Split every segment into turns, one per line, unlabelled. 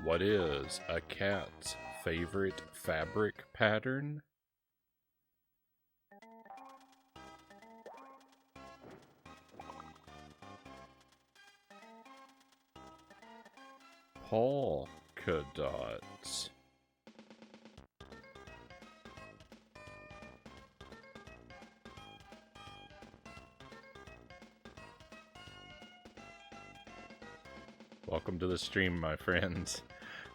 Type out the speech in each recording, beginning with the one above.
What is a cat's favorite fabric pattern? Polka dots. Welcome to the stream, my friends.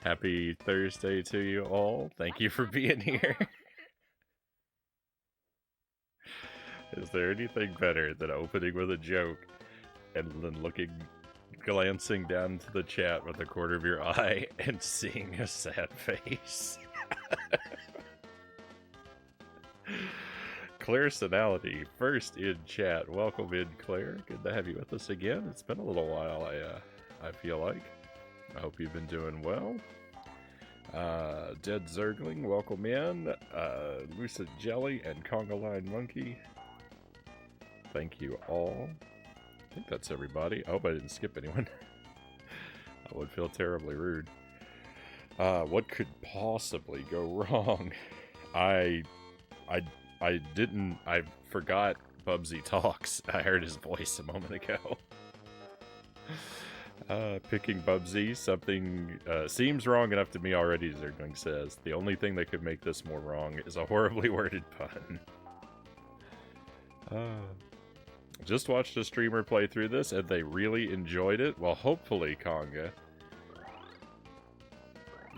Happy Thursday to you all. Thank you for being here. Is there anything better than opening with a joke and then glancing down to the chat with a corner of your eye and seeing a sad face? Claricinality, first in chat. Welcome in, Claire. Good to have you with us again. It's been a little while, I feel like. I hope you've been doing well. Dead Zergling, welcome in. Lucid Jelly and Conga Line Monkey. Thank you all. I think that's everybody. I hope I didn't skip anyone. I would feel terribly rude. What could possibly go wrong? I forgot Bubsy talks. I heard his voice a moment ago. Picking Bubsy, something seems wrong enough to me already, Zergling says. The only thing that could make this more wrong is a horribly worded pun. Just watched a streamer play through this, and they really enjoyed it. Well, hopefully, Conga,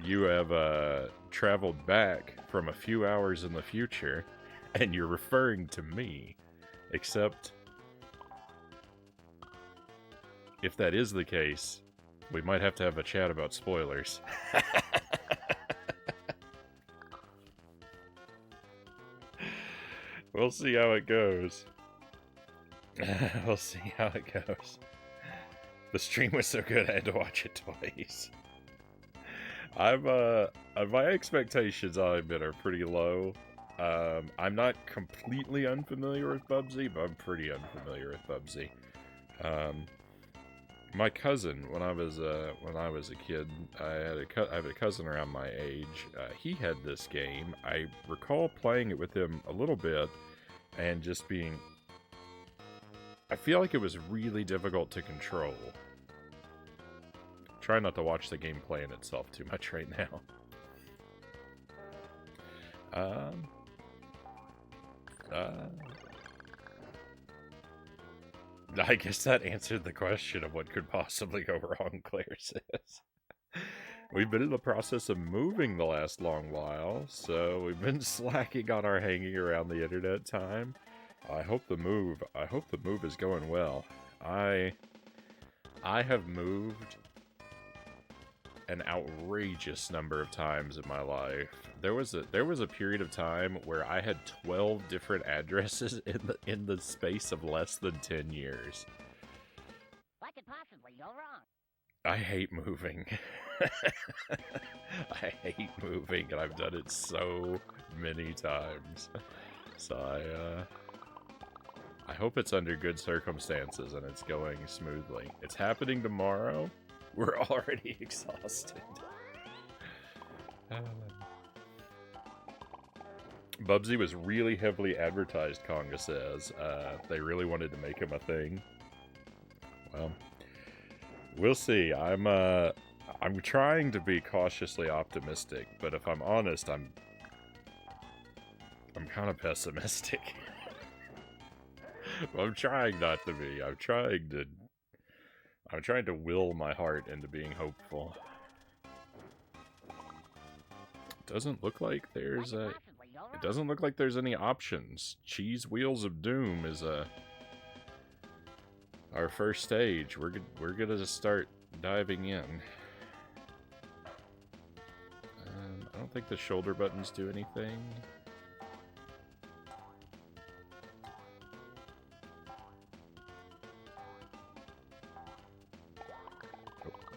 you have traveled back from a few hours in the future, and you're referring to me. Except, if that is the case, we might have to have a chat about spoilers. We'll see how it goes. We'll see how it goes. The stream was so good I had to watch it twice. My expectations, I'll admit, are pretty low. I'm not completely unfamiliar with Bubsy, but I'm pretty unfamiliar with Bubsy. My cousin, when I was a kid, I have a cousin around my age. He had this game. I recall playing it with him a little bit, and just being. I feel like it was really difficult to control. Try not to watch the game playing itself too much right now. I guess that answered the question of what could possibly go wrong, Claire says. We've been in the process of moving the last long while, so we've been slacking on our hanging around the internet time. I hope the move is going well. I have moved an outrageous number of times in my life. There was a period of time where I had 12 different addresses in the space of less than 10 years.
What could possibly go wrong?
I hate moving. I hate moving, and I've done it so many times. So I hope it's under good circumstances and it's going smoothly. It's happening tomorrow. We're already exhausted. Bubsy was really heavily advertised, Conga says. They really wanted to make him a thing. Well, we'll see. I'm trying to be cautiously optimistic, but if I'm honest, I'm kind of pessimistic. I'm trying not to be. I'm trying to will my heart into being hopeful. It doesn't look like there's any options. Cheese Wheels of Doom is our first stage. We're gonna just start diving in. I don't think the shoulder buttons do anything.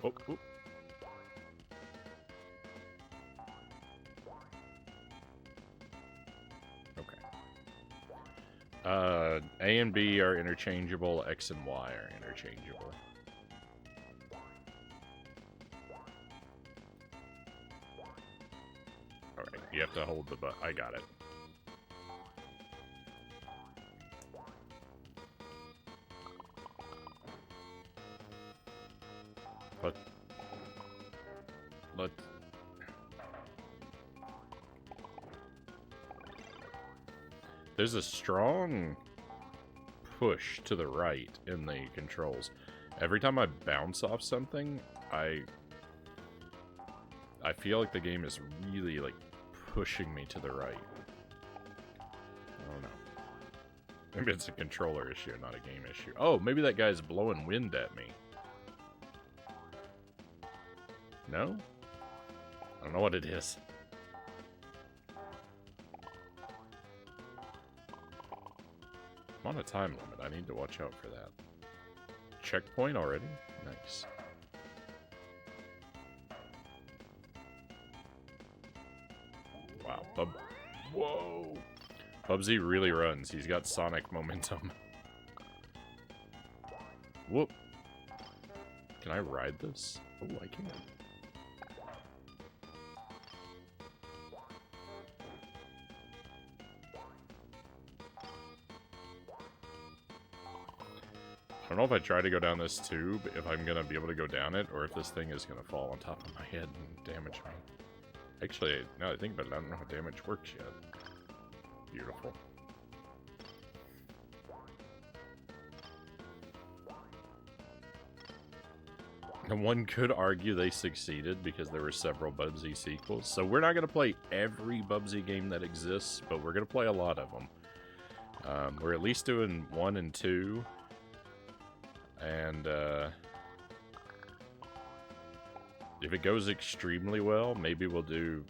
Oh. Okay. A and B are interchangeable, X and Y are interchangeable. You have to hold the button. I got it. But there's a strong push to the right in the controls. Every time I bounce off something, I feel like the game is really, like, pushing me to the right. I don't know. Maybe it's a controller issue, not a game issue. Oh, maybe that guy's blowing wind at me. No? I don't know what it is. I'm on a time limit. I need to watch out for that. Checkpoint already? Nice. Wow. Whoa! Bubsy really runs. He's got sonic momentum. Whoop. Can I ride this? Oh, I can. I don't know if I try to go down this tube, if I'm going to be able to go down it, or if this thing is going to fall on top of my head and damage me. Actually, now that I think about it, I don't know how damage works yet. Beautiful. And one could argue they succeeded because there were several Bubsy sequels. So we're not going to play every Bubsy game that exists, but we're going to play a lot of them. We're at least doing 1 and 2. And if it goes extremely well, maybe we'll do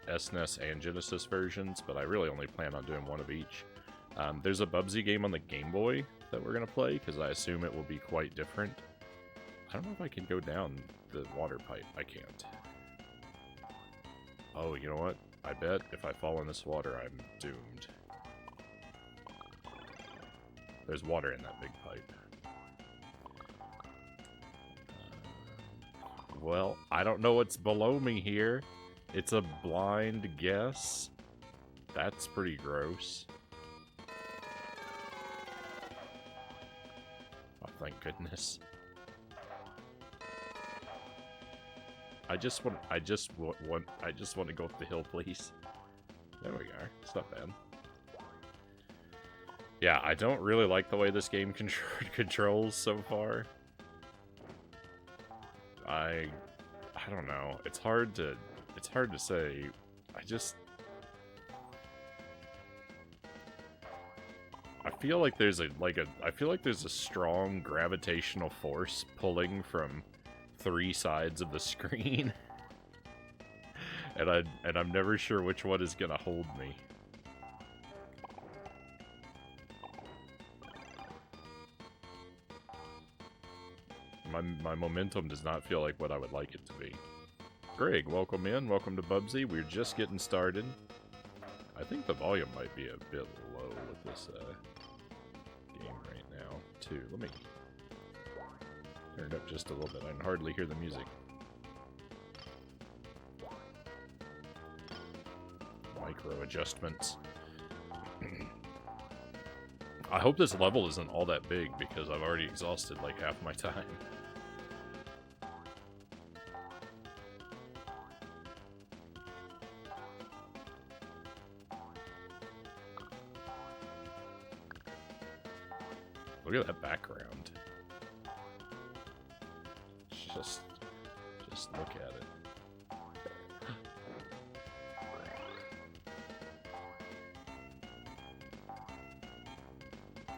SNES and Genesis versions, but I really only plan on doing one of each. There's a Bubsy game on the Game Boy that we're going to play, because I assume it will be quite different. I don't know if I can go down the water pipe. I can't. Oh, you know what? I bet if I fall in this water, I'm doomed. There's water in that big pipe. Well, I don't know what's below me here. It's a blind guess. That's pretty gross. Oh, thank goodness. I just want to go up the hill, please. There we are. It's not bad. Yeah, I don't really like the way this game controls so far. I don't know. It's hard to say. I feel like there's a strong gravitational force pulling from 3 sides of the screen. and I'm never sure which one is gonna hold me. My momentum does not feel like what I would like it to be. Greg, welcome in. Welcome to Bubsy. We're just getting started. I think the volume might be a bit low with this game right now, too. Let me turn it up just a little bit. I can hardly hear the music. Micro adjustments. I hope this level isn't all that big, because I've already exhausted like half my time. Look at that background. Just look at it.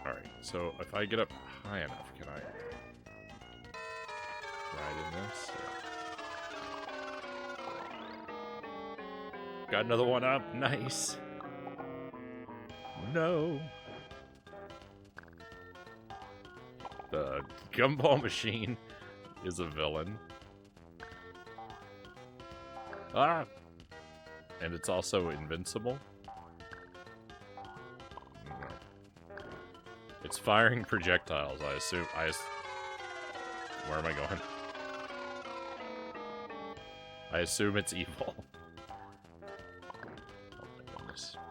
Alright, so if I get up high enough, can I ride in this? Yeah. Got another one up. Nice. No. The gumball machine is a villain. Ah! And it's also invincible. It's firing projectiles, I assume. Where am I going? I assume it's evil.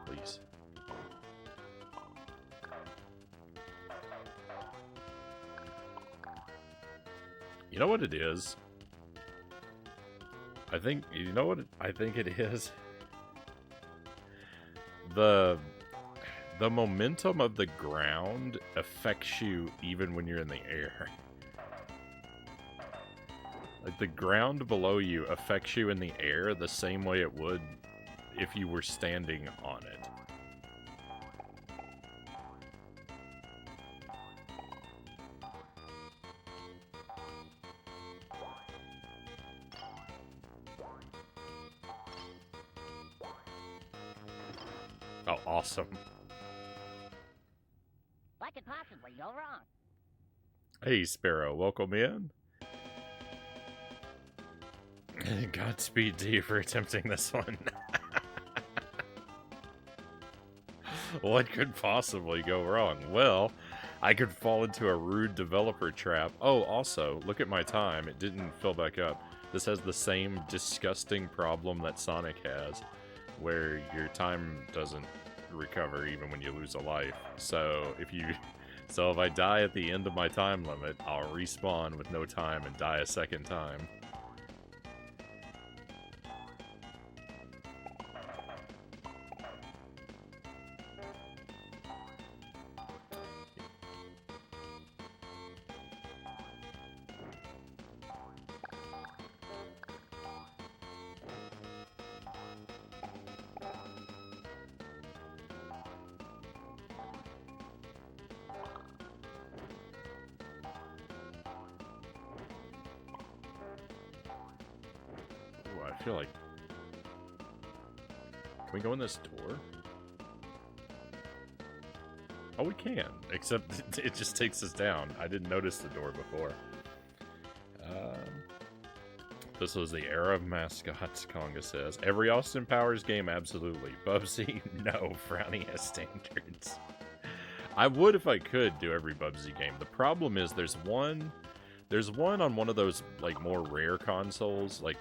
please. You know what it is? I think, you know what I think it is? The momentum of the ground affects you even when you're in the air. Like, the ground below you affects you in the air the same way it would if you were standing on it. Oh, awesome.
What could possibly go wrong?
Hey, Sparrow, welcome in. Godspeed to you for attempting this one. What could possibly go wrong? Well, I could fall into a rude developer trap. Oh, also, look at my time. It didn't fill back up. This has the same disgusting problem that Sonic has, where your time doesn't recover even when you lose a life. So if I die at the end of my time limit, I'll respawn with no time and die a second time. I feel like... Can we go in this door? Oh, we can. Except it just takes us down. I didn't notice the door before. This was the era of mascots, Conga says. Every Austin Powers game, absolutely. Bubsy, no. Frownie has standards. I would, if I could, do every Bubsy game. The problem is there's one on one of those, like, more rare consoles, like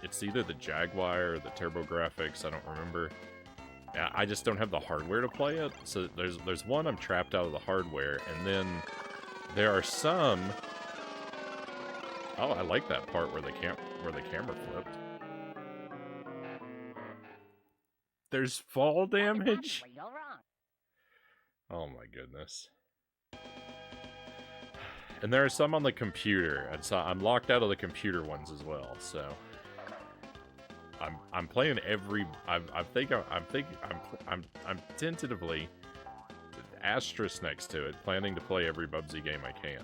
it's either the Jaguar or the TurboGrafx, I don't remember. I just don't have the hardware to play it, so there's one I'm trapped out of the hardware, and then there are some... Oh, I like that part where the camera flipped. There's fall damage? Oh my goodness. And there are some on the computer, and so I'm locked out of the computer ones as well, so... I'm playing every... I'm tentatively, asterisk next to it, planning to play every Bubsy game I can.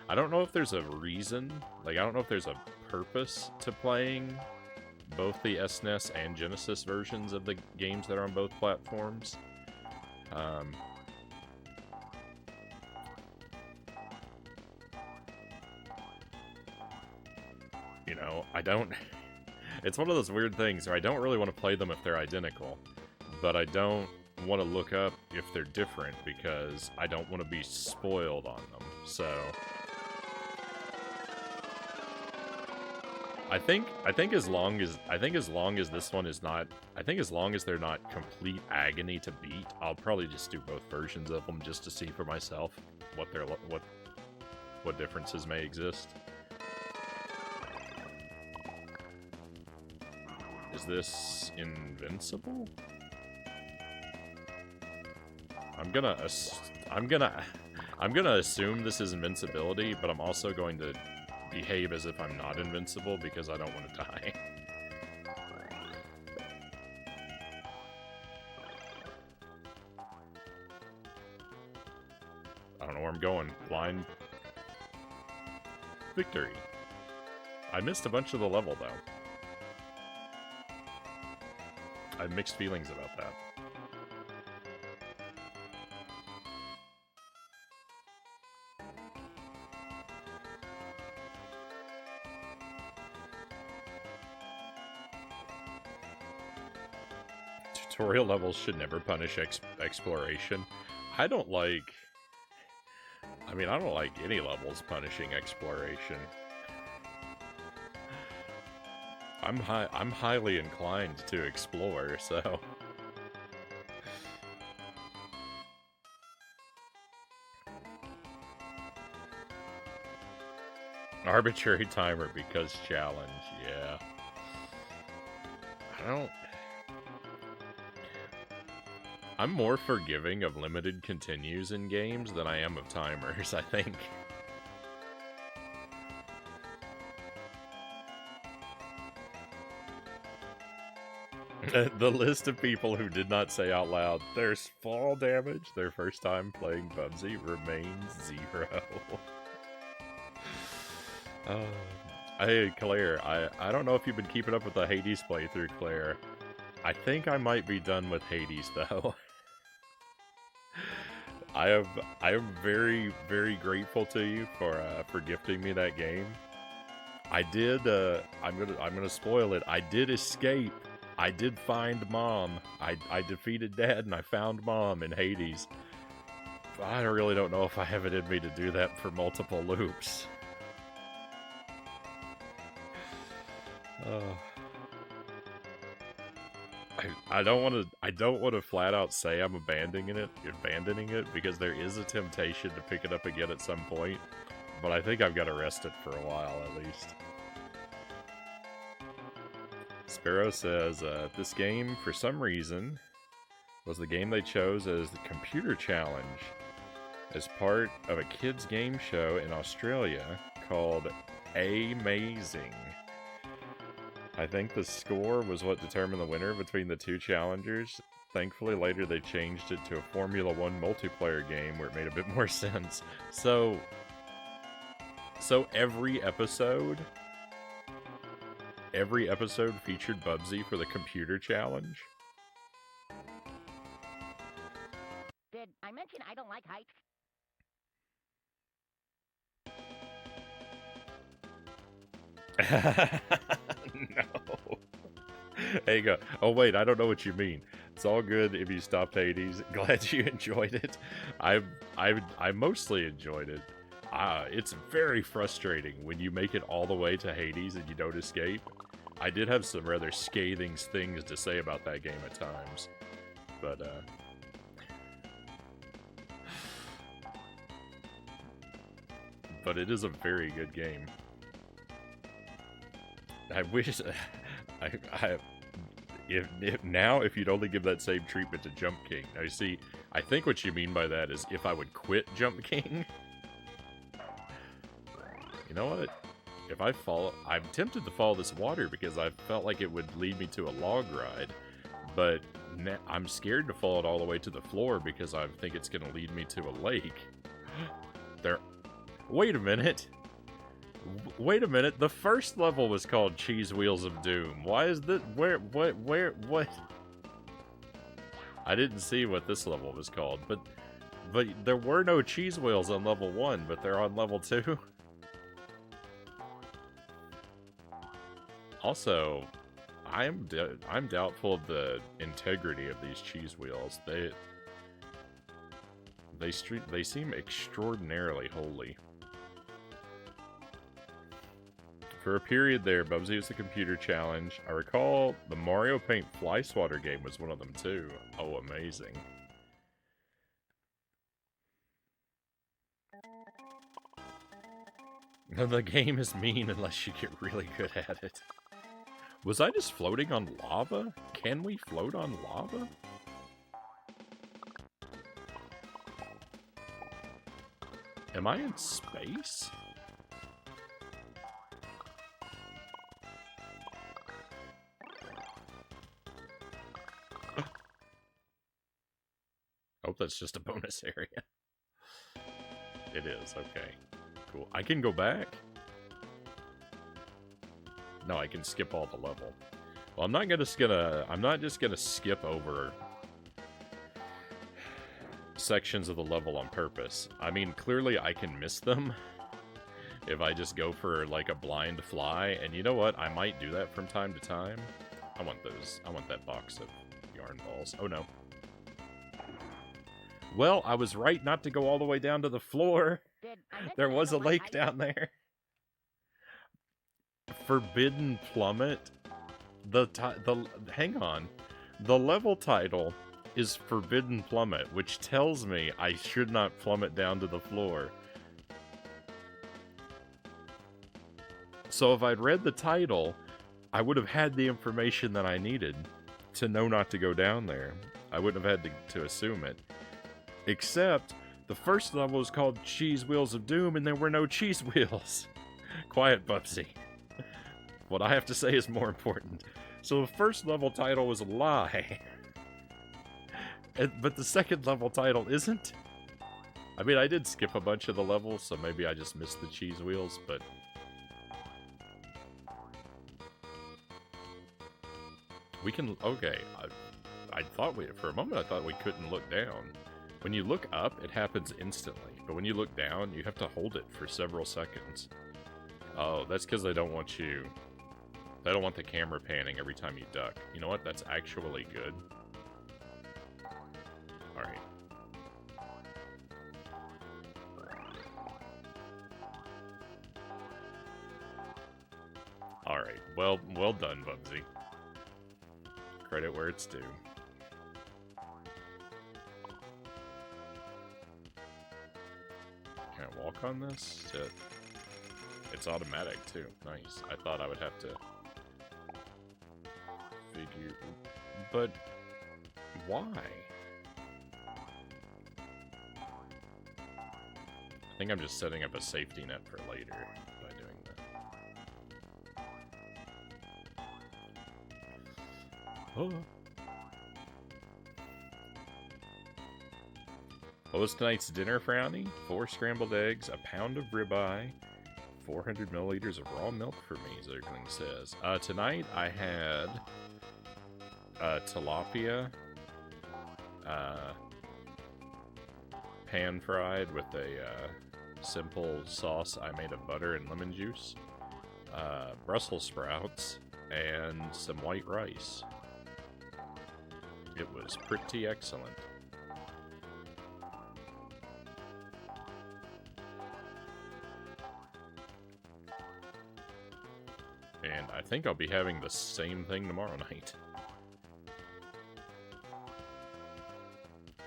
I don't know if there's a reason, like, I don't know if there's a purpose to playing both the SNES and Genesis versions of the games that are on both platforms. You know, I don't... It's one of those weird things where I don't really want to play them if they're identical, but I don't want to look up if they're different because I don't want to be spoiled on them. So I think as long as this one is not, as long as they're not complete agony to beat, I'll probably just do both versions of them just to see for myself what differences may exist. Is this invincible? I'm gonna assume this is invincibility, but I'm also going to behave as if I'm not invincible because I don't want to die. I don't know where I'm going. Blind victory. I missed a bunch of the level though. I have mixed feelings about that. Tutorial levels should never punish exploration. I don't like any levels punishing exploration. I'm highly inclined to explore, so arbitrary timer because challenge, yeah. I'm more forgiving of limited continues in games than I am of timers, I think. The list of people who did not say out loud, there's fall damage, their first time playing Bubsy remains 0. Hey, Claire, I don't know if you've been keeping up with the Hades playthrough, Claire. I think I might be done with Hades, though. I am very, very grateful to you for gifting me that game. I did, I'm gonna spoil it. I did escape. I did find Mom. I defeated Dad and I found Mom in Hades. I really don't know if I have it in me to do that for multiple loops. I don't want to flat out say I'm abandoning it because there is a temptation to pick it up again at some point, but I think I've got to rest it for a while at least. Sparrow says, this game, for some reason, was the game they chose as the computer challenge as part of a kids' game show in Australia called Amazing. I think the score was what determined the winner between the two challengers. Thankfully, later they changed it to a Formula 1 multiplayer game where it made a bit more sense. So every episode featured Bubsy for the computer challenge.
Did I mention I don't like heights?
No. There you go. Oh wait, I don't know what you mean. It's all good if you stopped Hades. Glad you enjoyed it. I mostly enjoyed it. It's very frustrating when you make it all the way to Hades and you don't escape. I did have some rather scathing things to say about that game at times, but it is a very good game. I wish, if you'd only give that same treatment to Jump King. Now, you see, I think what you mean by that is if I would quit Jump King. You know what? If I fall, I'm tempted to follow this water because I felt like it would lead me to a log ride, but I'm scared to fall it all the way to the floor because I think it's going to lead me to a lake. Wait a minute. Wait a minute, the first level was called Cheese Wheels of Doom. Why is this? What? I didn't see what this level was called, but there were no cheese wheels on level 1, but they're on level 2. Also, I'm doubtful of the integrity of these cheese wheels. They seem extraordinarily holy. For a period there, Bubsy was the computer challenge. I recall the Mario Paint Fly Swatter game was one of them too. Oh, amazing. The game is mean unless you get really good at it. Was I just floating on lava? Can we float on lava? Am I in space? Hope that's just a bonus area. It is, okay. Cool. I can go back? No, I can skip all the level. Well, I'm not just gonna skip over sections of the level on purpose. I mean, clearly I can miss them if I just go for like a blind fly, and you know what? I might do that from time to time. I want that box of yarn balls. Oh no. Well, I was right not to go all the way down to the floor. There was a lake down there. Forbidden Plummet? Hang on. The level title is Forbidden Plummet, which tells me I should not plummet down to the floor. So if I'd read the title, I would have had the information that I needed to know not to go down there. I wouldn't have had to assume it. Except, the first level was called Cheese Wheels of Doom, and there were no cheese wheels. Quiet, Bubsy. What I have to say is more important. So the first level title was a lie. But the second level title isn't. I mean, I did skip a bunch of the levels, so maybe I just missed the cheese wheels, but... We can... Okay, I thought we... For a moment, I thought we couldn't look down. When you look up, it happens instantly. But when you look down, you have to hold it for several seconds. Oh, that's because they don't want you... They don't want the camera panning every time you duck. You know what? That's actually good. Alright. Alright, well done, Bubsy. Credit where it's due. Can I walk on this? It's automatic, too. Nice. I thought I would have to figure... But... why? I think I'm just setting up a safety net for later by doing that. Oh. What was tonight's dinner, Frownie? 4 scrambled eggs, a pound of ribeye, 400 milliliters of raw milk for me, Zergling says. Tonight I had tilapia, pan-fried with a simple sauce I made of butter and lemon juice, Brussels sprouts, and some white rice. It was pretty excellent. And I think I'll be having the same thing tomorrow night.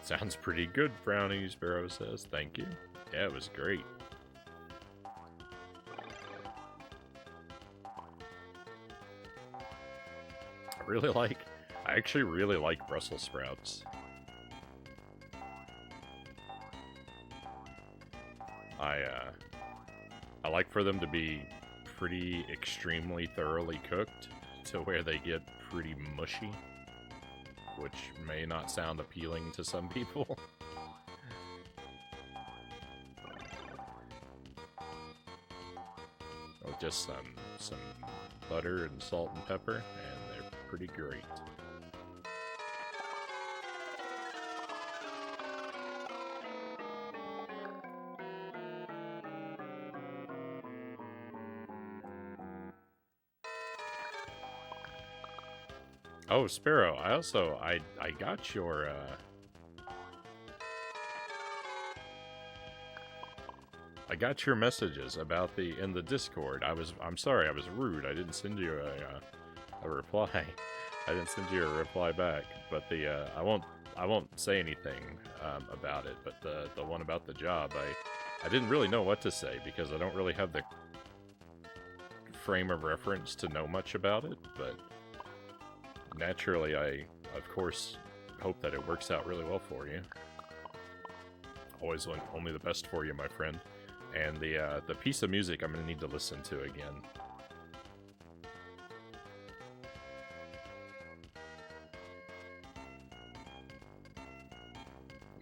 Sounds pretty good, Frownie, Sparrow says. Thank you. Yeah, it was great. I actually really like Brussels sprouts. I like for them to be pretty extremely thoroughly cooked to where they get pretty mushy, which may not sound appealing to some people. With just some butter and salt and pepper, and they're pretty great. Oh, Sparrow, I got your, I got your messages about in the Discord. I'm sorry, I was rude. I didn't send you a reply. I didn't send you a reply back, but I won't say anything, about it, but the one about the job, I didn't really know what to say because I don't really have the frame of reference to know much about it, but naturally, I, of course, hope that it works out really well for you. Always want only the best for you, my friend. And the piece of music I'm going to need to listen to again.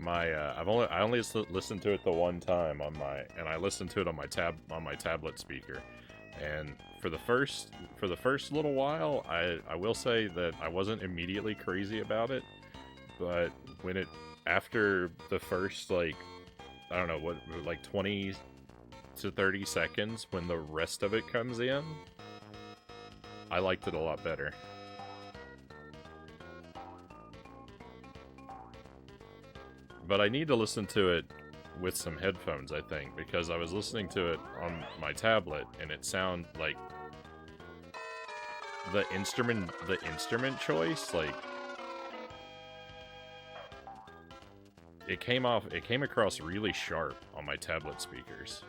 I only listened to it the one time and I listened to it on my tablet speaker. And for the first little while, I will say that I wasn't immediately crazy about it, but after the first, like, I don't know, like 20 to 30 seconds, when the rest of it comes in, I liked it a lot better. But I need to listen to it with some headphones, I think, because I was listening to it on my tablet, and it sounded like the instrument choice, like, it came across really sharp on my tablet speakers.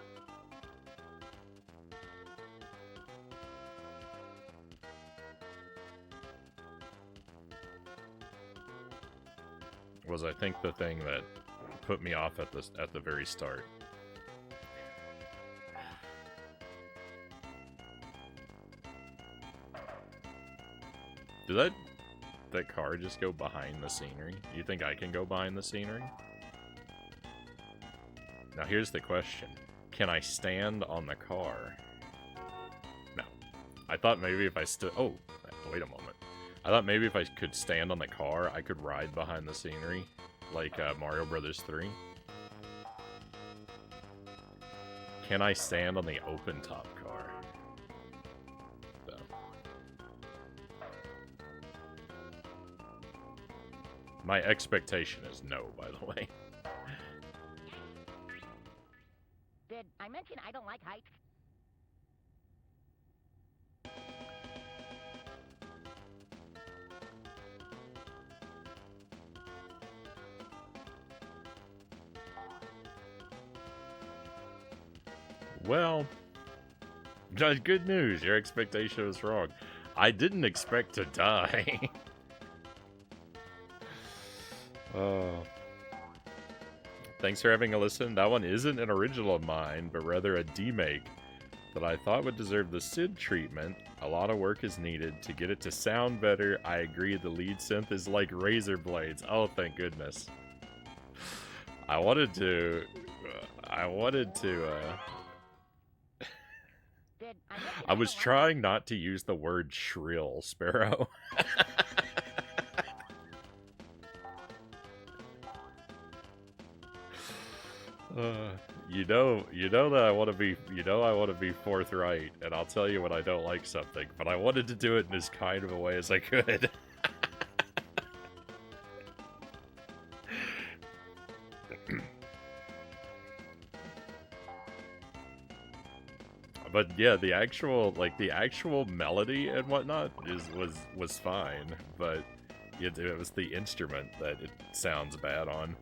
was, I think, the thing that put me off at the very start. Did that car just go behind the scenery? You think I can go behind the scenery? Now here's the question. Can I stand on the car? No. I thought maybe if I stood... Oh, wait a moment. I thought maybe if I could stand on the car, I could ride behind the scenery. Like Mario Brothers 3. Can I stand on the open top car? So. My expectation is no, by the way.
Did I mention I don't like heights?
Well, good news. Your expectation was wrong. I didn't expect to die. Oh. Thanks for having a listen. That one isn't an original of mine, but rather a demake that I thought would deserve the Sid treatment. A lot of work is needed to get it to sound better. I agree the lead synth is like razor blades. Oh, thank goodness. I wanted to I was trying not to use the word shrill, Sparrow. You know that I want to be forthright, and I'll tell you when I don't like something, but I wanted to do it in as kind of a way as I could. But yeah, the actual melody and whatnot was fine, but it was the instrument that it sounds bad on.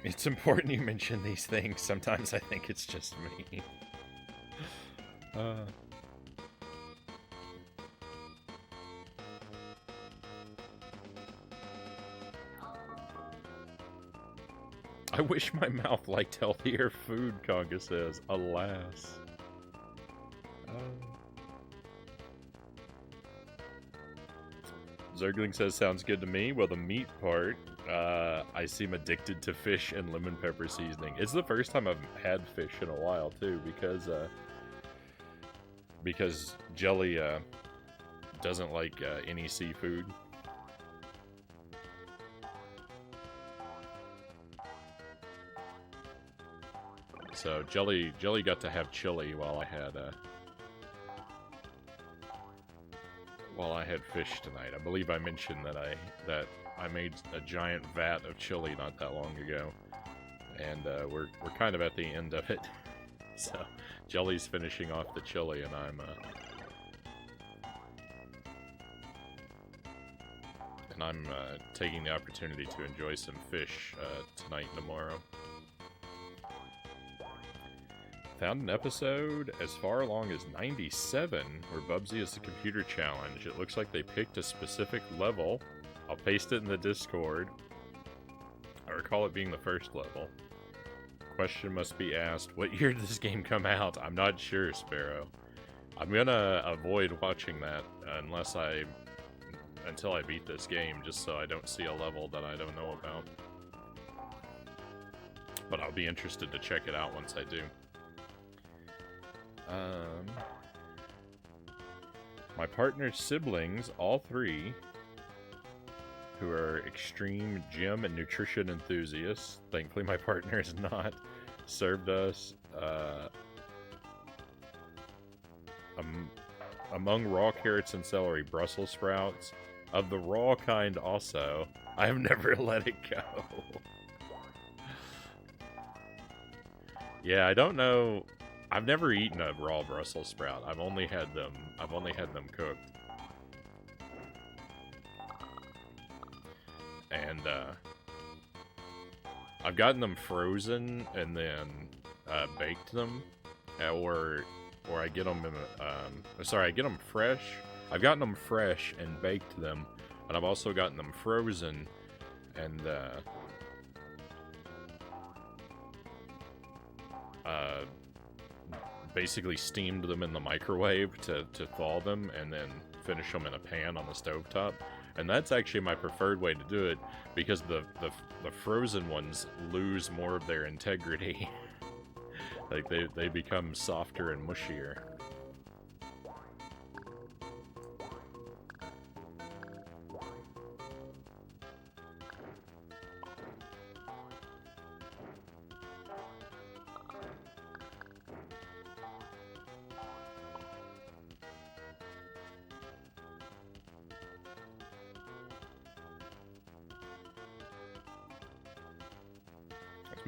It's important you mention these things. Sometimes I think it's just me. I wish my mouth liked healthier food, Conga says. Alas. Zergling says, sounds good to me. Well, the meat part, I seem addicted to fish and lemon pepper seasoning. It's the first time I've had fish in a while, too, because Jelly doesn't like any seafood. So Jelly got to have chili while I had fish tonight. I believe I mentioned that I made a giant vat of chili not that long ago, and we're kind of at the end of it. So Jelly's finishing off the chili, and I'm taking the opportunity to enjoy some fish tonight and tomorrow. Found an episode as far along as 97 where Bubsy is the computer challenge. It looks like they picked a specific level. I'll paste it in the Discord. I recall it being the first level. Question must be asked, what year did this game come out? I'm not sure, Sparrow. I'm gonna avoid watching that until I beat this game, just so I don't see a level that I don't know about. But I'll be interested to check it out once I do. My partner's siblings, all three, who are extreme gym and nutrition enthusiasts, thankfully my partner is not, served us among raw carrots and celery, Brussels sprouts, of the raw kind also. I have never let it go. Yeah, I don't know. I've never eaten a raw Brussels sprout. I've only had them cooked. And I've gotten them frozen and then baked them, or I get them I get them fresh, I've gotten them fresh and baked them, and I've also gotten them frozen and basically steamed them in the microwave to thaw them, and then finish them in a pan on the stovetop. And that's actually my preferred way to do it, because the frozen ones lose more of their integrity. Like, they become softer and mushier.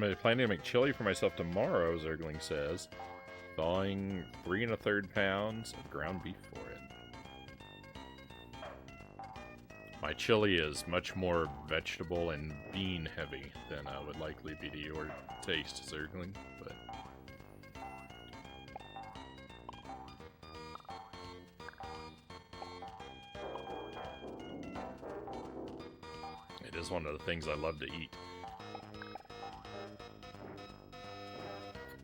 I'm planning to make chili for myself tomorrow, Zergling says. Thawing 3 1/3 pounds of ground beef for it. My chili is much more vegetable and bean heavy than would likely be to your taste, Zergling, but... it is one of the things I love to eat.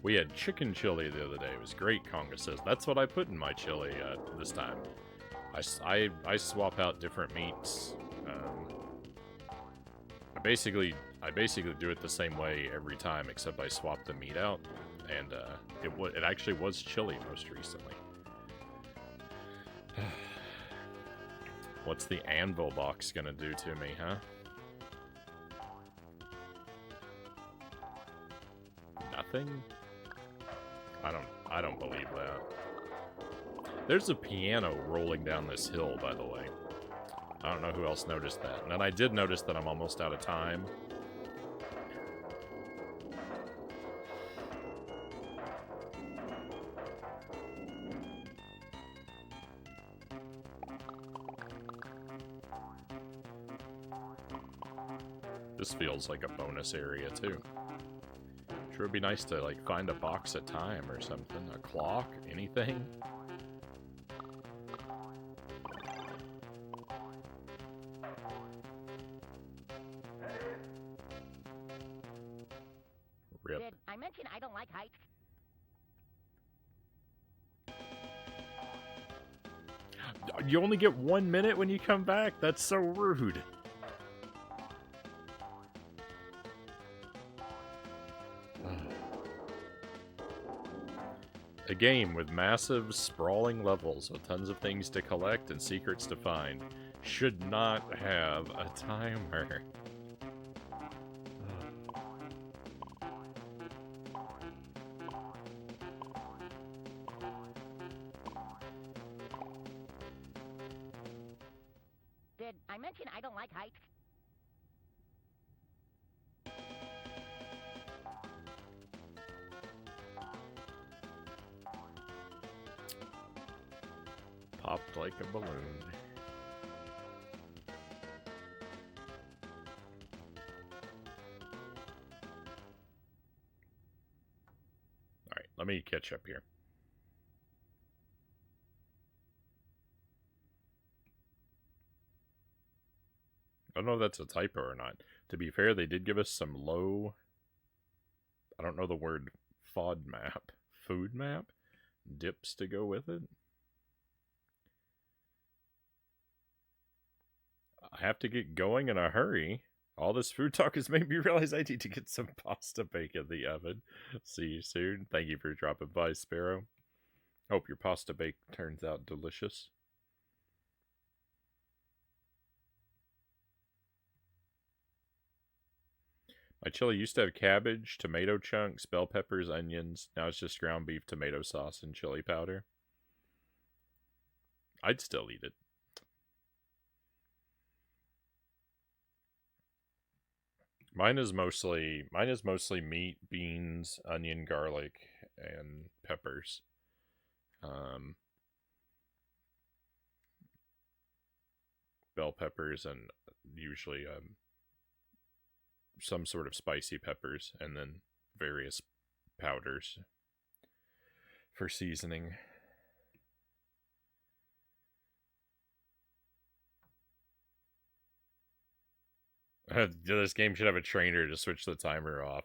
We had chicken chili the other day. It was great, Conga says. That's what I put in my chili this time. I swap out different meats. I basically do it the same way every time, except I swap the meat out, and it actually was chili most recently. What's the anvil box gonna do to me, huh? Nothing? I don't believe that. There's a piano rolling down this hill, by the way. I don't know who else noticed that. And then I did notice that I'm almost out of time. This feels like a bonus area, too. Sure would be nice to, like, find a box at time or something. A clock? Anything? Rip.
Did I mention I don't like heights?
You only get 1 minute when you come back? That's so rude. A game with massive, sprawling levels with tons of things to collect and secrets to find should not have a timer.
Did I mention I don't like heights?
Popped like a balloon. Alright, let me catch up here. I don't know if that's a typo or not. To be fair, they did give us some low... I don't know the word FOD map. Food map? Dips to go with it? I have to get going in a hurry. All this food talk has made me realize I need to get some pasta bake in the oven. See you soon. Thank you for dropping by, Sparrow. Hope your pasta bake turns out delicious. My chili used to have cabbage, tomato chunks, bell peppers, onions. Now it's just ground beef, tomato sauce, and chili powder. I'd still eat it. Mine is mostly meat, beans, onion, garlic, and peppers. Bell peppers and usually some sort of spicy peppers, and then various powders for seasoning. This game should have a trainer to switch the timer off.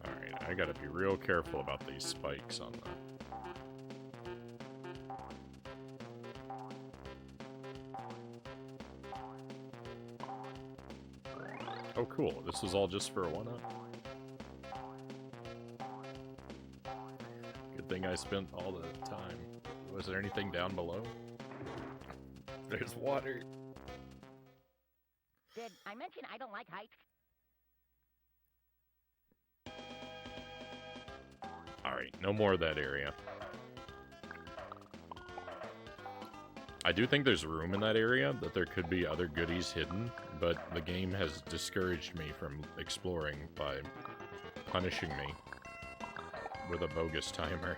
Alright, I gotta be real careful about these spikes on the... Oh, cool. This was all just for a one-up. Good thing I spent all the time. Was there anything down below? There's water.
Did I mention I don't like heights?
Alright, no more of that area. I do think there's room in that area, that there could be other goodies hidden, but the game has discouraged me from exploring by punishing me with a bogus timer.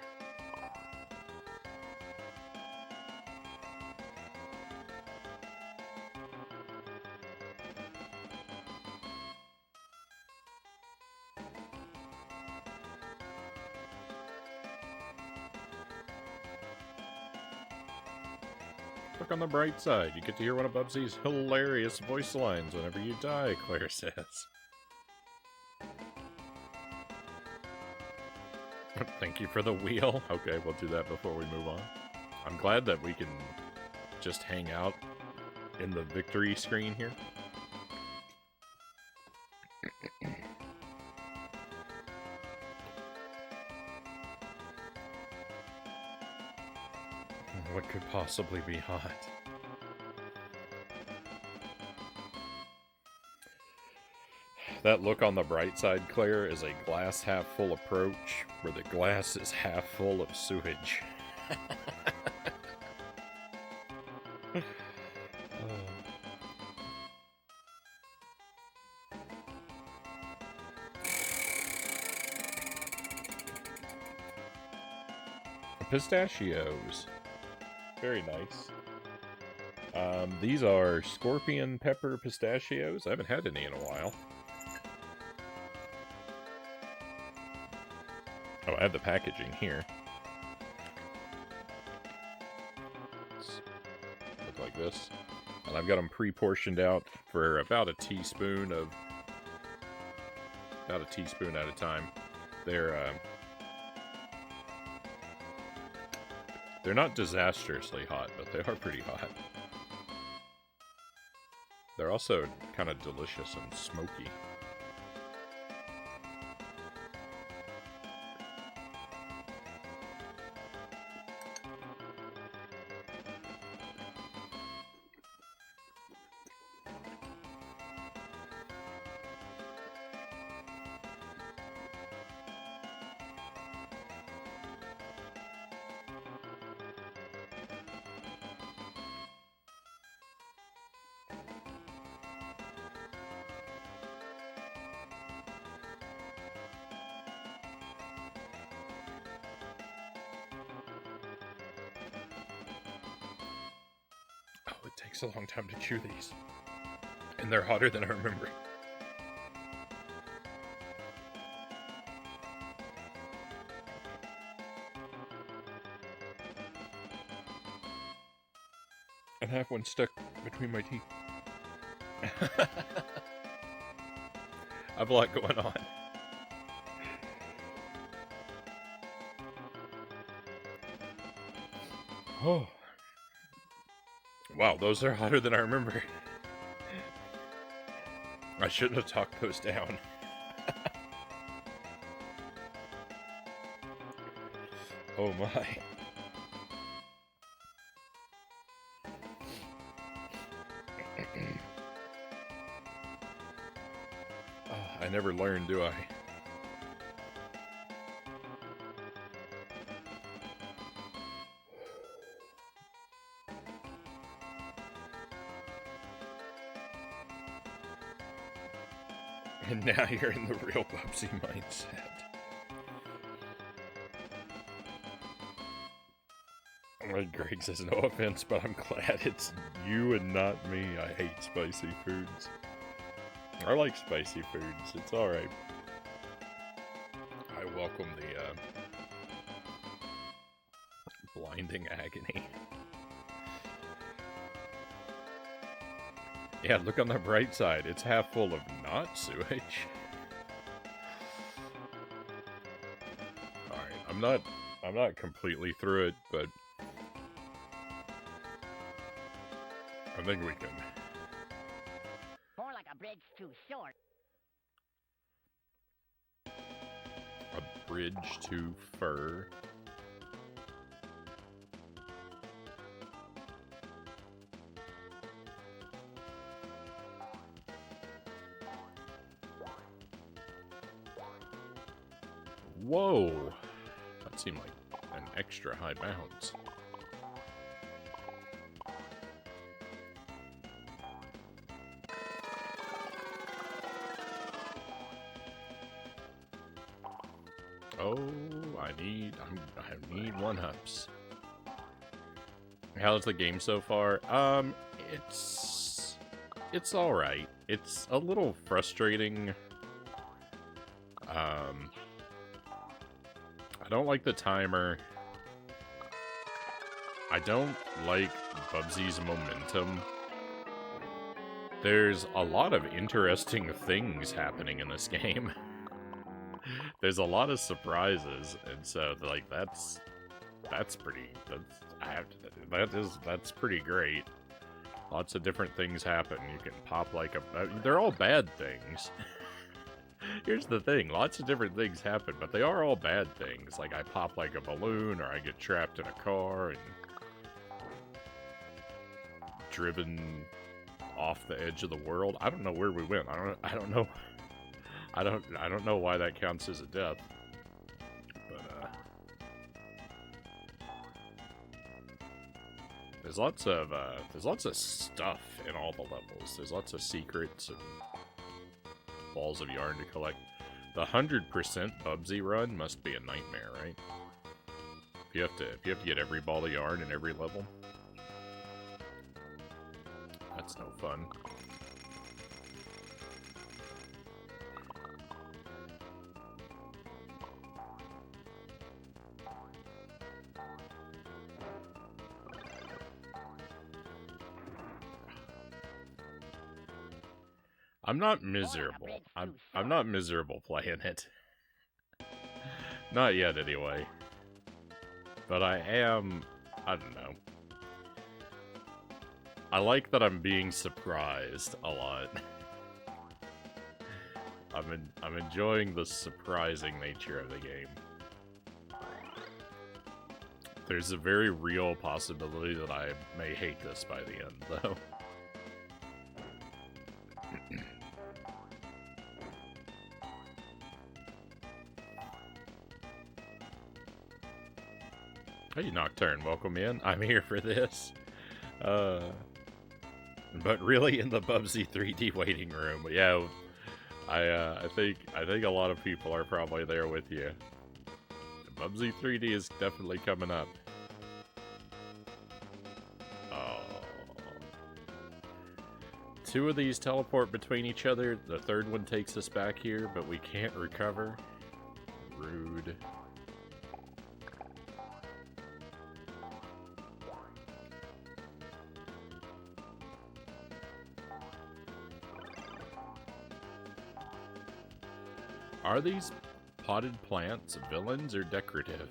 Look on the bright side. You get to hear one of Bubsy's hilarious voice lines whenever you die, Claire says. Thank you for the wheel. Okay, we'll do that before we move on. I'm glad that we can just hang out in the victory screen here. What could possibly be hot? That look on the bright side, Claire, is a glass half full approach, where the glass is half full of sewage. Pistachios. Very nice. These are scorpion pepper pistachios. I haven't had any in a while. Oh, I have the packaging here. Look like this. And I've got them pre-portioned out for about a teaspoon of... About a teaspoon at a time. They're not disastrously hot, but they are pretty hot. They're also kind of delicious and smoky. It takes a long time to chew these. And they're hotter than I remember. And I have one stuck between my teeth. I have a lot going on. Oh. Wow, those are hotter than I remember. I shouldn't have talked those down. Oh my. Oh, I never learn, do I? And now you're in the real Bubsy mindset. Greg says, no offense, but I'm glad it's you and not me. I hate spicy foods. I like spicy foods. It's alright. I welcome the blinding agony. Yeah, look on the bright side. It's half full of not sewage. Alright, I'm not completely through it, but I think we can.
More like a bridge too short.
A bridge to fur. Whoa! That seemed like an extra high bounce. Oh, I need 1-ups. How's the game so far? It's all right. It's a little frustrating. I don't like the timer. I don't like Bubsy's momentum. There's a lot of interesting things happening in this game. There's a lot of surprises, and so like that's pretty great. Lots of different things happen. You can pop like they're all bad things. Here's the thing, lots of different things happen, but they are all bad things. Like I pop like a balloon, or I get trapped in a car and driven off the edge of the world. I don't know where we went. I don't know. I don't know why that counts as a death. But there's lots of stuff in all the levels. There's lots of secrets and balls of yarn to collect. The 100% Bubsy run must be a nightmare, right? If you have to get every ball of yarn in every level. That's no fun. I'm not miserable. I'm not miserable playing it. Not yet, anyway. But I am... I don't know. I like that I'm being surprised a lot. I'm enjoying the surprising nature of the game. There's a very real possibility that I may hate this by the end, though. Hey, Nocturne, welcome in. I'm here for this. But really in the Bubsy 3D waiting room. But yeah, I think a lot of people are probably there with you. Bubsy 3D is definitely coming up. Oh. 2 of these teleport between each other. The third one takes us back here, but we can't recover. Rude. Are these potted plants villains or decorative?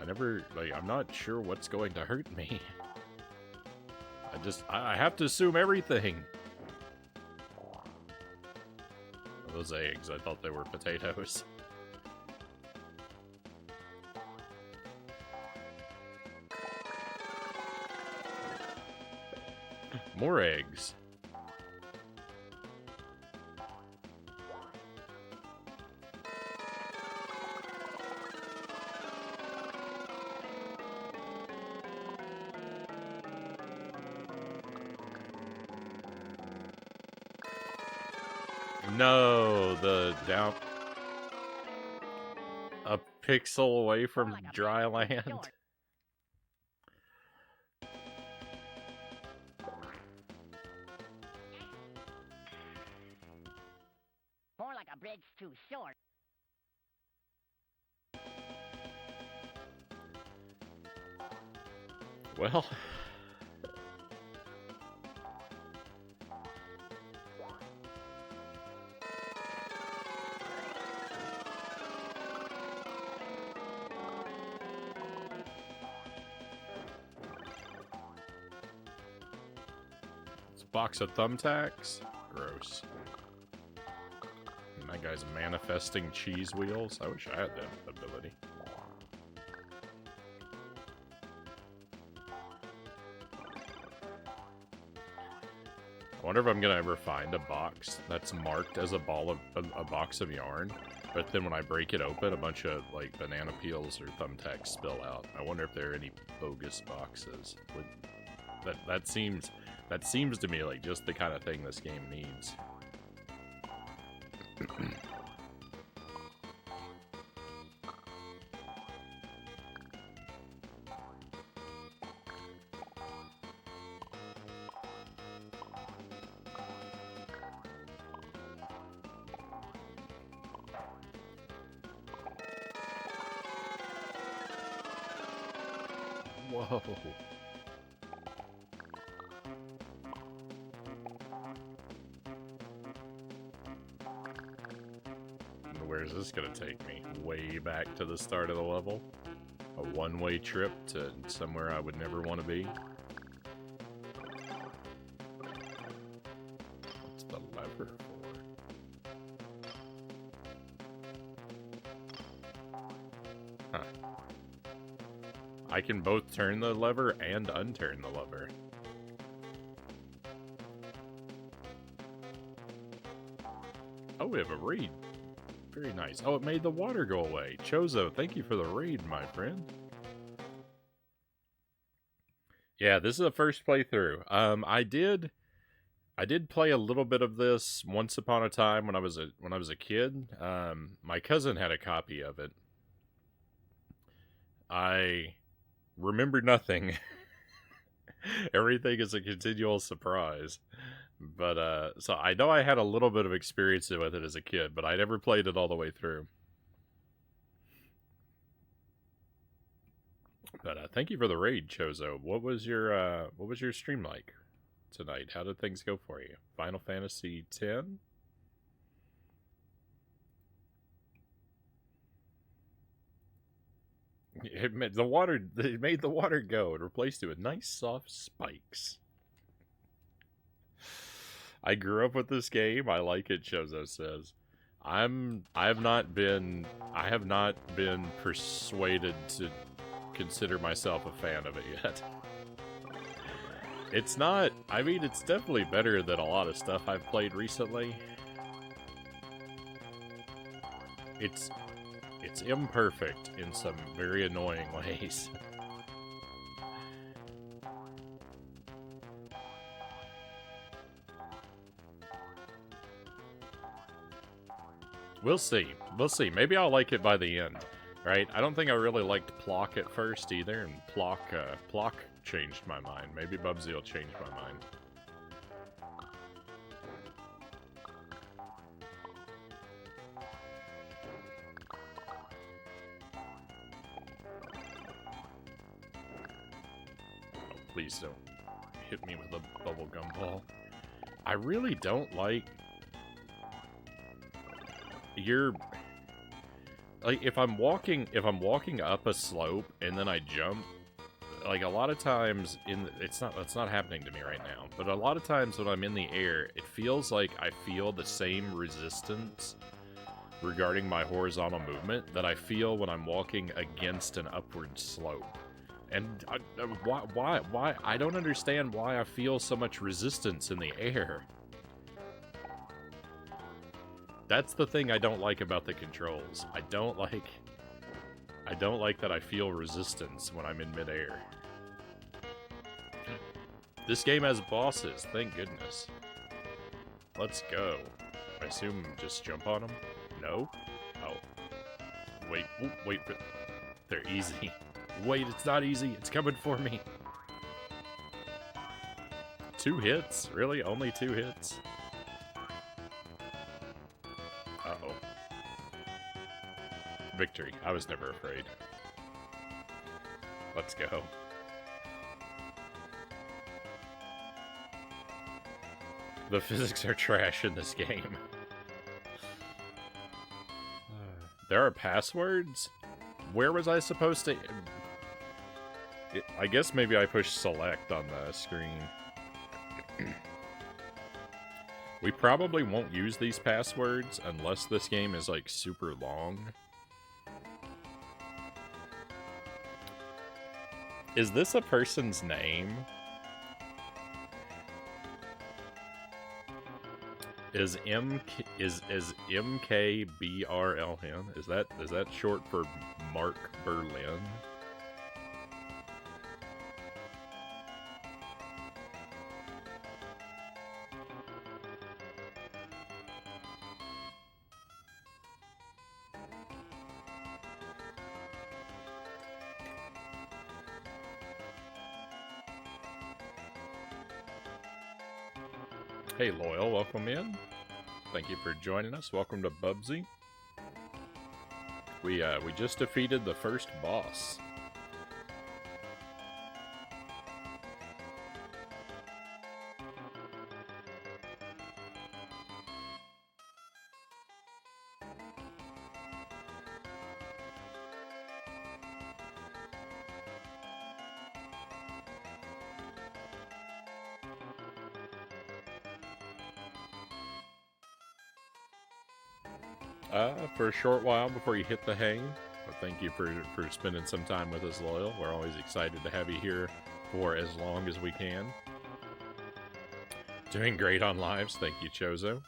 I'm not sure what's going to hurt me. I have to assume everything. Those eggs, I thought they were potatoes. More eggs. No, the down a pixel away from dry land.
bridge too short.
Well... It's a box of thumbtacks? Gross. And that guy's manifesting cheese wheels. I wish I had that ability. I wonder if I'm gonna ever find a box that's marked as a box of yarn, but then when I break it open, a bunch of like banana peels or thumbtacks spill out. I wonder if there are any bogus boxes. That seems to me like just the kind of thing this game needs. Whoa. Where's this gonna take me? Way back to the start of the level? A one-way trip to somewhere I would never want to be? What's the lever for? Huh. I can both turn the lever and unturn the lever. Oh, we have a reed. Very nice. Oh, it made the water go away. Chozo, thank you for the raid, my friend. Yeah, this is the first playthrough. I did play a little bit of this once upon a time when I was a kid. My cousin had a copy of it. I remember nothing. Everything is a continual surprise. But, so I know I had a little bit of experience with it as a kid, but I never played it all the way through. But, thank you for the raid, Chozo. What was your stream like tonight? How did things go for you? Final Fantasy X? It made the water go. It replaced it with nice soft spikes. I grew up with this game. I like it, Chozo says. I have not been persuaded to consider myself a fan of it yet. It's not, I mean, it's definitely better than a lot of stuff I've played recently. It's imperfect in some very annoying ways. We'll see. We'll see. Maybe I'll like it by the end, right? I don't think I really liked Plock at first either, and Plock changed my mind. Maybe Bubsy will change my mind. Oh, please don't hit me with a bubblegum ball. I really don't like... like if I'm walking up a slope and then I jump, like a lot of times it's not happening to me right now, but a lot of times when I'm in the air, it feels like I feel the same resistance regarding my horizontal movement that I feel when I'm walking against an upward slope. And why I don't understand why I feel so much resistance in the air. That's the thing I don't like about the controls. I don't like that I feel resistance when I'm in midair. This game has bosses, thank goodness. Let's go. I assume just jump on them? No? Oh. Wait, wait, they're easy. Wait, it's not easy, it's coming for me. 2 hits? Really? Only 2 hits? Uh-oh. Victory. I was never afraid. Let's go. The physics are trash in this game. There are passwords? Where was I supposed to... I guess maybe I pushed select on the screen. We probably won't use these passwords unless this game is, like, super long. Is this a person's name? Is MKBRLN? Is that short for Mark Berlin? Hey, Loyal, welcome in. Thank you for joining us. Welcome to Bubsy. We just defeated the first boss. For a short while before you hit the hang. But thank you for spending some time with us, Loyal. We're always excited to have you here for as long as we can. Doing great on lives. Thank you, Chozo.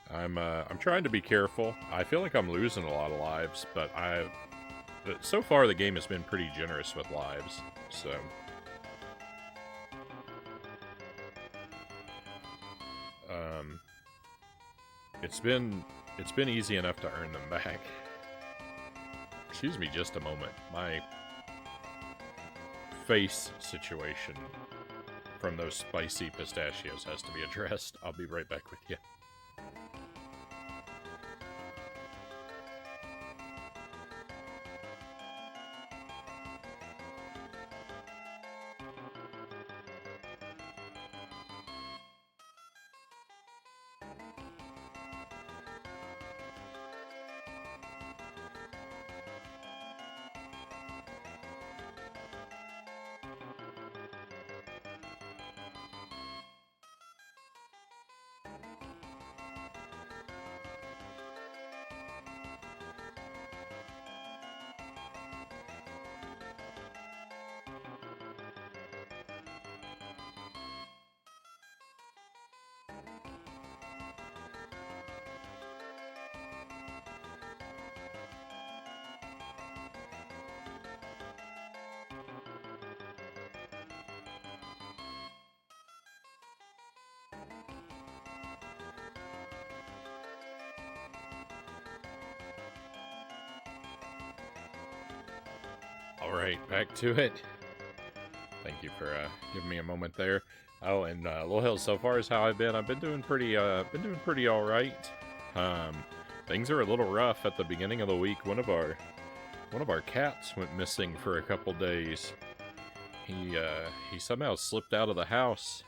I'm trying to be careful. I feel like I'm losing a lot of lives, but so far the game has been pretty generous with lives, so... It's been easy enough to earn them back. Excuse me just a moment. My face situation from those spicy pistachios has to be addressed. I'll be right back with you. Alright, back to it. Thank you for giving me a moment there. Oh, and Loyal, so far as how I've been doing pretty alright. Things are a little rough at the beginning of the week. One of our cats went missing for a couple days. He somehow slipped out of the house.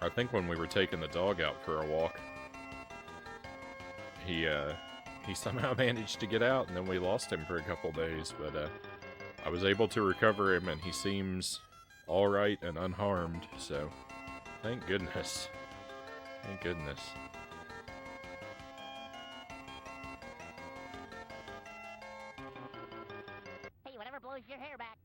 I think when we were taking the dog out for a walk. He somehow managed to get out, and then we lost him for a couple days, but I was able to recover him, and he seems alright and unharmed, so thank goodness. Thank goodness.
Hey, whatever blows your hair back.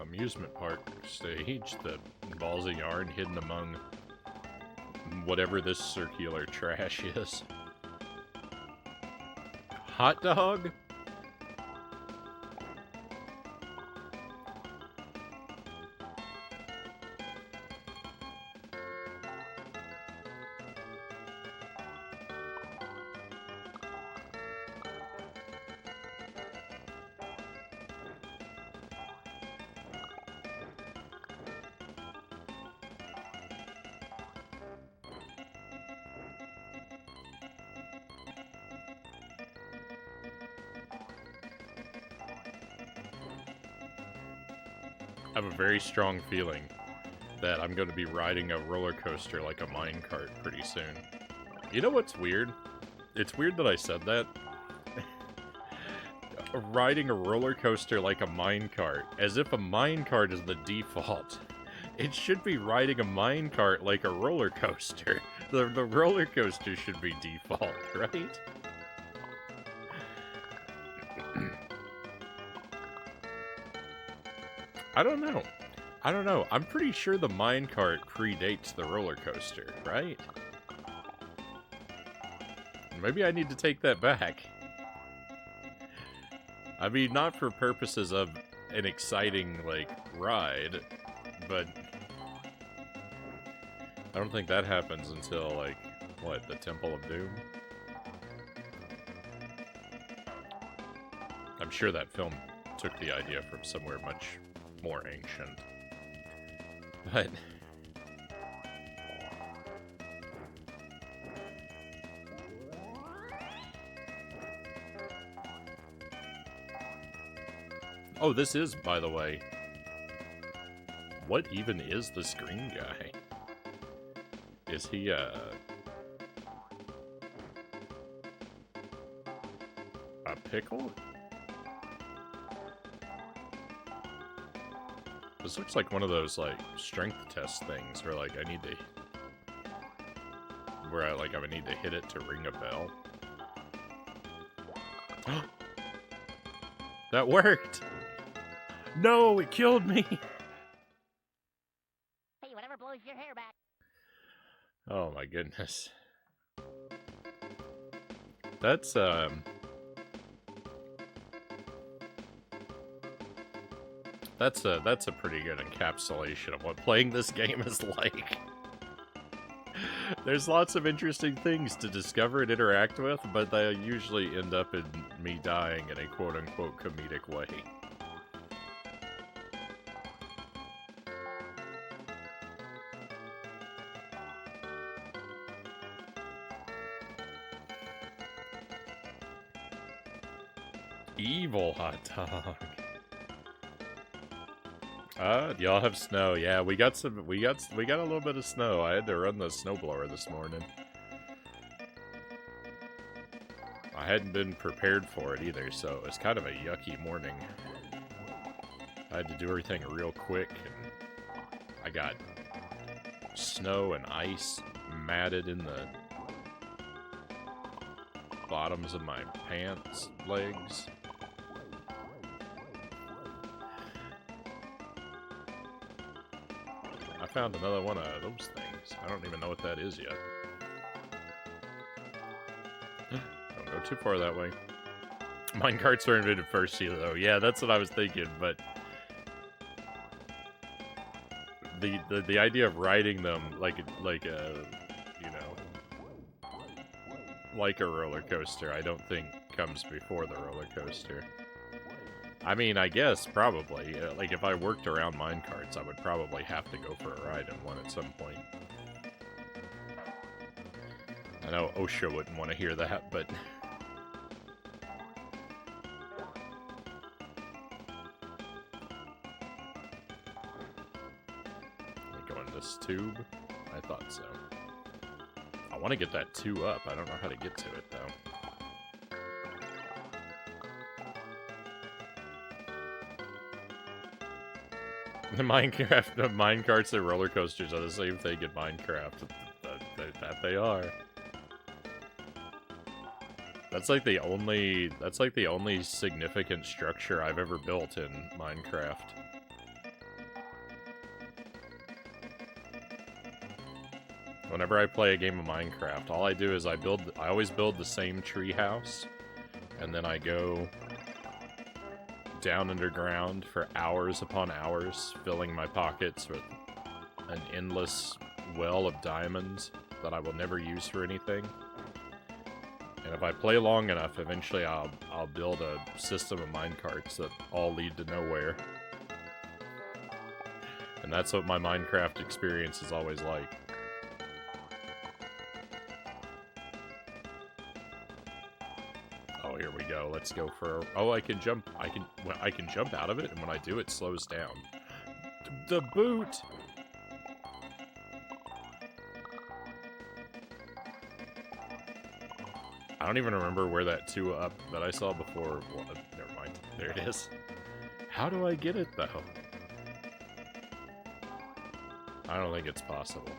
Amusement park stage, the balls of yarn hidden among whatever this circular trash is. Hot dog? have a very strong feeling that I'm going to be riding a roller coaster like a minecart pretty soon. You know what's weird? It's weird that I said that. Riding a roller coaster like a minecart, as if a minecart is the default. It should be riding a minecart like a roller coaster. The roller coaster should be default, right? I don't know. I don't know. I'm pretty sure the minecart predates the roller coaster, right? Maybe I need to take that back. I mean, not for purposes of an exciting, like, ride, but I don't think that happens until, like, what, the Temple of Doom? I'm sure that film took the idea from somewhere much more ancient. But oh, this is, by the way, what even is this green guy? Is he, a pickle? This looks like one of those, like, strength test things where, like, I need to... Where I would need to hit it to ring a bell. That worked! No, it killed me!
Hey, whatever blows your hair back.
Oh my goodness. That's a pretty good encapsulation of what playing this game is like. There's lots of interesting things to discover and interact with, but they usually end up in me dying in a quote-unquote comedic way. Evil hot dog. Y'all have snow. Yeah, we got a little bit of snow. I had to run the snowblower this morning. I hadn't been prepared for it either, so it was kind of a yucky morning. I had to do everything real quick, and I got snow and ice matted in the bottoms of my pants legs. I found another one of those things. I don't even know what that is yet. Don't go too far that way. Minecarts are invented first, though. Yeah, that's what I was thinking, but the idea of riding them like a you know, like a roller coaster, I don't think comes before the roller coaster. I mean, I guess, probably. Like, if I worked around minecarts, I would probably have to go for a ride in one at some point. I know OSHA wouldn't want to hear that, but... Let me go in this tube. I thought so. I want to get that 2 up. I don't know how to get to it, though. The minecarts and roller coasters are the same thing in Minecraft. That they are. That's like the only significant structure I've ever built in Minecraft. Whenever I play a game of Minecraft, all I do is I always build the same tree house, and then I go down underground for hours upon hours, filling my pockets with an endless well of diamonds that I will never use for anything. And if I play long enough, eventually I'll build a system of minecarts that all lead to nowhere. And that's what my Minecraft experience is always like. Oh, here we go. Let's go for... Oh, I can jump. I can jump out of it, and when I do, it slows down. The boot! I don't even remember where that 2-up that I saw before. Well, never mind. There it is. How do I get it, though? I don't think it's possible.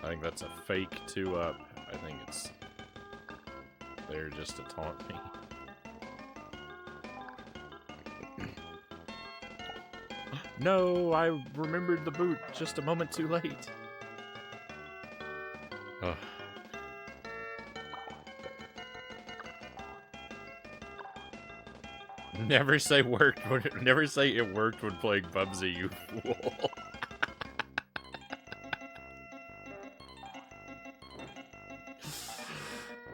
I think that's a fake 2-up. I think it's... They're just to taunt me. No, I remembered the boot just a moment too late. Ugh. Never say worked when, never say it worked when playing Bubsy, you fool.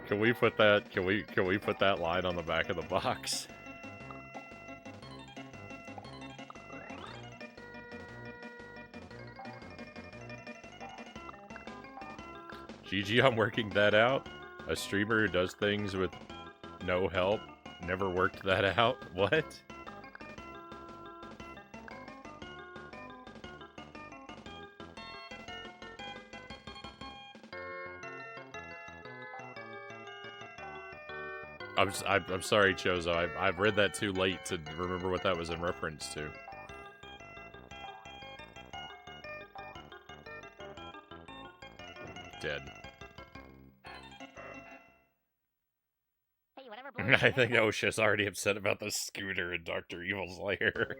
Can we put that can we put that line on the back of the box? GG on working that out. A streamer who does things with no help never worked that out. What? I'm sorry, Chozo. I've read that too late to remember what that was in reference to. Dead. I think Osha's already upset about the scooter in Dr. Evil's lair.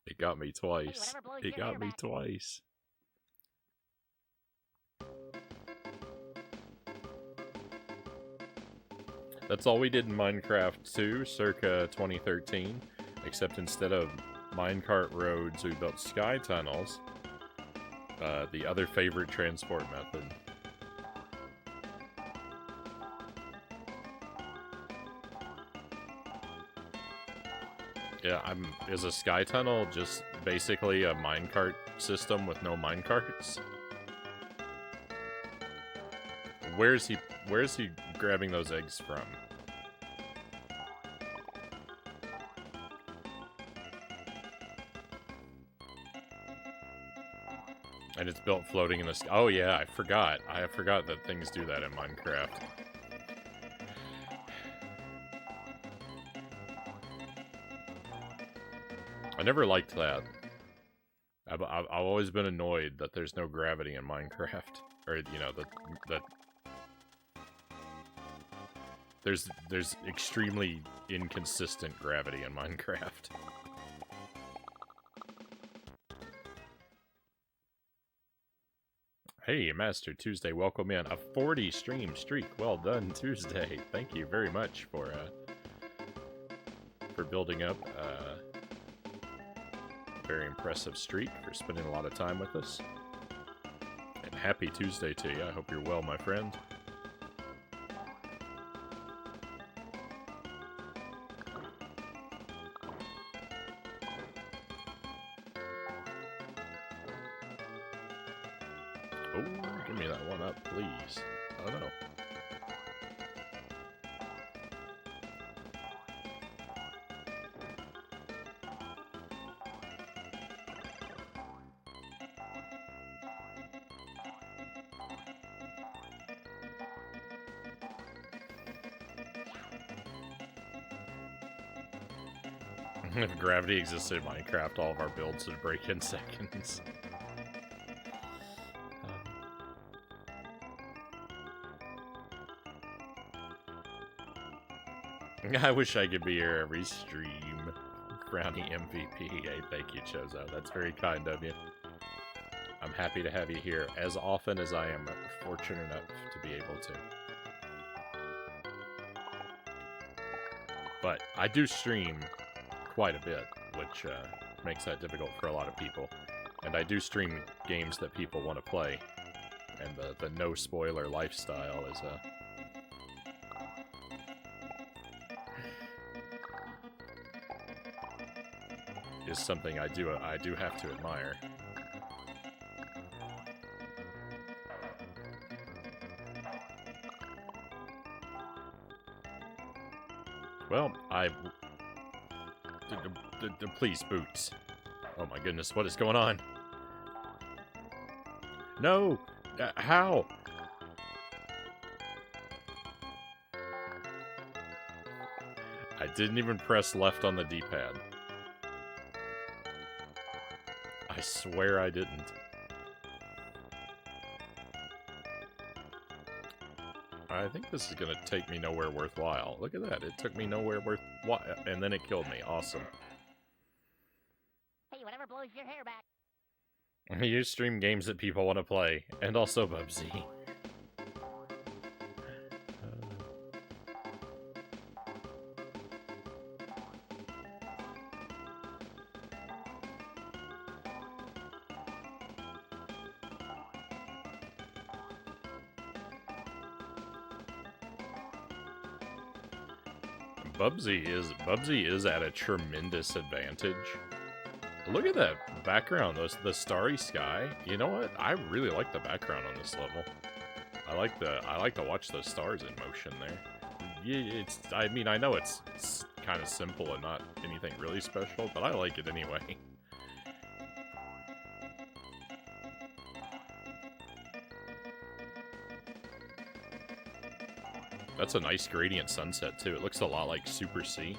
It got me twice. It got me twice. That's all we did in Minecraft 2, circa 2013. Except instead of minecart roads, we built sky tunnels. The other favorite transport method. Yeah, is a sky tunnel just basically a minecart system with no minecarts? Where's he grabbing those eggs from? And it's built floating in the sky. Oh yeah, I forgot. I forgot that things do that in Minecraft. I never liked that. I've always been annoyed that there's no gravity in Minecraft, or you know that there's extremely inconsistent gravity in Minecraft. Hey, Master Tuesday, welcome in. A 40 stream streak. Well done, Tuesday. Thank you very much for building up a very impressive streak, for spending a lot of time with us. And happy Tuesday to you. I hope you're well, my friend. Oh, give me that one up, please. Oh, no. If gravity existed in Minecraft, all of our builds would break in seconds. I wish I could be here every stream. Frownie MVP. Hey, thank you, Chozo. That's very kind of you. I'm happy to have you here as often as I am fortunate enough to be able to. But I do stream quite a bit, which makes that difficult for a lot of people. And I do stream games that people want to play. And the no spoiler lifestyle is something I do have to admire. Well, please, Boots. Oh my goodness, what is going on? No! How? I didn't even press left on the D-pad. I swear I didn't. I think this is gonna take me nowhere worthwhile. Look at that, it took me nowhere worthwhile, and then it killed me. Awesome.
Hey, whatever blows your hair back.
You stream games that people want to play, and also Bubsy. Bubsy is at a tremendous advantage. Look at that background, the starry sky. You know what? I really like the background on this level. I like to watch those stars in motion there. Yeah, I mean, I know it's kind of simple and not anything really special, but I like it anyway. That's a nice gradient sunset, too. It looks a lot like Super C.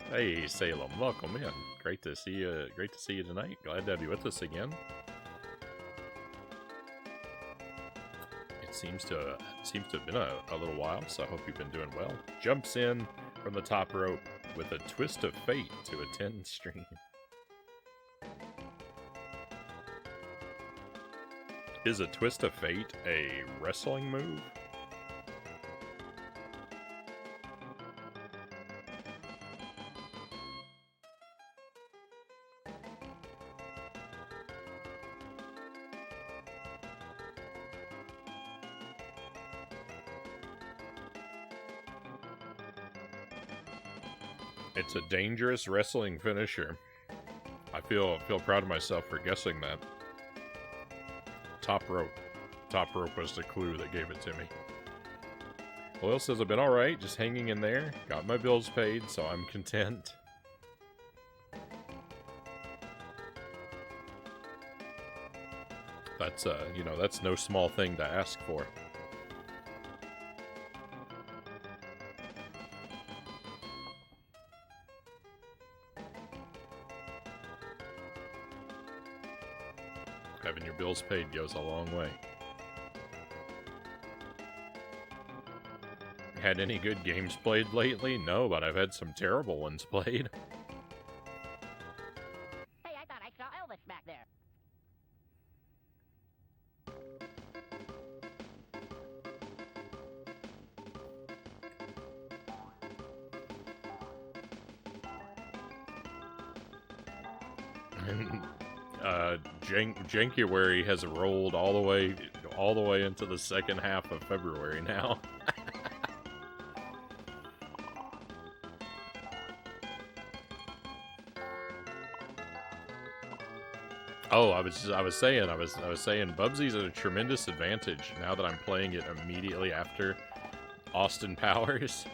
Hey, Salem, welcome in. Great to see you. Great to see you tonight. Glad to have you with us again. It seems to have been a little while, so I hope you've been doing well. Jumps in from the top rope with a twist of fate to attend stream. Is a twist of fate a wrestling move? It's a dangerous wrestling finisher. I feel proud of myself for guessing that. Top rope. Top rope was the clue that gave it to me. Loyal says I've been alright, just hanging in there. Got my bills paid, so I'm content. That's, you know, that's no small thing to ask for. Having your bills paid goes a long way. Had any good games played lately? No, but I've had some terrible ones played.
Hey, I thought I saw Elvis back there.
Jankuary has rolled all the way into the second half of February now. Oh, I was saying Bubsy's at a tremendous advantage now that I'm playing it immediately after Austin Powers.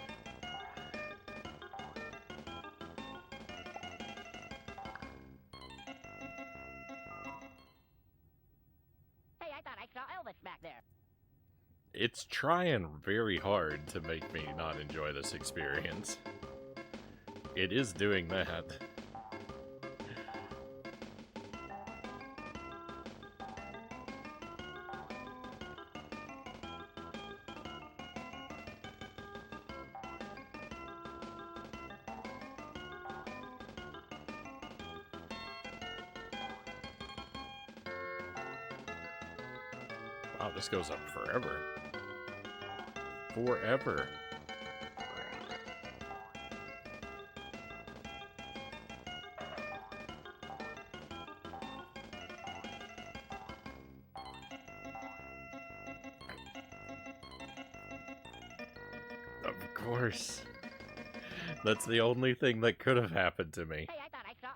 It's trying very hard to make me not enjoy this experience. It is doing that. Wow, this goes up forever. Forever. Of course. That's the only thing that could have happened to me.
Hey, I thought I saw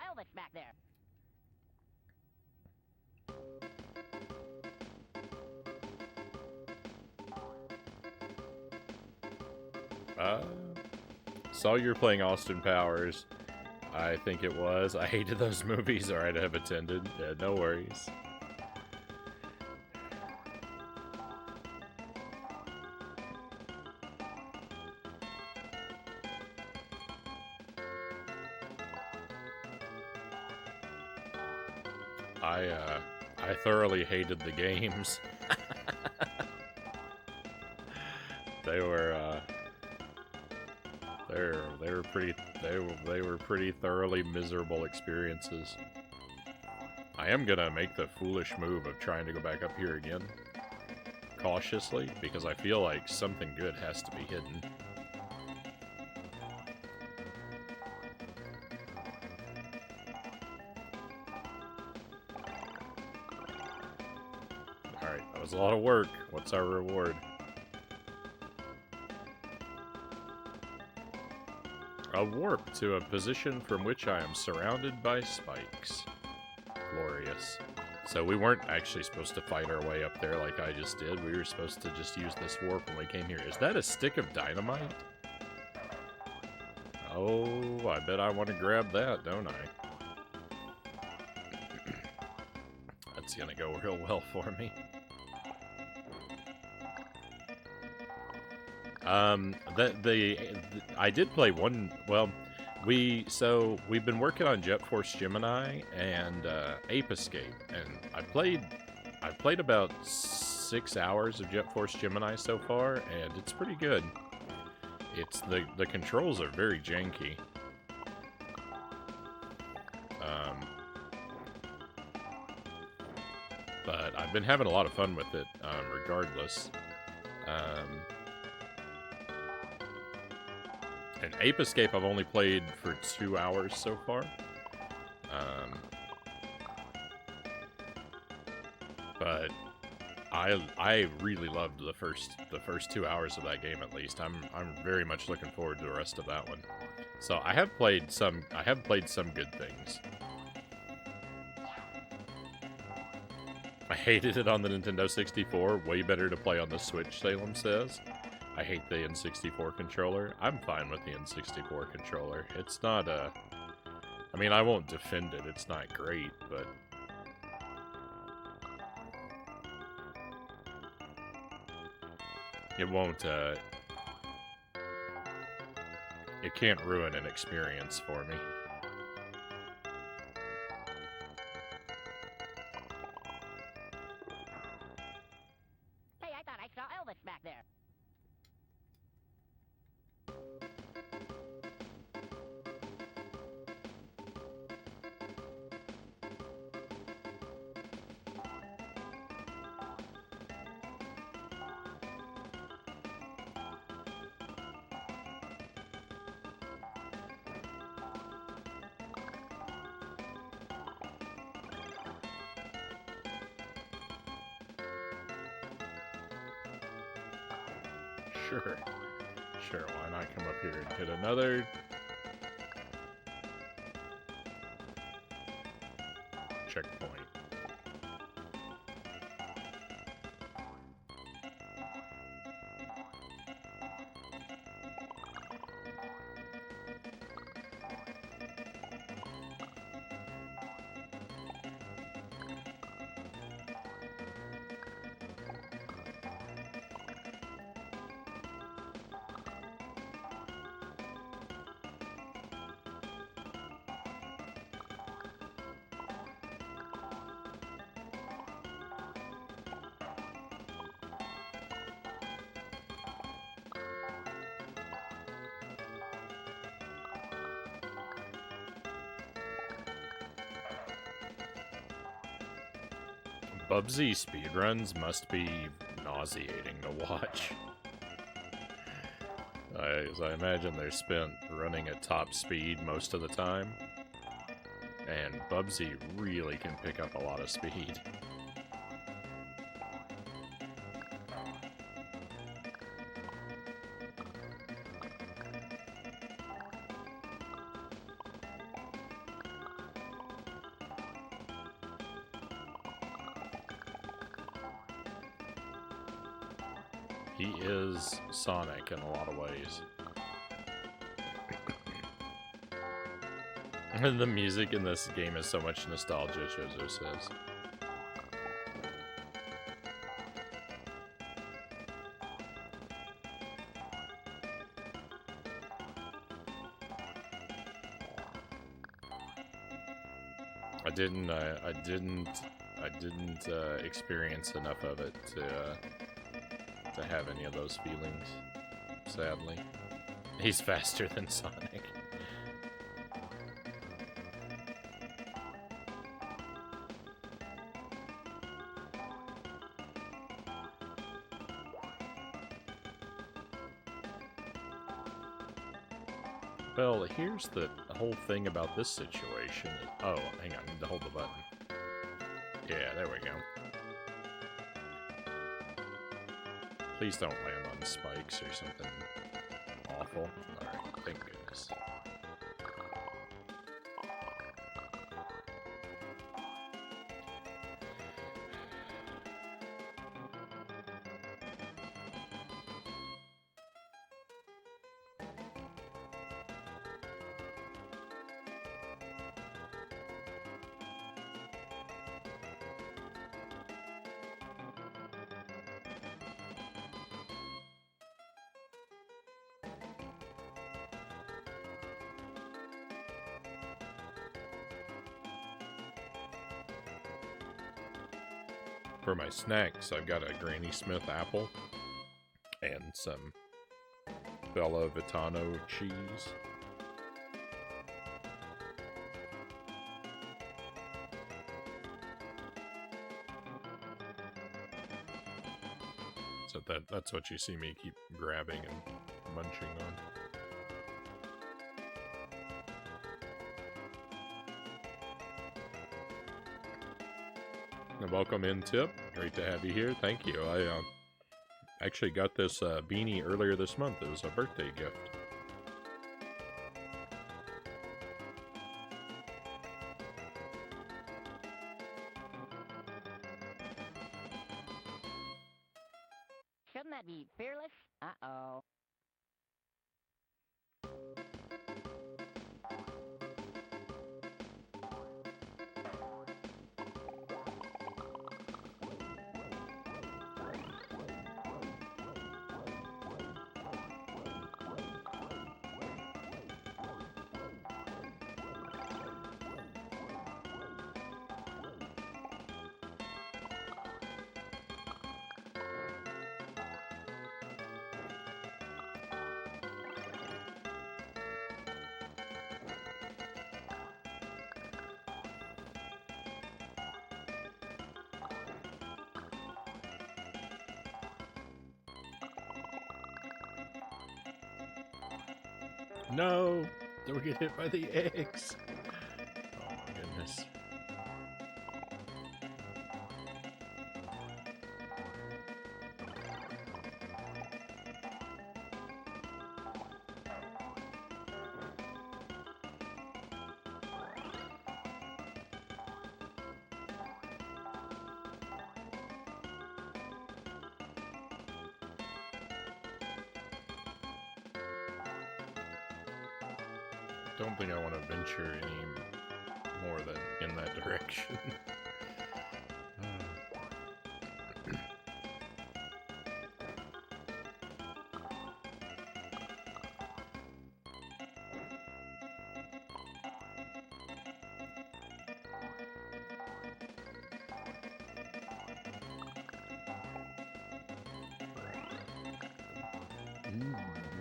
Saw you were playing Austin Powers. I think it was. I hated those movies, or I'd have attended. Yeah, no worries. I thoroughly hated the games. They were they were pretty thoroughly miserable experiences. I am gonna make the foolish move of trying to go back up here again, cautiously, because I feel like something good has to be hidden. Alright, that was a lot of work. What's our reward? A warp to a position from which I am surrounded by spikes. Glorious. So we weren't actually supposed to fight our way up there like I just did. We were supposed to just use this warp when we came here. Is that a stick of dynamite? Oh, I bet I want to grab that, don't I? That's gonna go real well for me. I did play one. Well, we've been working on Jet Force Gemini and Ape Escape, and I played about 6 hours of Jet Force Gemini so far, and it's pretty good. It's the controls are very janky. But I've been having a lot of fun with it, regardless. And Ape Escape I've only played for 2 hours so far. But I really loved the first 2 hours of that game, at least. I'm very much looking forward to the rest of that one. So I have played some good things. I hated it on the Nintendo 64. Way better to play on the Switch, Salem says. I hate the N64 controller. I'm fine with the N64 controller. It's not a... I mean, I won't defend it. It's not great, but... It won't, It can't ruin an experience for me.
Hey, I thought I saw Elvis back there.
Sure, why not come up here and hit another checkpoint. Bubsy speedruns must be nauseating to watch. As I imagine they're spent running at top speed most of the time. And Bubsy really can pick up a lot of speed. He is Sonic in a lot of ways. The music in this game is so much nostalgia, Chozo says. I didn't experience enough of it to have any of those feelings, sadly. He's faster than Sonic. Well, here's the whole thing about this situation. Oh, hang on, I need to hold the button. Yeah, there we go. Please don't land on spikes or something awful. Alright, thank goodness. For my snacks, I've got a Granny Smith apple and some Bella Vitano cheese. So that's what you see me keep grabbing and munching on. Welcome in, Tip. Great to have you here. Thank you. I actually got this beanie earlier this month. It was a birthday gift.
Shouldn't that be fearless? Uh-oh.
No! Don't get hit by the eggs! Oh my goodness. Don't think I want to venture any more than in that direction.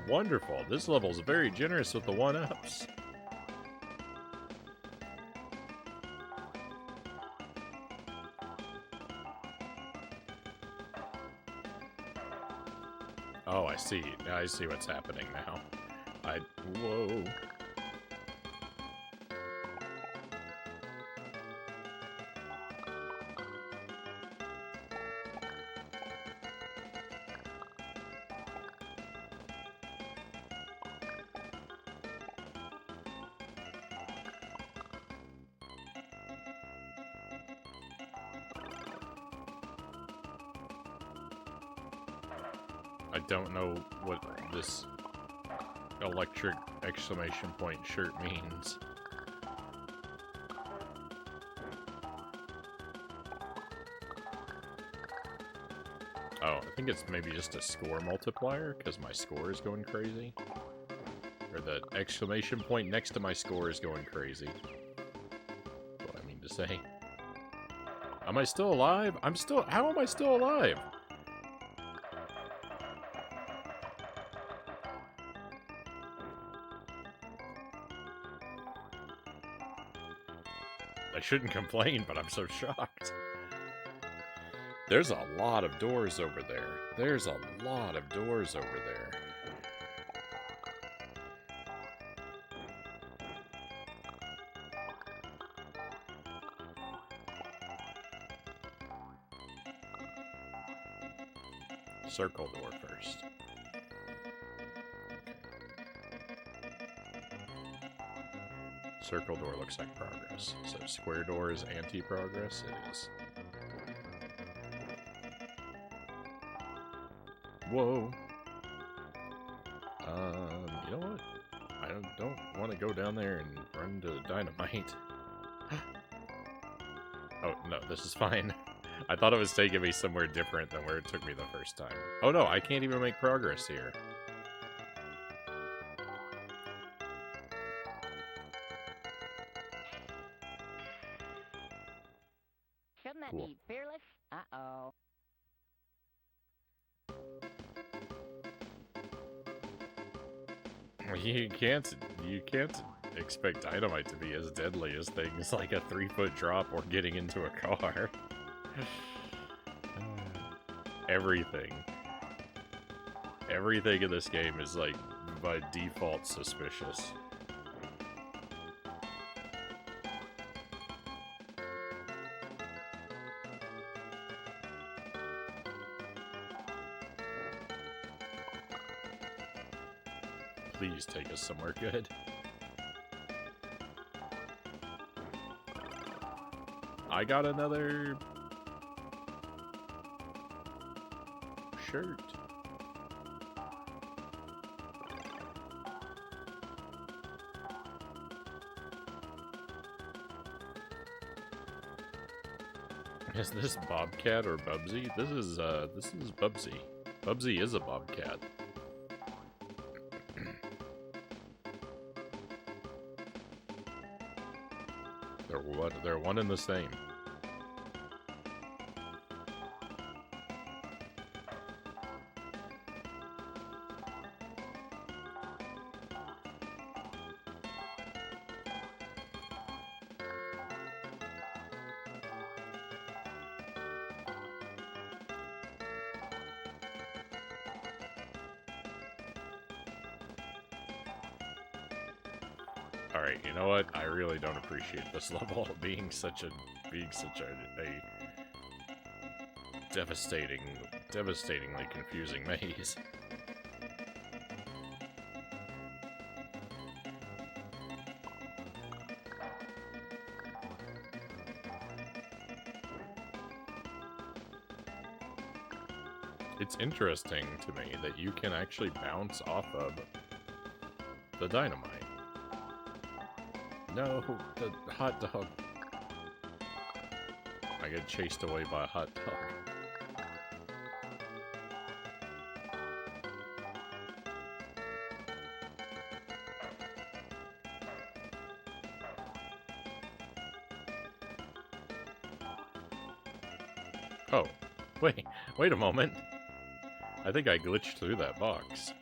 Wonderful. This level is very generous with the one-ups. Oh, I see. I see what's happening now. Whoa. I don't know what this electric exclamation point shirt means. Oh, I think it's maybe just a score multiplier, because my score is going crazy. Or the exclamation point next to my score is going crazy. That's what I mean to say. Am I still alive? How am I still alive? I shouldn't complain, but I'm so shocked. There's a lot of doors over there. There's a lot of doors over there. Circle door first. Circle door looks like progress. So square door is anti-progress? It is. Whoa. You know what? I don't want to go down there and run into dynamite. Oh, no, this is fine. I thought it was taking me somewhere different than where it took me the first time. Oh no, I can't even make progress here.
Shouldn't that
Cool.
be fearless? Uh-oh.
You can't expect dynamite to be as deadly as things like a 3-foot drop or getting into a car. Everything in this game is like by default suspicious. Please take us somewhere good. I got another shirt. Is this Bobcat or Bubsy? This is Bubsy. Bubsy is a Bobcat. They're one and the same. Alright, you know what? I really don't appreciate this level being such a devastatingly confusing maze. It's interesting to me that you can actually bounce off of the dynamite. No, the hot dog. I get chased away by a hot dog. Oh, wait a moment. I think I glitched through that box.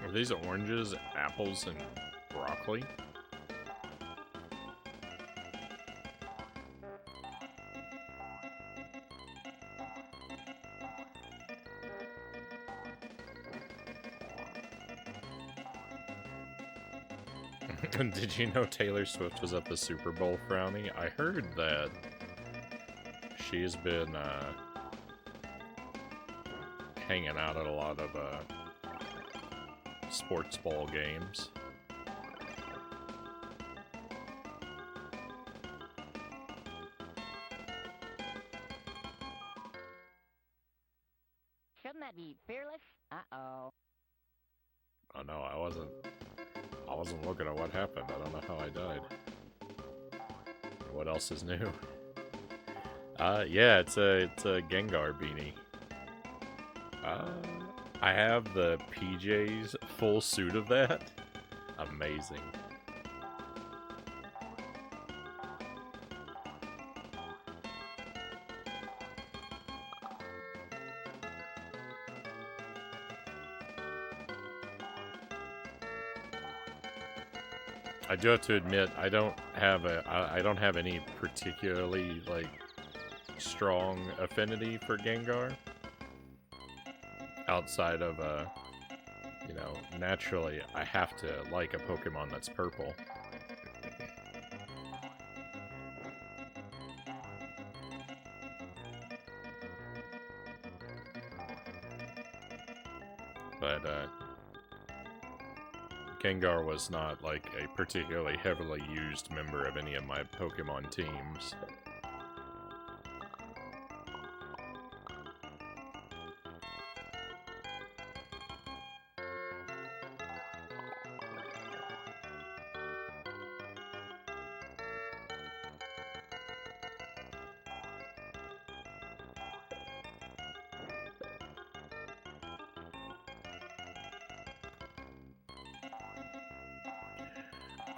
Are these oranges, apples, and broccoli? Did you know Taylor Swift was at the Super Bowl, Frownie? I heard that she's been hanging out at a lot of sports ball games.
Shouldn't that be fearless? Uh-oh.
Oh no, I wasn't looking at what happened. I don't know how I died. What else is new? Yeah, it's a Gengar beanie. I have the PJ's full suit of that. Amazing. I do have to admit, I don't have any particularly like strong affinity for Gengar. Outside of you know, naturally I have to like a Pokemon that's purple. But Gengar was not like a particularly heavily used member of any of my Pokemon teams.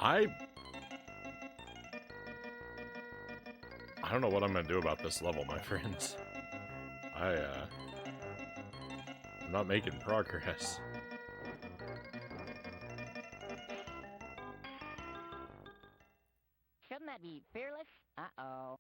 I don't know what I'm gonna do about this level, my friends. I'm not making progress.
Shouldn't that be fearless? Uh-oh.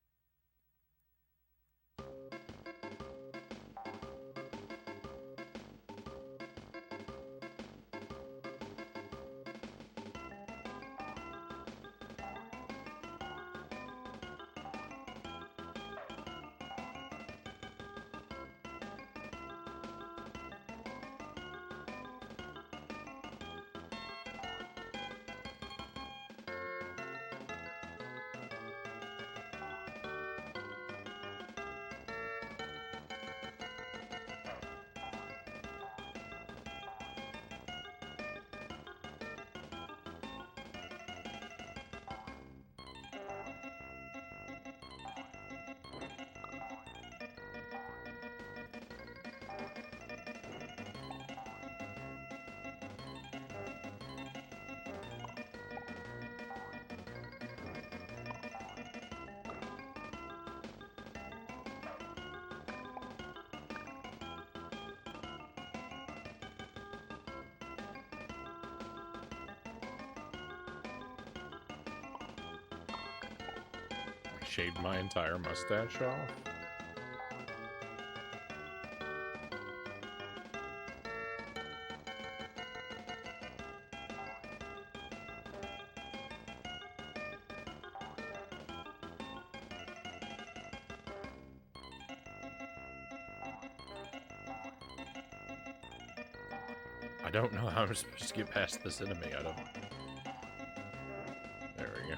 Shaved my entire mustache off. I don't know how I'm supposed to get past this enemy. I don't... There we go.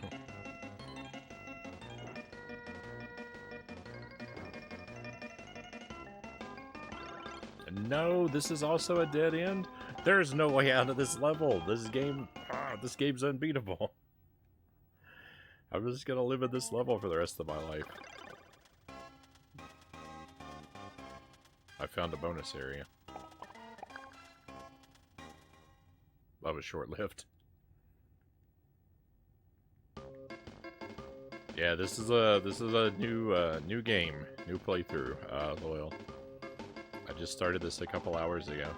No, this is also a dead end. There's no way out of this level. This game's unbeatable. I'm just gonna live in this level for the rest of my life. I found a bonus area. That was short-lived. Yeah, this is a new game, new playthrough, Loyal. I just started this a couple hours ago.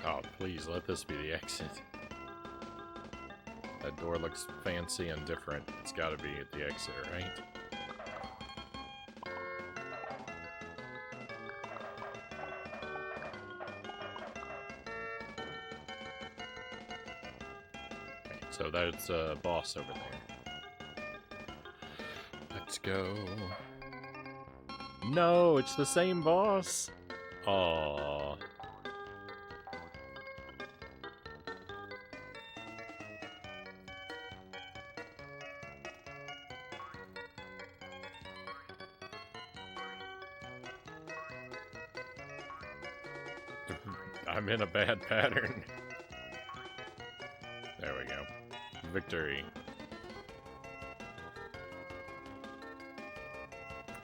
Oh, please, let this be the exit. That door looks fancy and different. It's gotta be at the exit, right? Okay, so that's a boss over there. Let's go. No, it's the same boss! Aww. I'm in a bad pattern. There we go. Victory.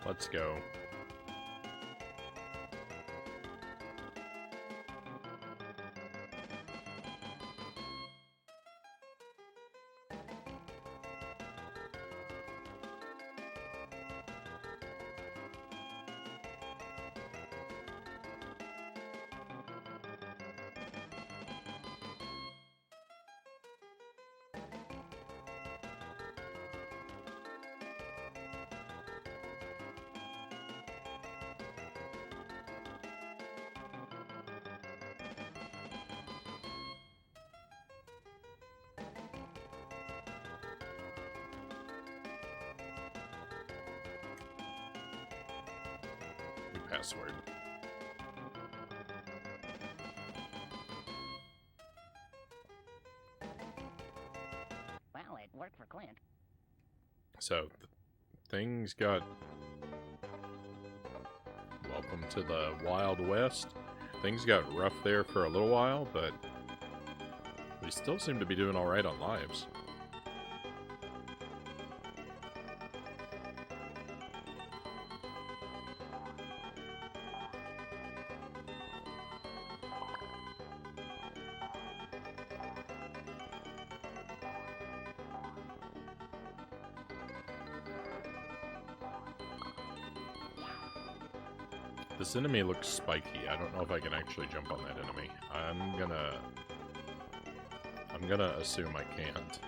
Let's go. Password.
Well, it worked for Clint.
So, things got... Welcome to the Wild West. Things got rough there for a little while, but we still seem to be doing alright on lives. This enemy looks spiky. I don't know if I can actually jump on that enemy. I'm gonna assume I can't.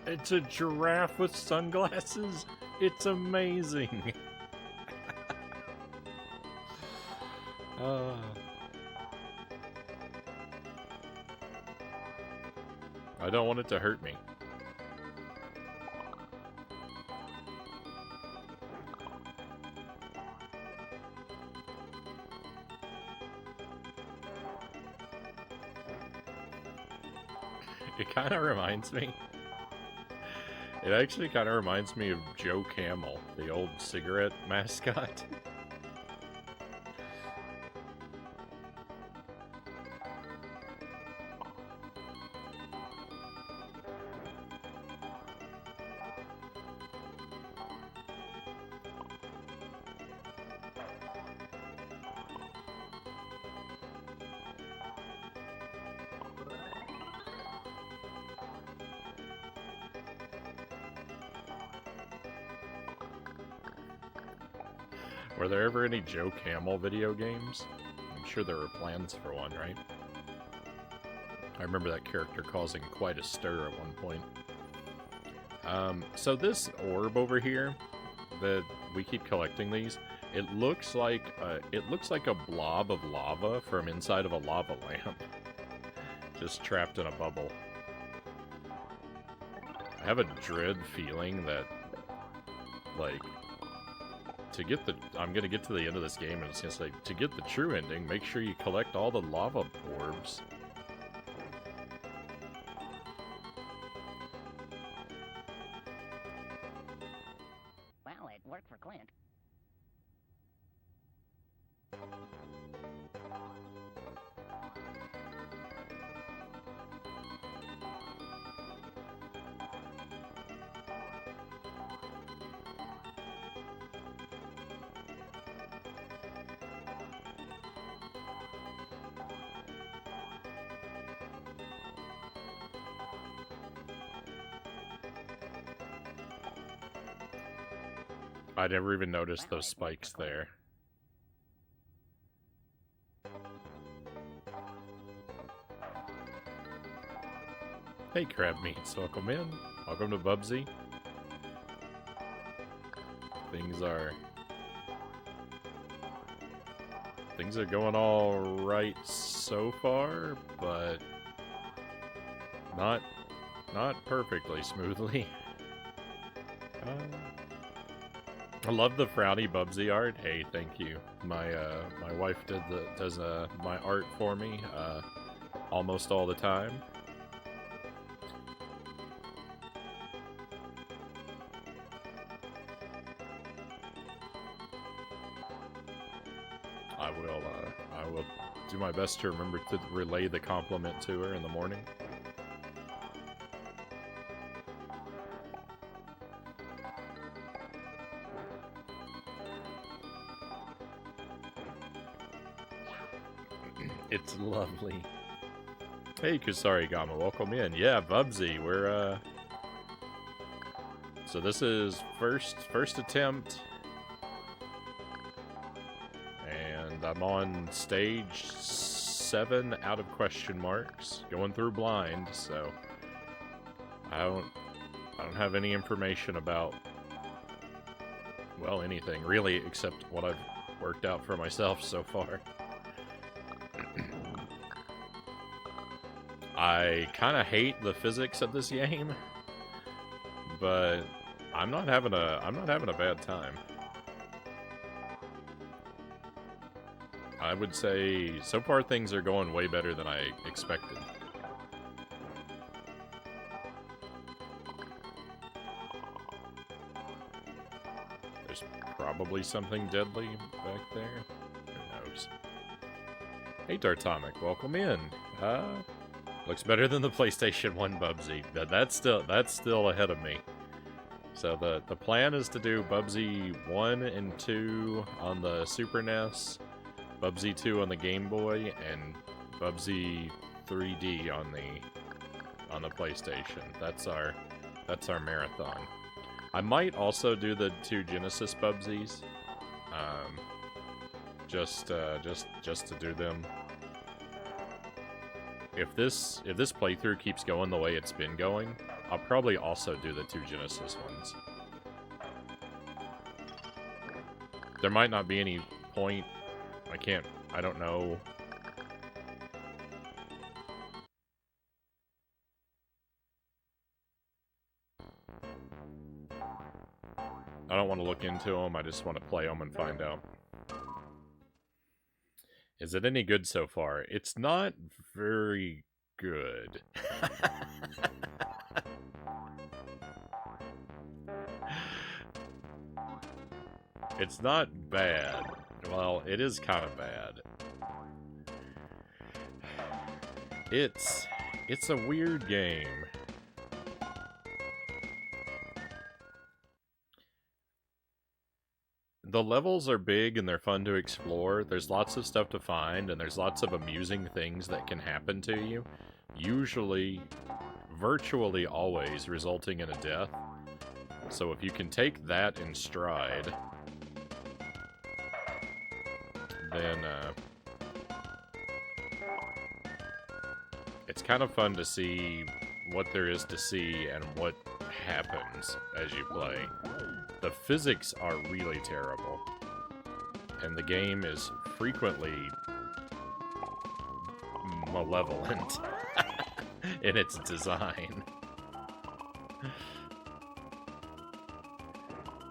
It's a giraffe with sunglasses. It's amazing. I don't want it to hurt me. It kind of reminds me. It actually kind of reminds me of Joe Camel, the old cigarette mascot. Were there ever any Joe Camel video games? I'm sure there were plans for one, right? I remember that character causing quite a stir at one point. So this orb over here, that we keep collecting these, it looks like a blob of lava from inside of a lava lamp. Just trapped in a bubble. I have a dread feeling that, like, to get the... I'm gonna get to the end of this game and it's gonna say, to get the true ending, make sure you collect all the lava orbs.
Well, it worked for Clint.
I never even noticed those spikes there. Hey, crab meats, welcome in. Welcome to Bubsy. Things are going all right so far, but not perfectly smoothly. I love the Frownie Bubsy art. Hey, thank you. My wife does my art for me almost all the time. I will do my best to remember to relay the compliment to her in the morning. It's lovely. Hey, Kusari Gama, welcome in. Yeah, Bubsy, we're so this is first attempt. And I'm on stage 7 out of question marks, going through blind, so I don't have any information about, well, anything really except what I've worked out for myself so far. I kind of hate the physics of this game, but I'm not having a bad time. I would say so far things are going way better than I expected. There's probably something deadly back there. Who knows? Hey, Dartomic, welcome in. Looks better than the PlayStation 1 Bubsy. That's still ahead of me. So the plan is to do Bubsy 1 and 2 on the Super NES, Bubsy 2 on the Game Boy, and Bubsy 3D on the PlayStation. That's our marathon. I might also do the 2 Genesis Bubsies, just to do them. If this playthrough keeps going the way it's been going, I'll probably also do the 2 Genesis ones. There might not be any point. I don't know. I don't want to look into them, I just want to play them and find out. Is it any good so far? It's not very good. It's not bad. Well, it is kind of bad. It's a weird game. The levels are big and they're fun to explore. There's lots of stuff to find, and there's lots of amusing things that can happen to you. Usually, virtually always, resulting in a death. So if you can take that in stride, then it's kind of fun to see what there is to see and what happens as you play. The physics are really terrible, and the game is frequently malevolent in its design.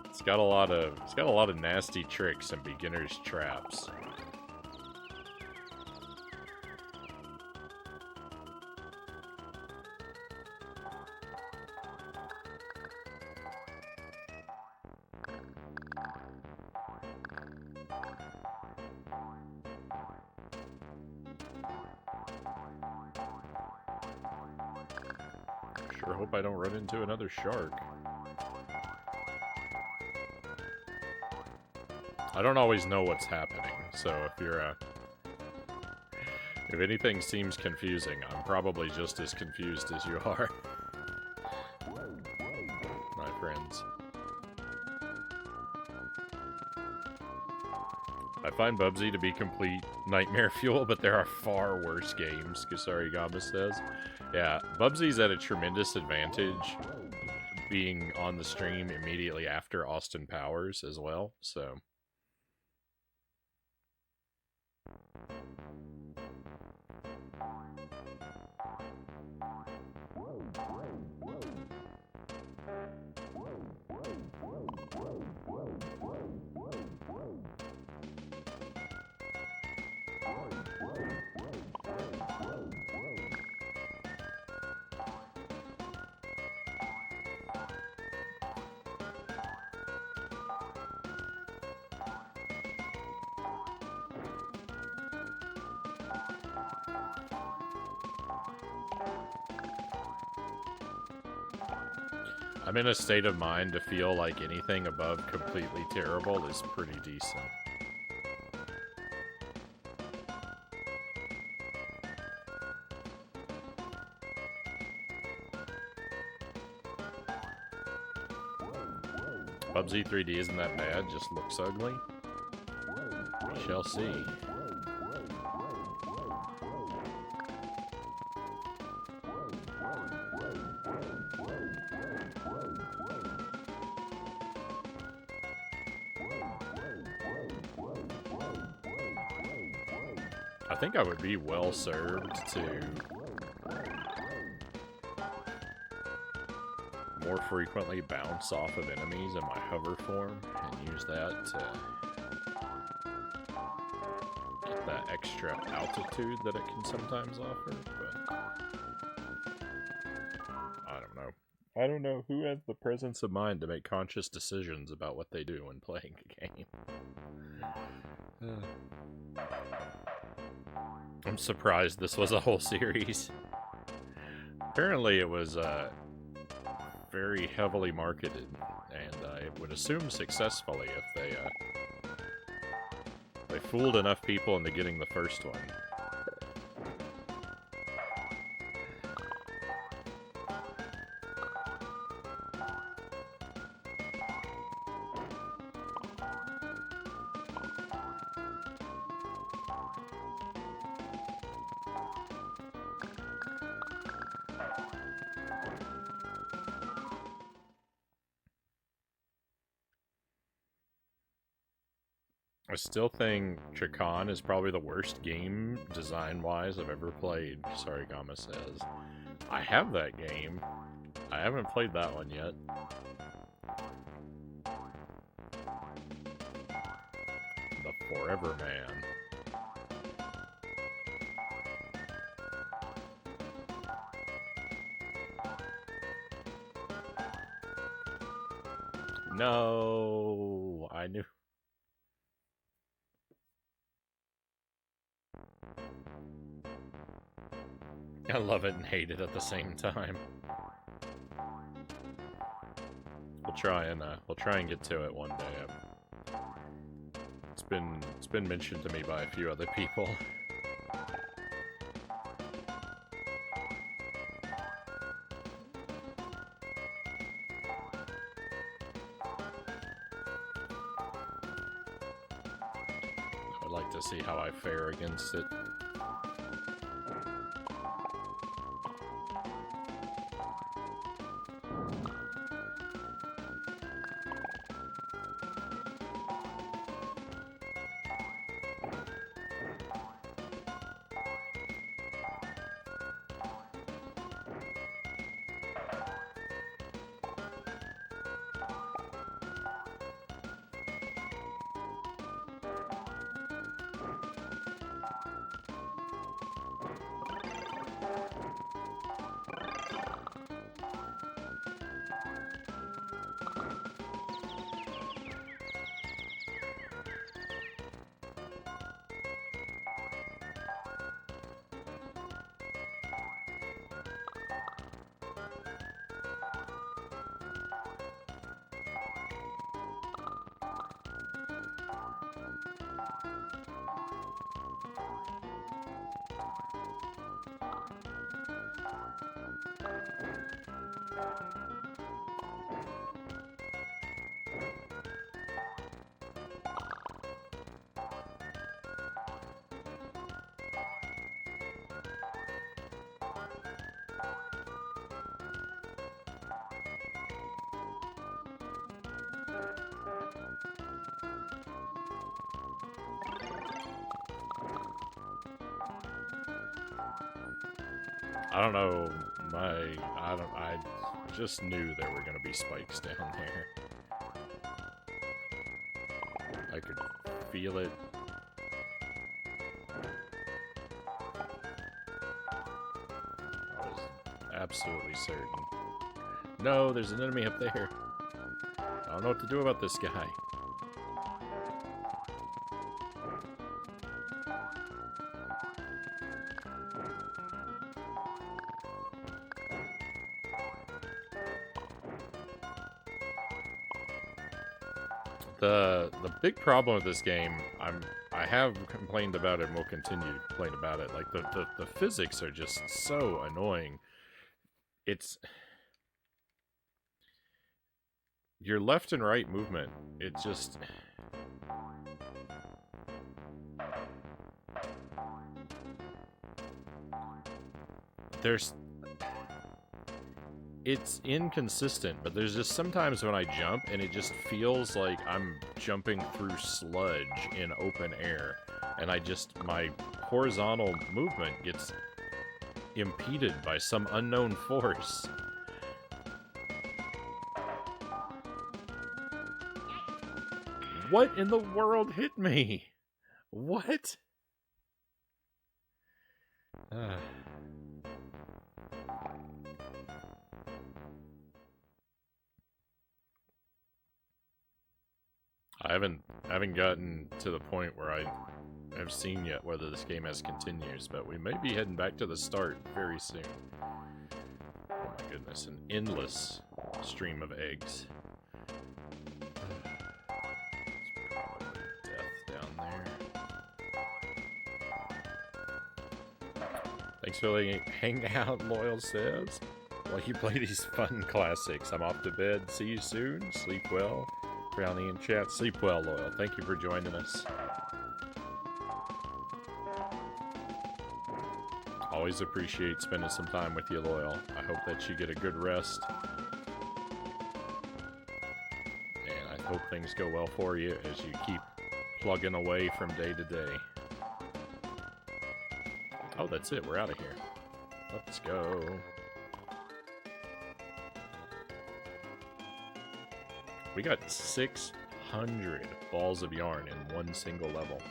It's got a lot of nasty tricks and beginner's traps. Sure hope I don't run into another shark. I don't always know what's happening, so if anything seems confusing, I'm probably just as confused as you are, my friends. I find Bubsy to be complete nightmare fuel, but there are far worse games, Kusarigama says. Yeah, Bubsy's at a tremendous advantage being on the stream immediately after Austin Powers as well, so... I'm in a state of mind to feel like anything above completely terrible is pretty decent. Bubsy 3D isn't that bad, just looks ugly. We shall see. I think I would be well served to more frequently bounce off of enemies in my hover form and use that to get that extra altitude that it can sometimes offer, but I don't know. I don't know who has the presence of mind to make conscious decisions about what they do when playing a game. I'm surprised this was a whole series. Apparently it was very heavily marketed, and I would assume successfully if they fooled enough people into getting the first one. I still think Chakan is probably the worst game, design-wise, I've ever played, Sarigama says. I have that game. I haven't played that one yet. The Forever Man. No, I knew. I love it and hate it at the same time. We'll try and get to it one day. It's been mentioned to me by a few other people. I'd like to see how I fare against it. I don't know, I just knew there were gonna be spikes down there. I could feel it. I was absolutely certain. No, there's an enemy up there. I don't know what to do about this guy. The big problem with this game, I have complained about it and will continue to complain about it. Like the physics are just so annoying. It's your left and right movement. It just it's inconsistent, but there's just sometimes when I jump and it just feels like I'm jumping through sludge in open air, and my horizontal movement gets impeded by some unknown force. What in the world hit me? What? I haven't gotten to the point where I have seen yet whether this game has continues, but we may be heading back to the start very soon. Oh my goodness, an endless stream of eggs. It's probably death down there. Thanks for hanging out, Loyal says. While you play these fun classics, I'm off to bed. See you soon. Sleep well. Frownie in chat. Sleep well, Loyal. Thank you for joining us. Always appreciate spending some time with you, Loyal. I hope that you get a good rest. And I hope things go well for you as you keep plugging away from day to day. Oh, that's it. We're out of here. Let's go. We got 600 balls of yarn in one single level.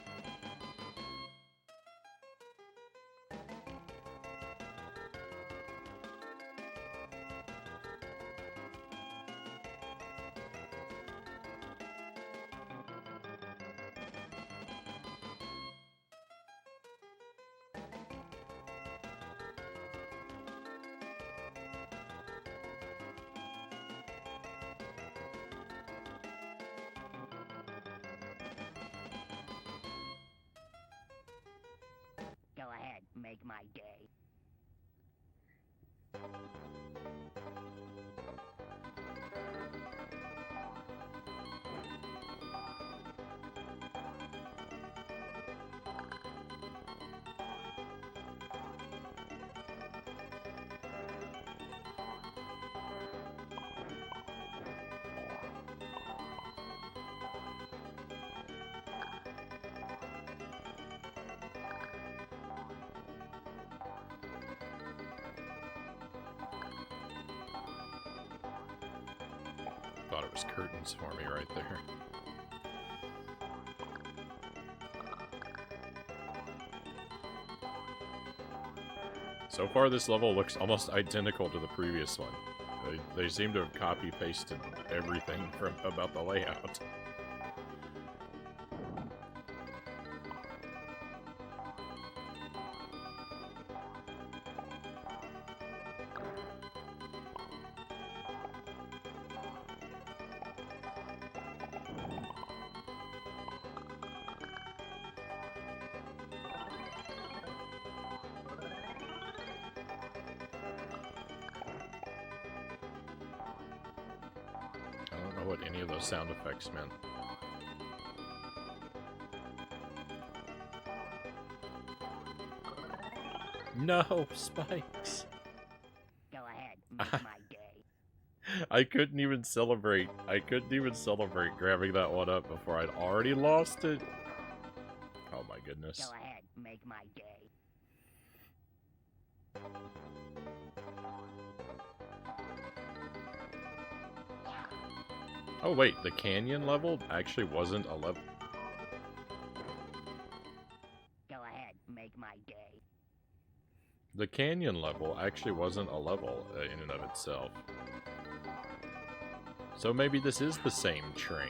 Go ahead, make my day.
Thought it was curtains for me right there. So far, this level looks almost identical to the previous one. They seem to have copy-pasted everything from about the layout. What any of those sound effects meant. No, spikes.
Go ahead, make my day.
I couldn't even celebrate. I couldn't even celebrate grabbing that one up before I'd already lost it. Oh my goodness.
Go ahead, make my day.
Oh wait, the canyon level actually wasn't a level.
Go ahead, make my day.
The canyon level actually wasn't a level in and of itself. So maybe this is the same train.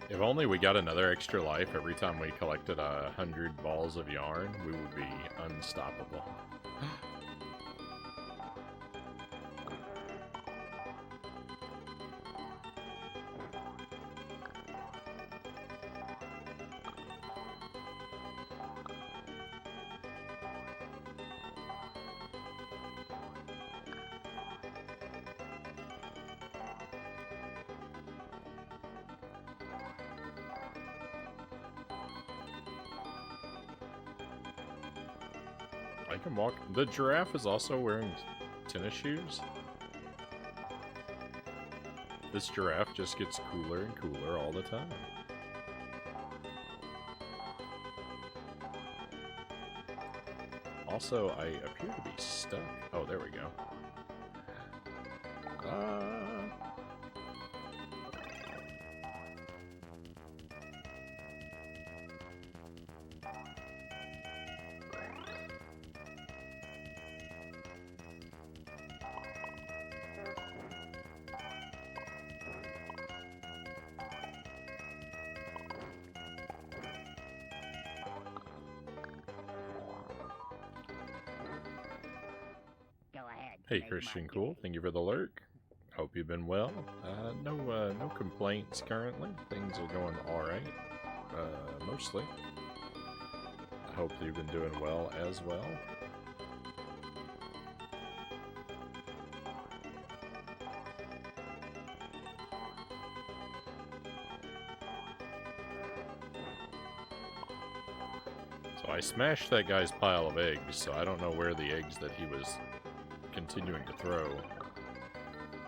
If only we got another extra life every time we collected 100 balls of yarn, we would be unstoppable. I can walk. The giraffe is also wearing tennis shoes. This giraffe just gets cooler and cooler all the time. Also, I appear to be stuck. Oh, there we go. Hey, Christian Cool, thank you for the lurk. Hope you've been well. No complaints currently. Things are going alright. Mostly. I hope you've been doing well as well. So I smashed that guy's pile of eggs, so I don't know where the eggs that he was continuing to throw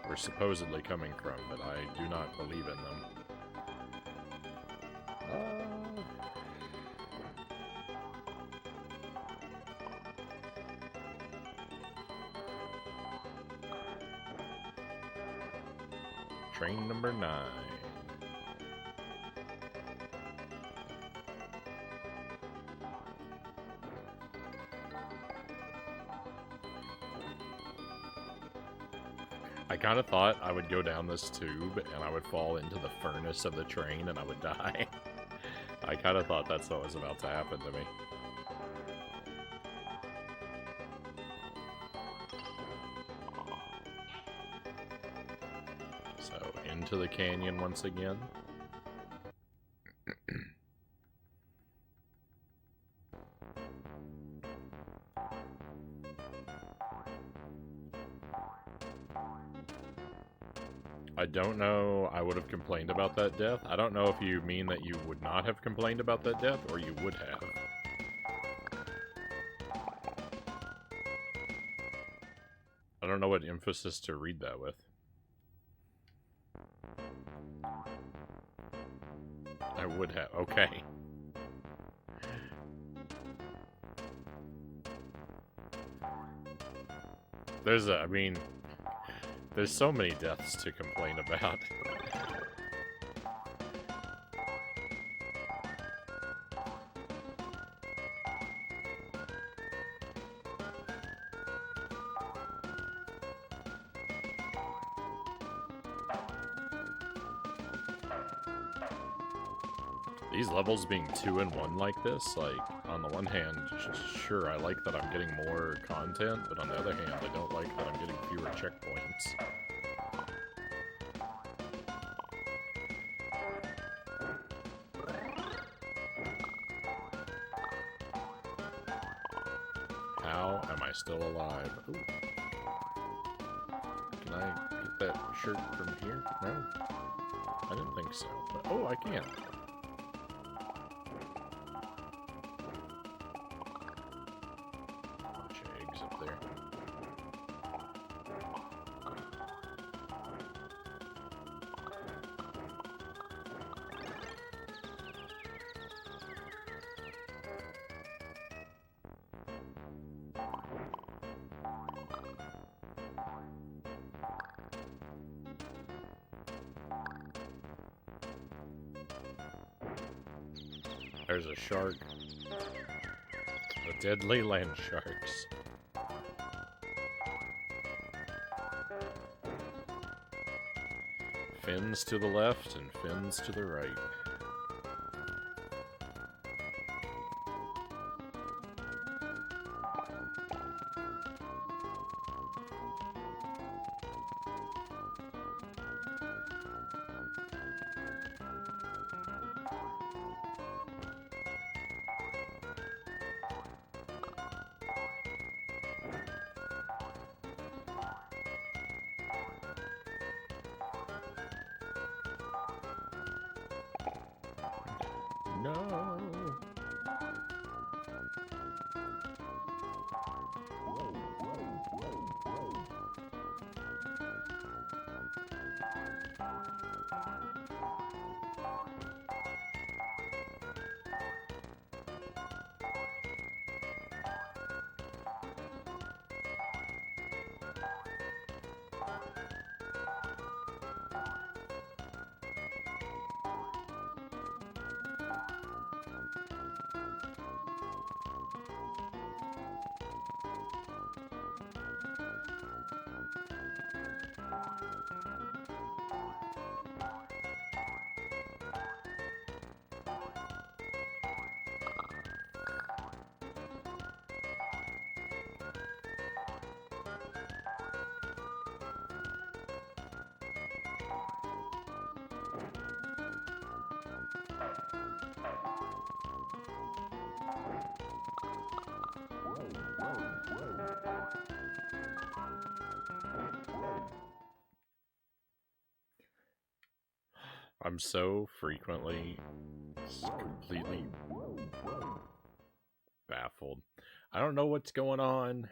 were supposedly coming from, but I do not believe in them. Train number 9. I kind of thought I would go down this tube and I would fall into the furnace of the train and I would die. I kind of thought that's what was about to happen to me. So, into the canyon once again. I don't know, I would have complained about that death. I don't know if you mean that you would not have complained about that death, or you would have. I don't know what emphasis to read that with. I would have, okay. There's so many deaths to complain about. These levels being 2 in 1 like this, like, on the one hand, sure, I like that I'm getting more content, but on the other hand, I don't like that I'm getting fewer checkpoints. How am I still alive? Ooh. Can I get that shirt from here? No? I didn't think so, but oh, I can. There's a shark. The deadly land sharks. Fins to the left and fins to the right. No. I'm so frequently completely baffled. I don't know what's going on.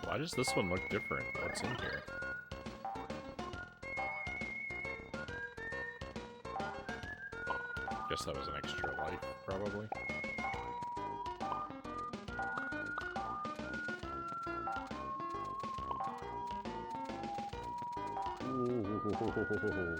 Why does this one look different? What's in here? Guess that was an extra life, probably. Ooh.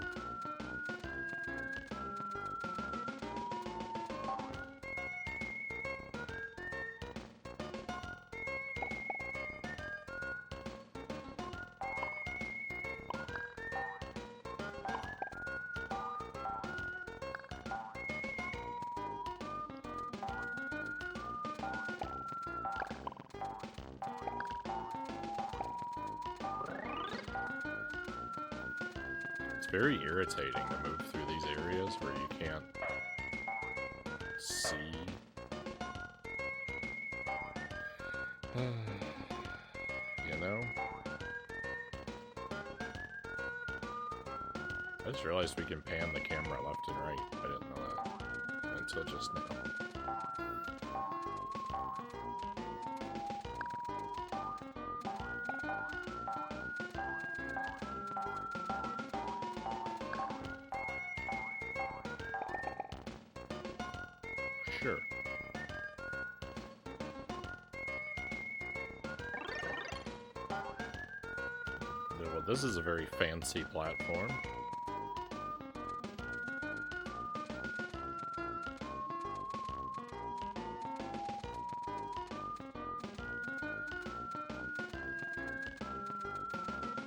It's very irritating to move through these areas where you can't see. You know? I just realized we can pan the camera left and right. I didn't know that until just now. Sure. Well, this is a very fancy platform.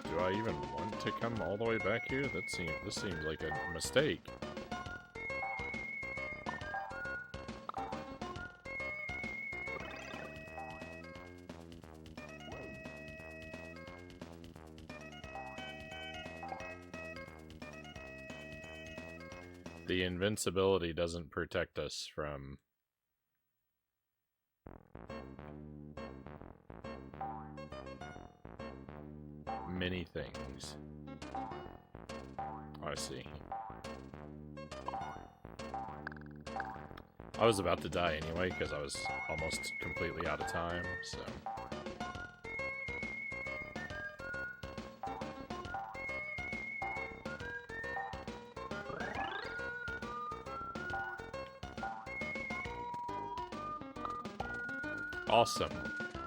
Do I even want to come all the way back here? This seems like a mistake. The invincibility doesn't protect us from many things. I see. I was about to die anyway, because I was almost completely out of time, so... Awesome.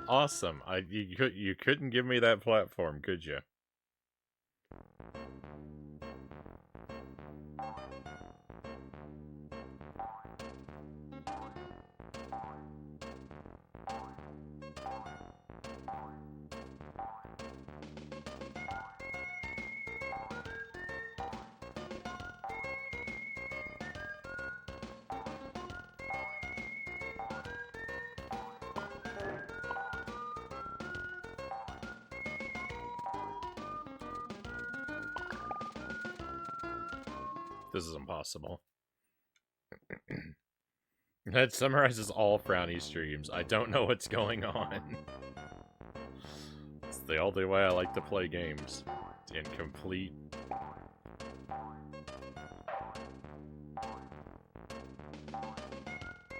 Awesome. You couldn't give me that platform, could you? This is impossible. That summarizes all Frownie streams. I don't know what's going on. It's the only way I like to play games. In complete...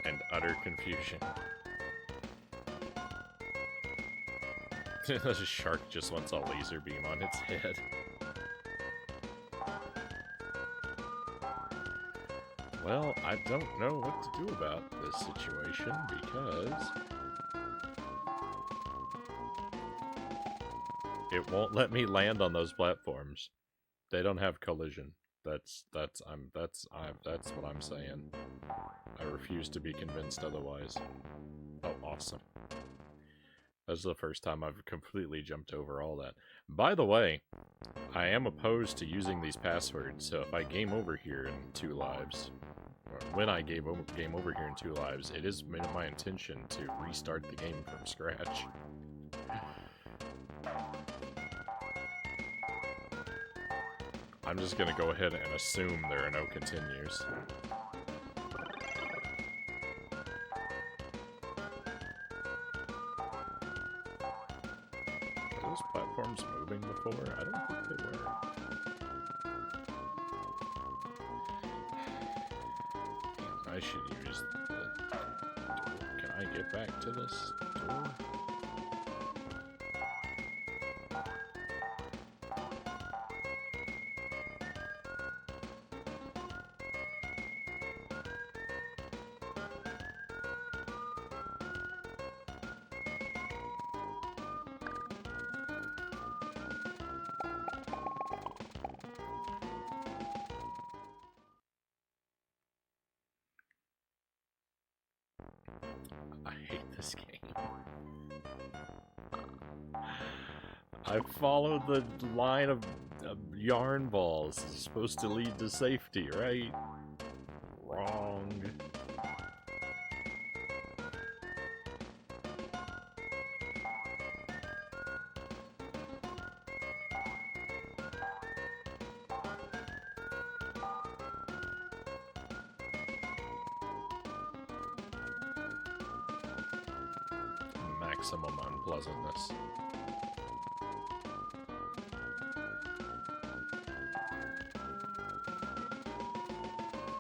and utter confusion. The shark just wants a laser beam on its head. Well, I don't know what to do about this situation, because it won't let me land on those platforms. They don't have collision. That's what I'm saying. I refuse to be convinced otherwise. Oh, awesome. That's the first time I've completely jumped over all that. By the way, I am opposed to using these passwords, so if I game over here in 2 lives... when I game over here in 2 lives, it is my intention to restart the game from scratch. I'm just gonna go ahead and assume there are no continues. Were those platforms moving before? I don't think they were. I should use the door. Can I get back to this door? I hate this game. I followed the line of yarn balls. It's supposed to lead to safety, right? Wrong. Maximum unpleasantness.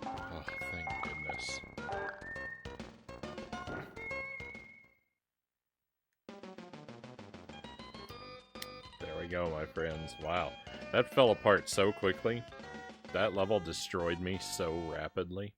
Oh, thank goodness. There we go, my friends. Wow. That fell apart so quickly. That level destroyed me so rapidly.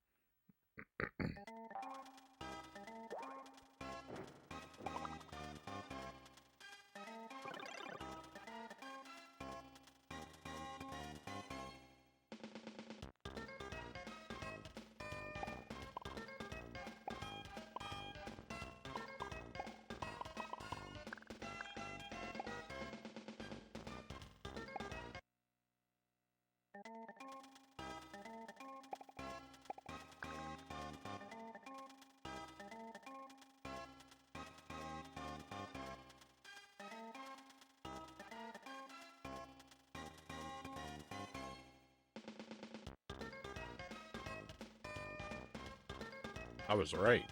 I was right.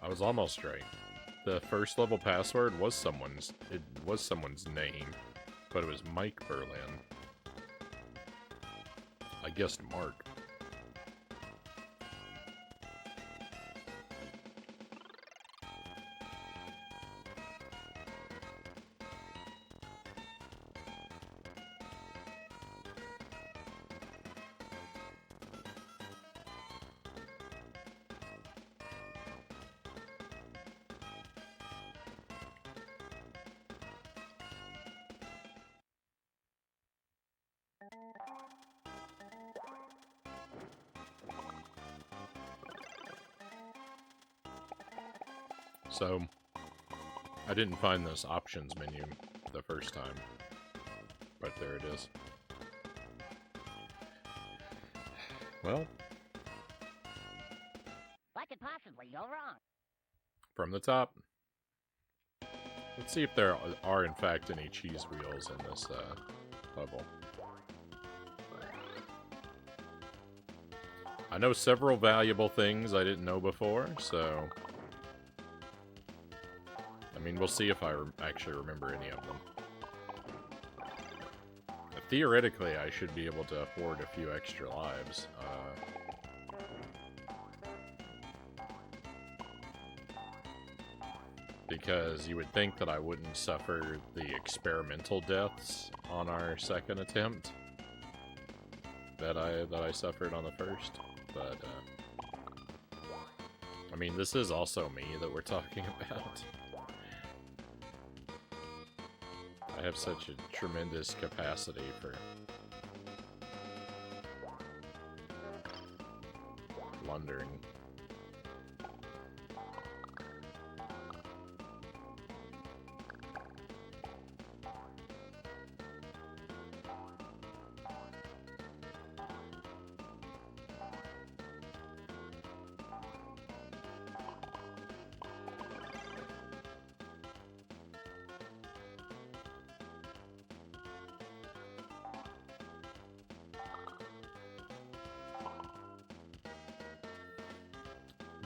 I was almost right. The first level password was someone's name, but it was Mike Berlin. I guessed Mark. So, I didn't find this options menu the first time, but there it is. Well,
What could possibly go wrong?
from the top, let's see if there are in fact any cheese wheels in this level. I know several valuable things I didn't know before, so... I mean, we'll see if I actually remember any of them. Theoretically, I should be able to afford a few extra lives. Because you would think that I wouldn't suffer the experimental deaths on our second attempt that I suffered on the first, but I mean, this is also me that we're talking about. I have such a tremendous capacity for blundering.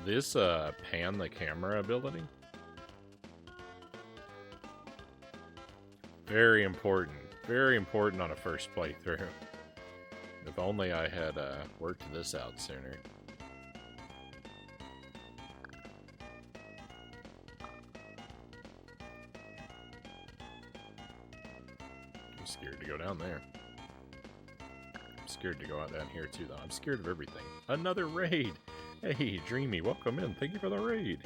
This pan the camera ability, very important on a first playthrough. If only I had worked this out sooner. I'm scared to go down there. I'm scared to go out down here too, though. I'm scared of everything. Another raid! Hey, Dreamy, welcome in. Thank you for the raid.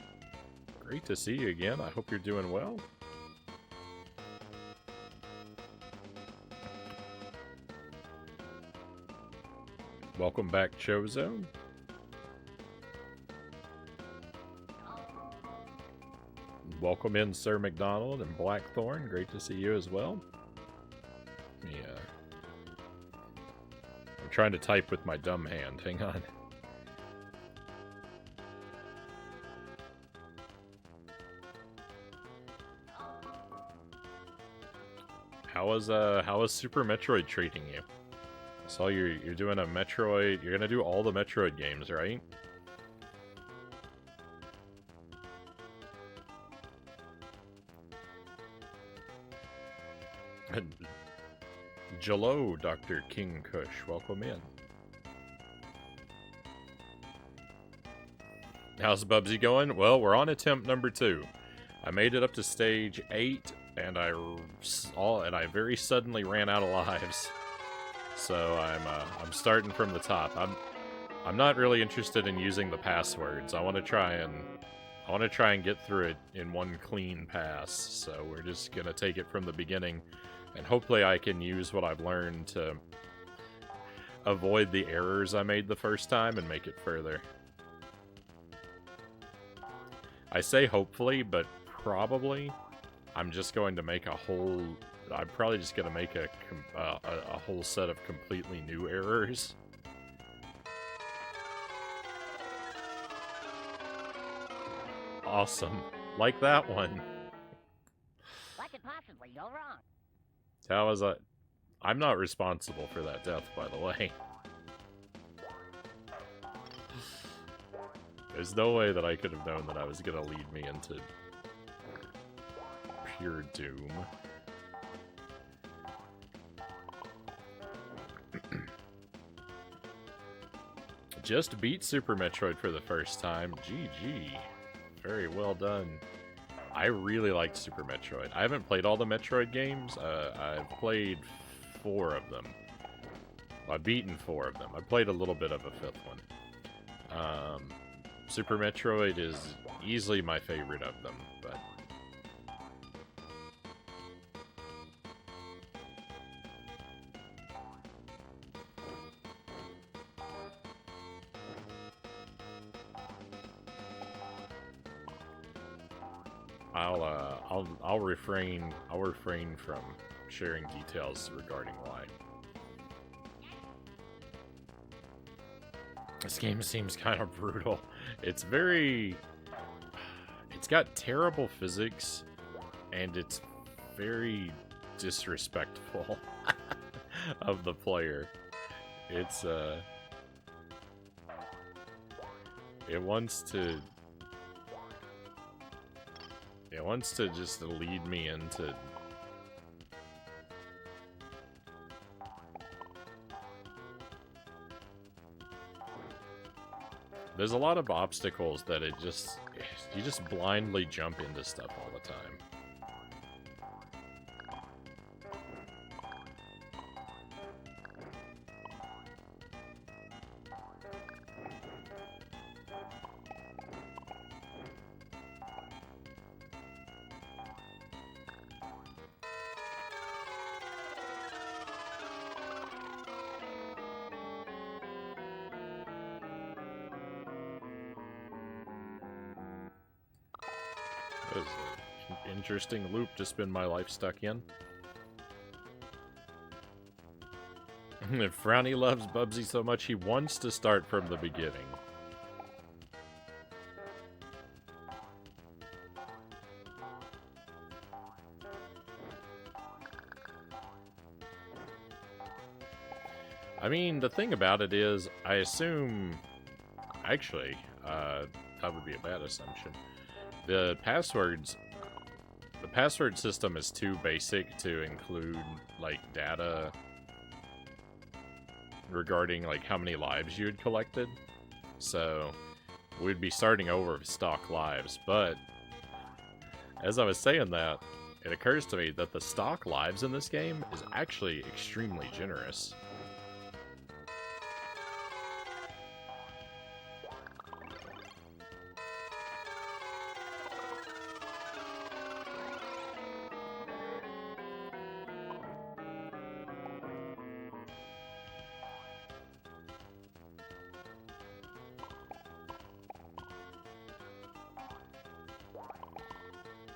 Great to see you again. I hope you're doing well. Welcome back, Chozo. Welcome in, Sir McDonald and Blackthorn. Great to see you as well. Yeah. I'm trying to type with my dumb hand. Hang on. How is Super Metroid treating you? I saw you're doing a Metroid. You're gonna do all the Metroid games, right? Jello, Dr. King Kush, welcome in. How's Bubsy going? Well, we're on attempt number 2. I made it up to stage 8. And I very suddenly ran out of lives, so I'm starting from the top. I'm not really interested in using the passwords. I want to try and get through it in one clean pass. So we're just gonna take it from the beginning, and hopefully I can use what I've learned to avoid the errors I made the first time and make it further. I say hopefully, but probably. I'm just going to make I'm probably just going to make a whole set of completely new errors. Awesome. Like that one.
What could possibly go wrong?
How was I? I'm not responsible for that death, by the way. There's no way that I could have known that I was gonna lead me into pure doom. Just beat Super Metroid for the first time. GG. Very well done. I really liked Super Metroid. I haven't played all the Metroid games. I've played 4 of them. I've beaten 4 of them. I played a little bit of a 5th one. Super Metroid is easily my favorite of them, but... I'll refrain from sharing details regarding why. This game seems kind of brutal. It's got terrible physics, and it's very disrespectful of the player. It wants to just lead me into... There's a lot of obstacles that you just blindly jump into stuff all the time. That was an interesting loop to spend my life stuck in. If Frownie loves Bubsy so much, he wants to start from the beginning. I mean, the thing about it is, I assume... Actually, that would be a bad assumption. The password system is too basic to include, like, data regarding, like, how many lives you had collected. So, we'd be starting over with stock lives. But, as I was saying that, it occurs to me that the stock lives in this game is actually extremely generous.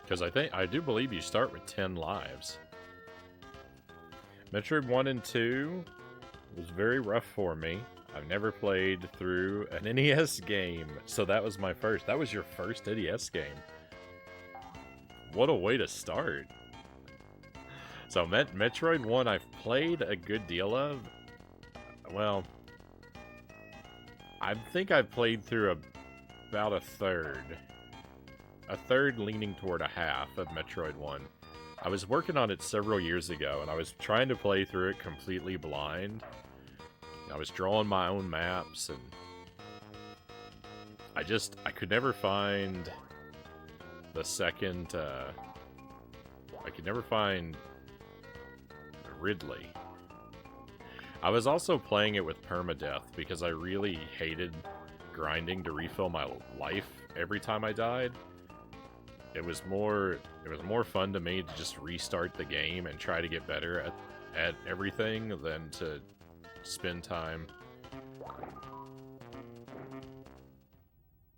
Because I do believe you start with 10 lives. Metroid 1 and 2 was very rough for me. I've never played through an NES game, so that was my first. That was your first NES game. What a way to start. So Metroid 1 I've played a good deal of. Well, I think I've played through about a third. A third leaning toward a half of Metroid 1. I was working on it several years ago, and I was trying to play through it completely blind. I was drawing my own maps, and I could never find the second, I could never find Ridley. I was also playing it with permadeath, because I really hated grinding to refill my life every time I died. It was more fun to me to just restart the game and try to get better at everything than to spend time.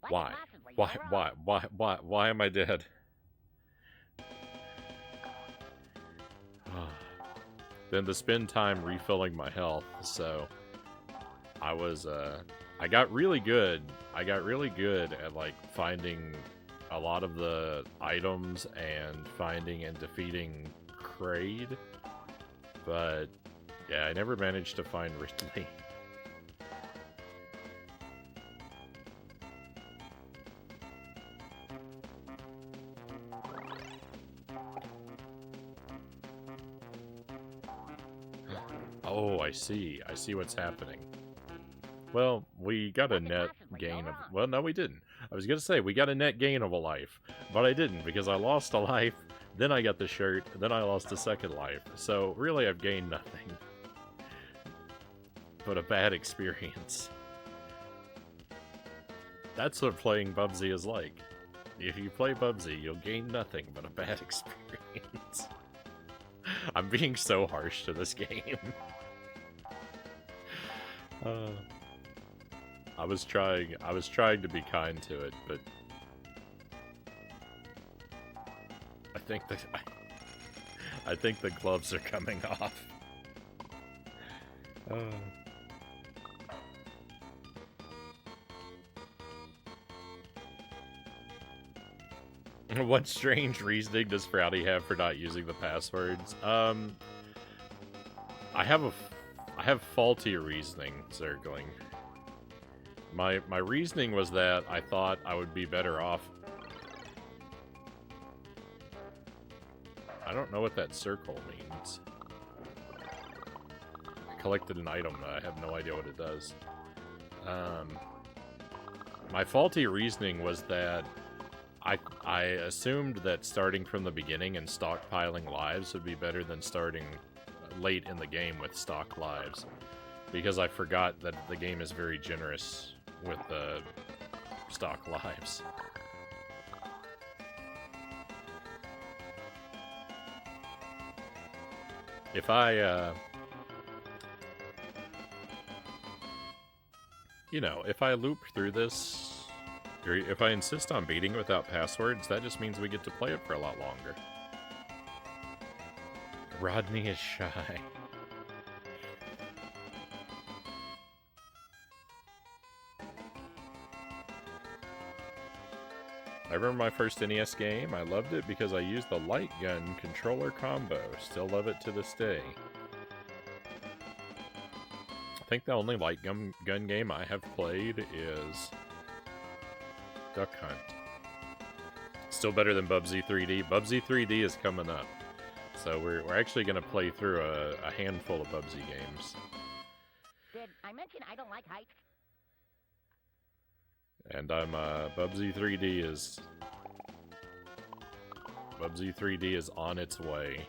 Why am I dead? Then to spend time refilling my health, so I got really good. I got really good at, like, finding a lot of the items and finding and defeating Kraid, but yeah, I never managed to find Ridley. I see. I see what's happening. Well, we got a net gain of... Well, no, we didn't. I was going to say, we got a net gain of a life. But I didn't, because I lost a life, then I got the shirt, then I lost a second life. So, really, I've gained nothing. But a bad experience. That's what playing Bubsy is like. If you play Bubsy, you'll gain nothing but a bad experience. I'm being so harsh to this game. I was trying to be kind to it, but I think the gloves are coming off. What strange reasoning does Frownie have for not using the passwords? I have faulty reasoning, Zergling. My reasoning was that I thought I would be better off. I don't know what that circle means. I collected an item, but I have no idea what it does. My faulty reasoning was that I assumed that starting from the beginning and stockpiling lives would be better than starting late in the game with stock lives. Because I forgot that the game is very generous with the stock lives. If I, you know, if I loop through this, or if I insist on beating it without passwords, that just means we get to play it for a lot longer. Rodney is shy. I remember my first NES game. I loved it because I used the light gun controller combo. Still love it to this day. I think the only light gun game I have played is Duck Hunt. Still better than Bubsy 3D. Bubsy 3D is coming up. So we're actually going to play through a handful of Bubsy games.
Did I mention I don't like heights?
And I'm, Bubsy 3D is on its way.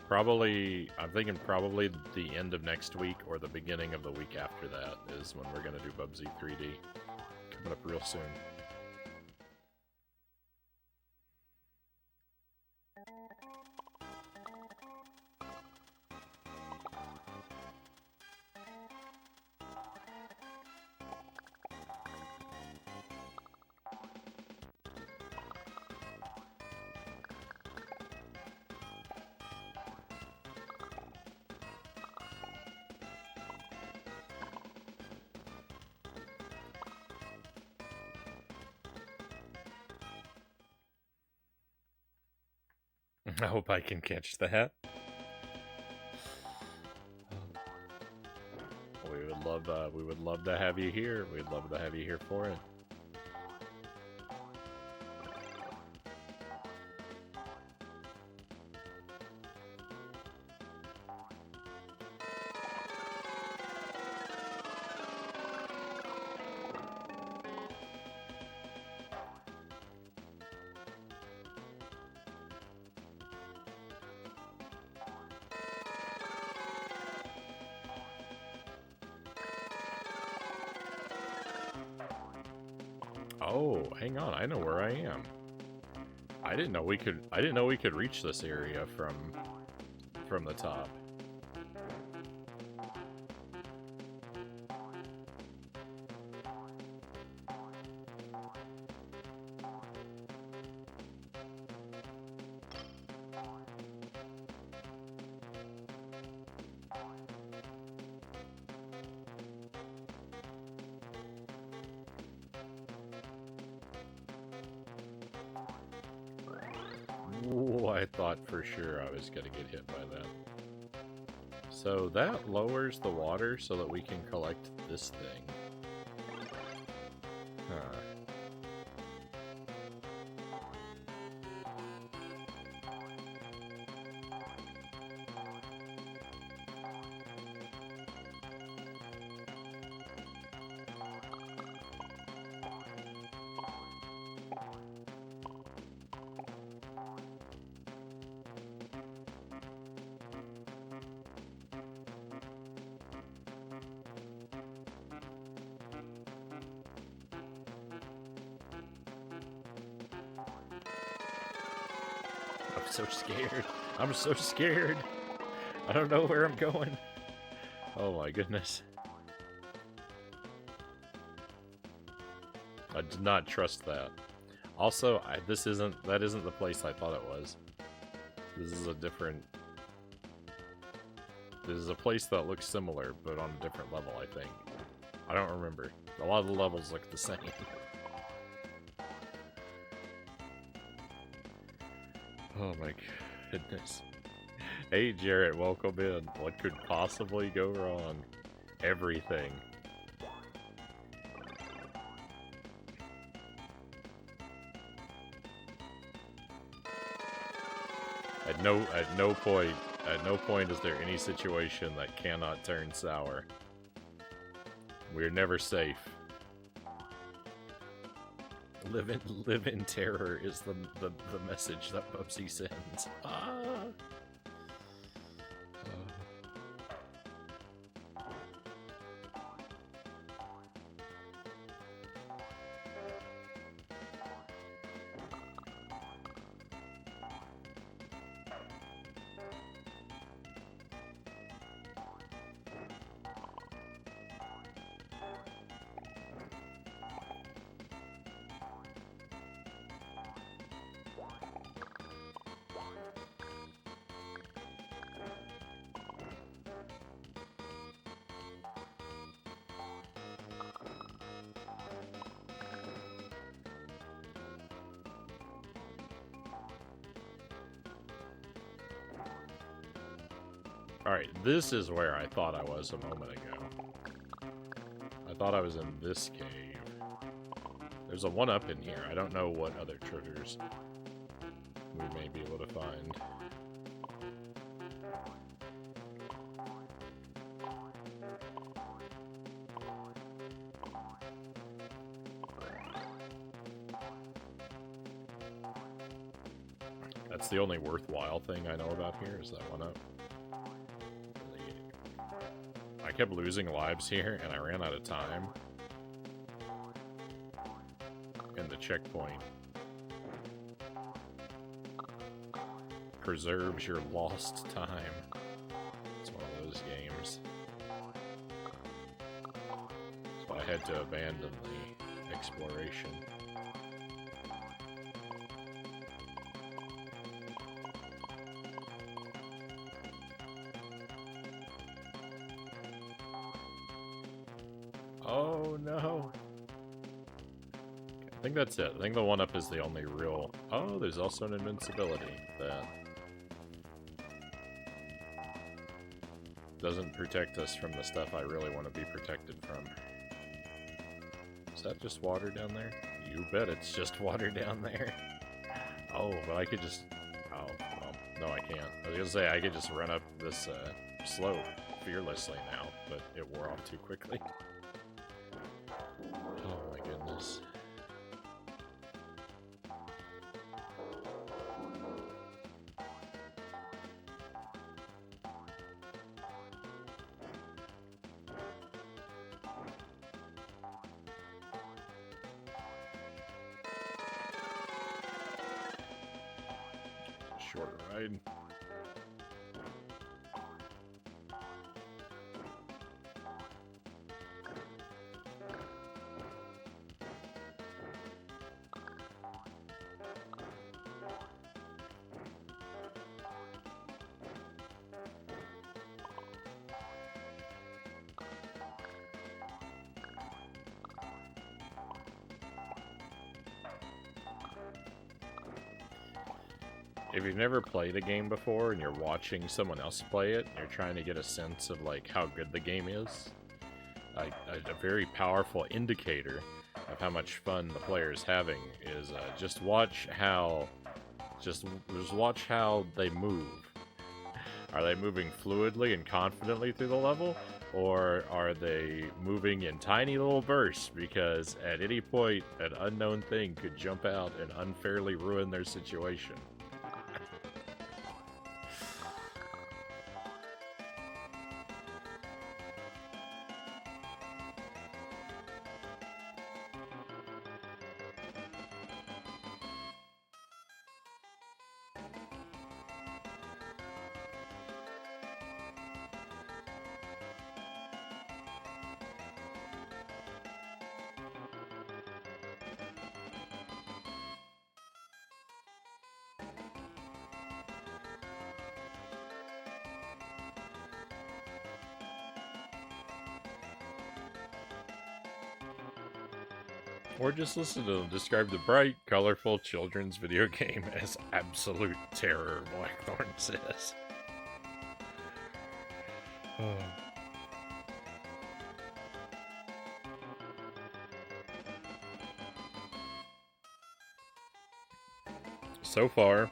Probably, I'm thinking probably the end of next week or the beginning of the week after that is when we're gonna do Bubsy 3D. Coming up real soon. I hope I can catch that. We would love to have you here. We'd love to have you here for it. Oh, hang on. I know where I am. I didn't know we could reach this area from the top. Ooh, I thought for sure I was gonna get hit by that. So that lowers the water so that we can collect this thing. Huh. so scared. I'm so scared. I don't know where I'm going. Oh my goodness. I did not trust that. Also, that isn't the place I thought it was. This is a different... This is a place that looks similar, but on a different level, I think. I don't remember. A lot of the levels look the same. Oh my goodness. Hey Jarrett, welcome in. What could possibly go wrong? Everything. At no point is there any situation that cannot turn sour. We're never safe. Live in terror is the message that Bubsy sends. Ah. Alright, this is where I thought I was a moment ago. I thought I was in this cave. There's a one-up in here. I don't know what other triggers we may be able to find. That's the only worthwhile thing I know about here, is that one-up. I kept losing lives here, and I ran out of time. And the checkpoint preserves your lost time. It's one of those games. So I had to abandon the exploration. Oh no. I think that's it. I think the one-up is the only real... Oh, there's also an invincibility that doesn't protect us from the stuff I really want to be protected from. Is that just water down there? You bet it's just water down there. Oh, but I could just... Oh, well, no I can't. I was gonna say, I could just run up this slope fearlessly now, but it wore off too quickly. Oh my goodness. Short ride. If you've never played a game before and you're watching someone else play it, and you're trying to get a sense of like how good the game is, a very powerful indicator of how much fun the player is having is just watch how they move. Are they moving fluidly and confidently through the level, or are they moving in tiny little bursts because at any point an unknown thing could jump out and unfairly ruin their situation? Or just listen to them describe the bright, colorful children's video game as absolute terror, Blackthorn says. Oh. So far,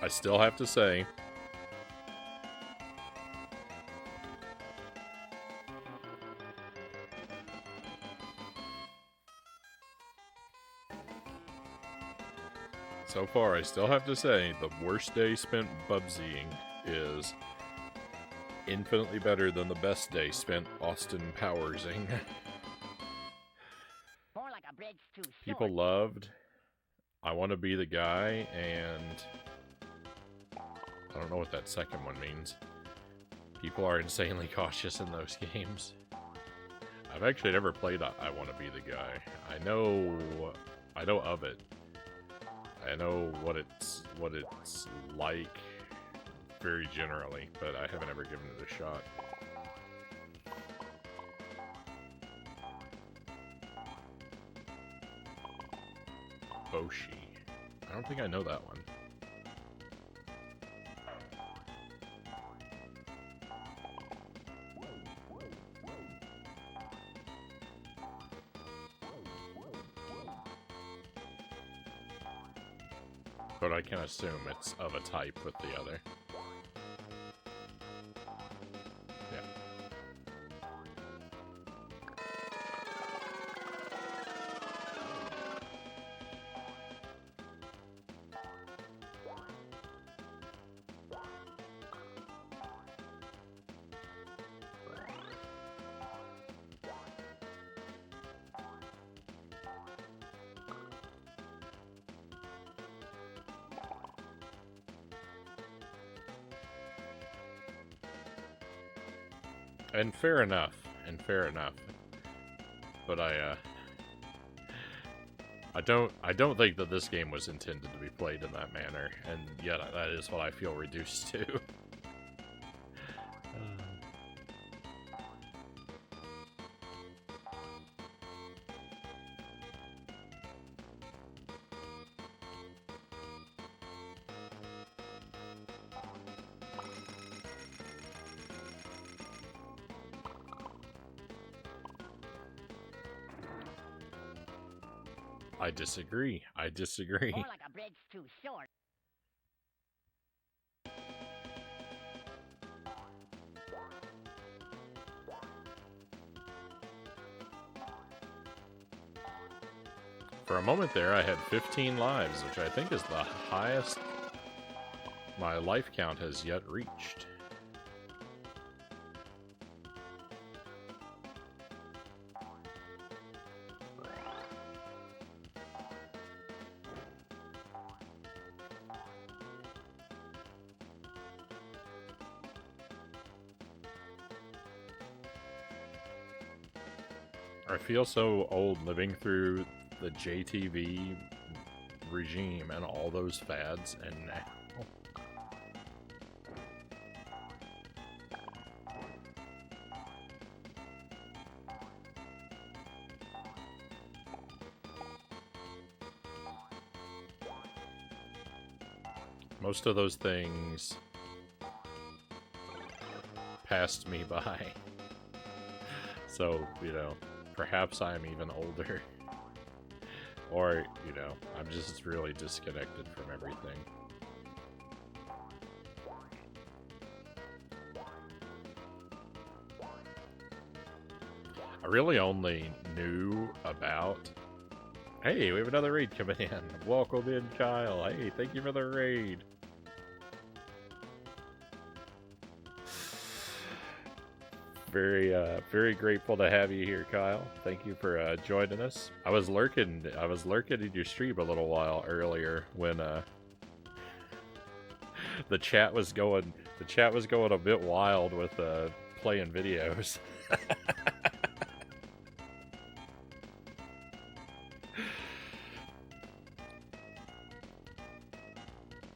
I still have to say, the worst day spent Bubsying is infinitely better than the best day spent Austin Powersing.
More like a bridge too
People
short.
loved I Want to Be the Guy, and I don't know what that second one means. People are insanely cautious in those games. I've actually never played I Want to Be the Guy. I know of it. I know what it's like very generally, but I haven't ever given it a shot. Boshi. I don't think I know that one. But I can assume it's of a type with the other. Yeah. And fair enough. But I don't think that this game was intended to be played in that manner, and yet that is what I feel reduced to. I disagree.
More like a bridge too short.
For a moment there, I had 15 lives, which I think is the highest my life count has yet reached. I feel so old living through the JTV regime and all those fads, and now most of those things passed me by. So, you know, perhaps I'm even older. Or, you know, I'm just really disconnected from everything. I really only knew about... Hey, we have another raid coming in. Welcome in, Kyle. Hey, thank you for the raid. Very grateful to have you here, Kyle. Thank you for joining us. I was lurking in your stream a little while earlier when the chat was going a bit wild with playing videos.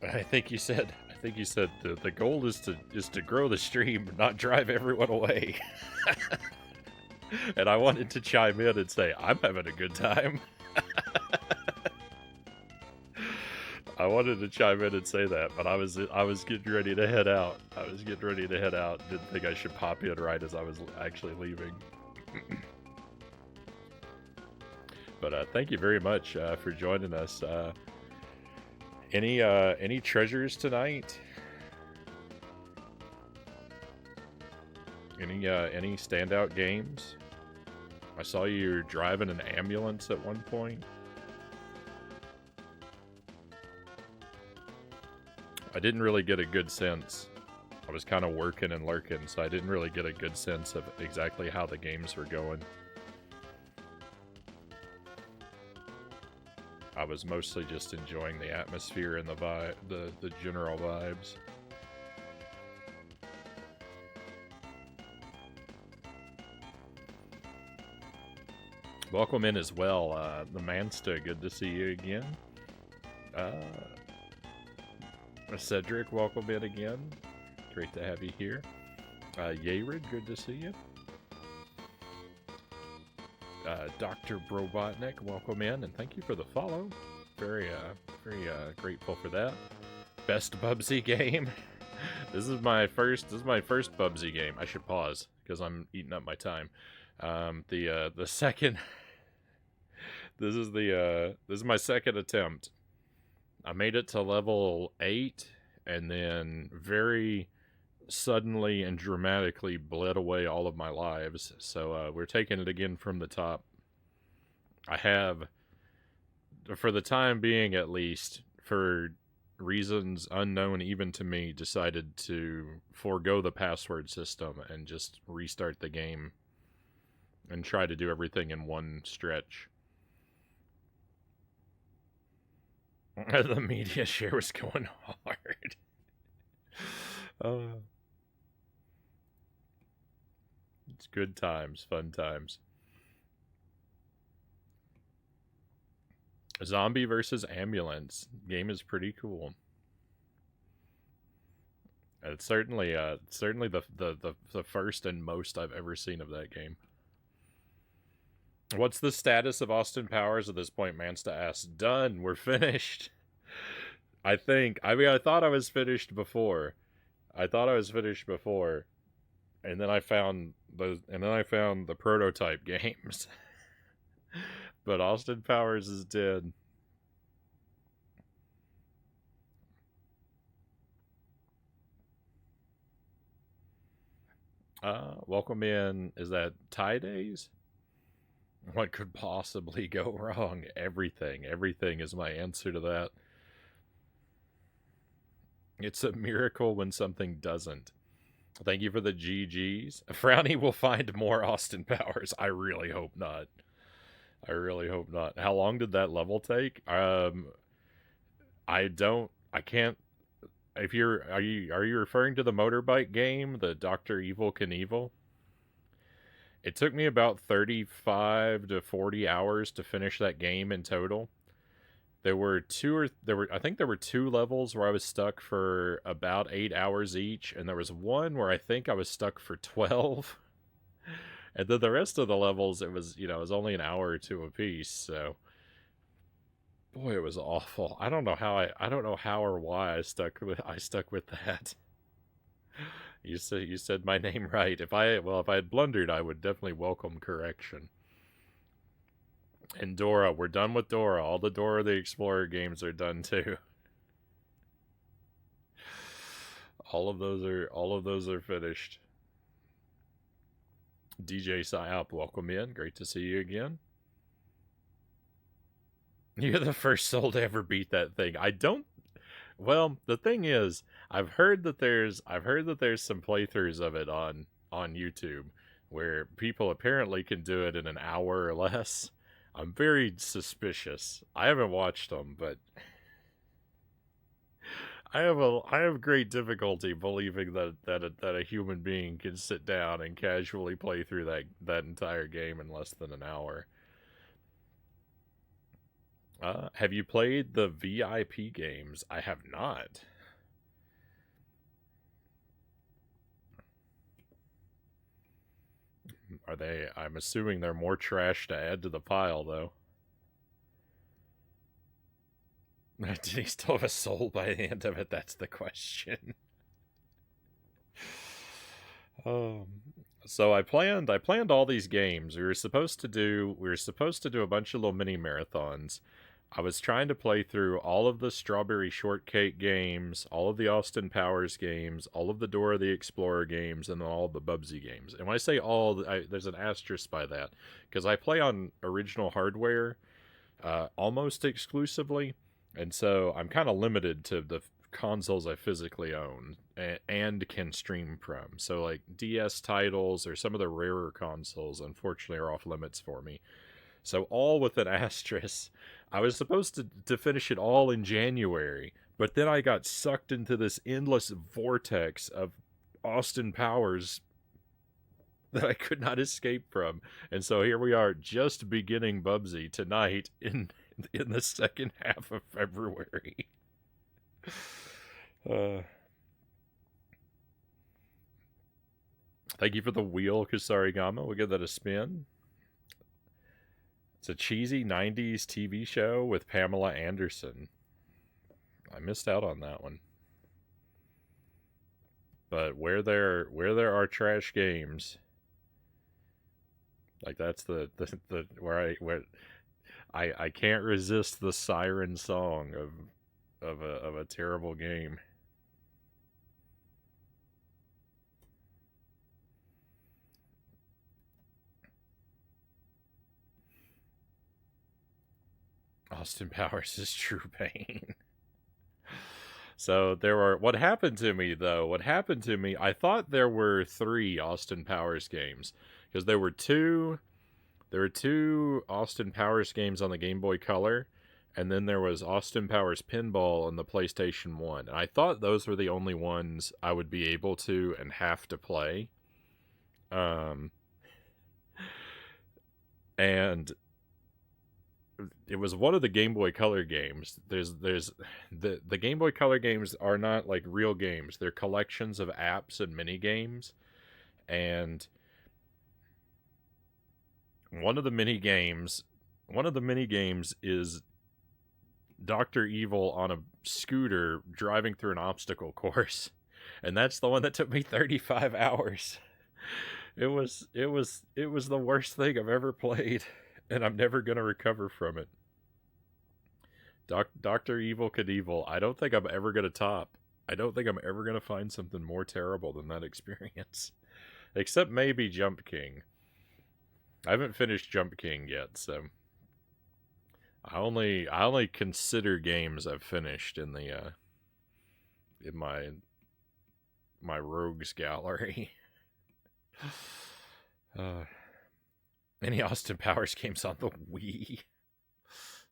I think you said the goal is to grow the stream, not drive everyone away. And I wanted to chime in and say, I'm having a good time. I wanted to chime in and say that, but I was getting ready to head out. Didn't think I should pop in right as I was actually leaving. But thank you very much for joining us. Any treasures tonight? Any standout games? I saw you driving an ambulance at one point. I didn't really get a good sense. I was kind of working and lurking, so I didn't really get a good sense of exactly how the games were going. I was mostly just enjoying the atmosphere and the vibe, the general vibes. Welcome in as well, the Mansta. Good to see you again. Cedric, welcome in again. Great to have you here. Yared, good to see you. Dr. Brobotnik, welcome in, and thank you for the follow. Very grateful for that. Best Bubsy game. This is my first Bubsy game. I should pause because I'm eating up my time. The second. This is my second attempt. I made it to level 8, and then very suddenly and dramatically bled away all of my lives. So we're taking it again from the top. I have, for the time being at least, for reasons unknown even to me, decided to forego the password system and just restart the game and try to do everything in one stretch. The media share was going hard. It's good times, fun times. Zombie versus ambulance. Game is pretty cool. It's certainly the first and most I've ever seen of that game. What's the status of Austin Powers at this point? Mansta asks. Done. We're finished. I think. I mean, I thought I was finished before. And then I found the prototype games. But Austin Powers is dead. Welcome in. Is that Tie Days? What could possibly go wrong? Everything. Everything is my answer to that. It's a miracle when something doesn't. Thank you for the GGs. Frownie will find more Austin Powers. I really hope not. How long did that level take? I can't. Are you referring to the motorbike game, the Dr. Evil Knievel? It took me about 35 to 40 hours to finish that game in total. I think there were 2 levels where I was stuck for about 8 hours each, and there was one where I think I was stuck for 12. And then the rest of the levels, it was only an hour or 2 apiece, so boy, it was awful. I don't know how or why I stuck with that. You said my name right. If I had blundered, I would definitely welcome correction. And Dora, we're done with Dora. All the Dora the Explorer games are done too. All of those are finished. DJ Psyop, welcome in. Great to see you again. You're the first soul to ever beat that thing. Well, the thing is, I've heard that there's some playthroughs of it on YouTube where people apparently can do it in an hour or less. I'm very suspicious. I haven't watched them, but I have great difficulty believing that a human being can sit down and casually play through that entire game in less than an hour. Have you played the VIP games? I have not. Are they? I'm assuming they're more trash to add to the pile, though. Did he still have a soul by the end of it? That's the question. Um, so I planned all these games. We were supposed to do a bunch of little mini marathons. I was trying to play through all of the Strawberry Shortcake games, all of the Austin Powers games, all of the Dora the Explorer games, and all of the Bubsy games. And when I say all, there's an asterisk by that, because I play on original hardware almost exclusively, and so I'm kind of limited to the consoles I physically own and can stream from. So like DS titles or some of the rarer consoles, unfortunately, are off limits for me. So all with an asterisk. I was supposed to finish it all in January, but then I got sucked into this endless vortex of Austin Powers that I could not escape from. And so here we are, just beginning Bubsy tonight in the second half of February. Thank you for the wheel, Kusarigama. We'll give that a spin. It's a cheesy 90s TV show with Pamela Anderson. I missed out on that one. But where there are trash games, like that's the where I can't resist the siren song of a terrible game. Austin Powers is true pain. So there were. What happened to me, though? What happened to me? I thought there were 3 Austin Powers games because there were two Austin Powers games on the Game Boy Color, and then there was Austin Powers Pinball on the PlayStation 1. And I thought those were the only ones I would be able to and have to play. And it was one of the Game Boy Color games. There's the Game Boy Color games are not like real games. They're collections of apps and mini games. And one of the mini games is Dr. Evil on a scooter driving through an obstacle course. And that's the one that took me 35 hours. It was the worst thing I've ever played, and I'm never going to recover from it. Dr. Evil Knievel, I don't think I'm ever going to top. I don't think I'm ever going to find something more terrible than that experience. Except maybe Jump King. I haven't finished Jump King yet, so I only consider games I've finished in the in my rogues gallery. Any Austin Powers games on the Wii?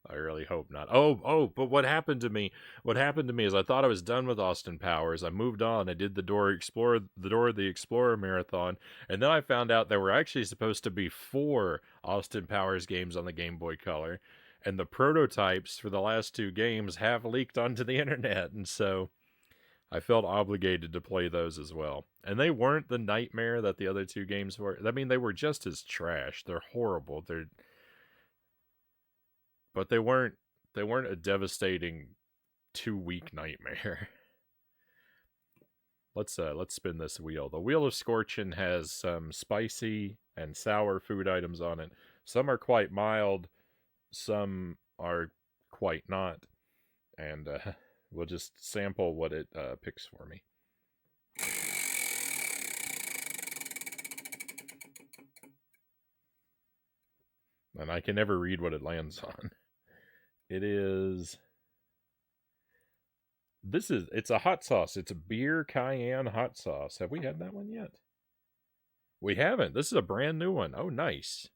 I really hope not. But what happened to me is I thought I was done with Austin Powers. I moved on. I did the Dora the Explorer marathon, and then I found out there were actually supposed to be 4 Austin Powers games on the Game Boy Color, and the prototypes for the last 2 games have leaked onto the internet, and so I felt obligated to play those as well. And they weren't the nightmare that the other 2 games were. I mean, they were just as trash. They're horrible. But they weren't a devastating 2-week nightmare. Let's spin this wheel. The Wheel of Scorchin has some spicy and sour food items on it. Some are quite mild, some are quite not. And we'll just sample what it picks for me. And I can never read what it lands on. It's a hot sauce. It's a beer cayenne hot sauce. Have we had that one yet? We haven't. This is a brand new one. Oh, nice.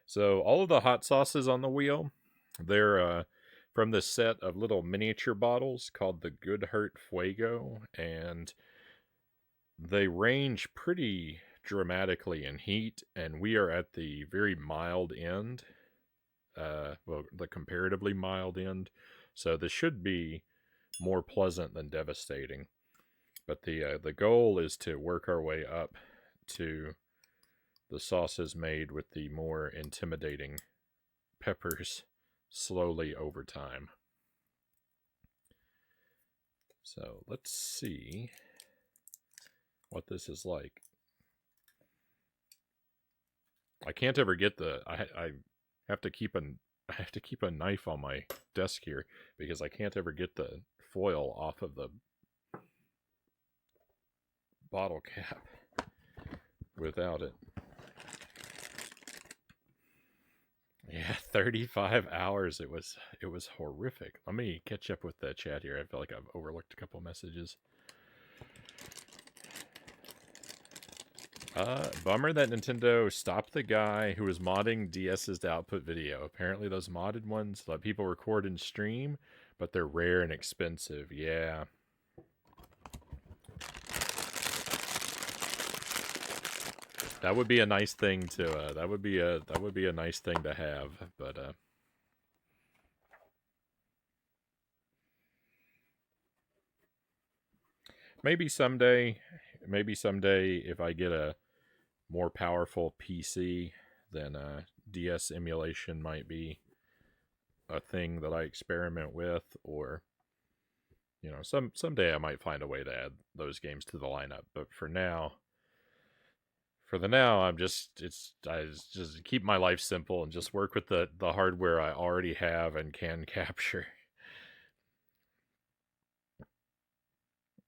So all of the hot sauces on the wheel, they're from this set of little miniature bottles called the Good Hurt Fuego, and they range pretty dramatically in heat, and we are at the very mild end. The comparatively mild end. So this should be more pleasant than devastating. But the goal is to work our way up to the sauces made with the more intimidating peppers slowly over time. So let's see what this is like. I can't ever get the I have to keep a knife on my desk here because I can't ever get the foil off of the bottle cap without it. Yeah, 35 hours. It was horrific. Let me catch up with the chat here. I feel like I've overlooked a couple messages. Bummer that Nintendo stopped the guy who was modding DS's to output video. Apparently those modded ones let people record and stream, but they're rare and expensive. Yeah. That would be a nice thing to that would be a nice thing to have, but maybe someday if I get a more powerful PC, then DS emulation might be a thing that I experiment with, or you know, someday I might find a way to add those games to the lineup. But for now, I just keep my life simple and just work with the hardware I already have and can capture.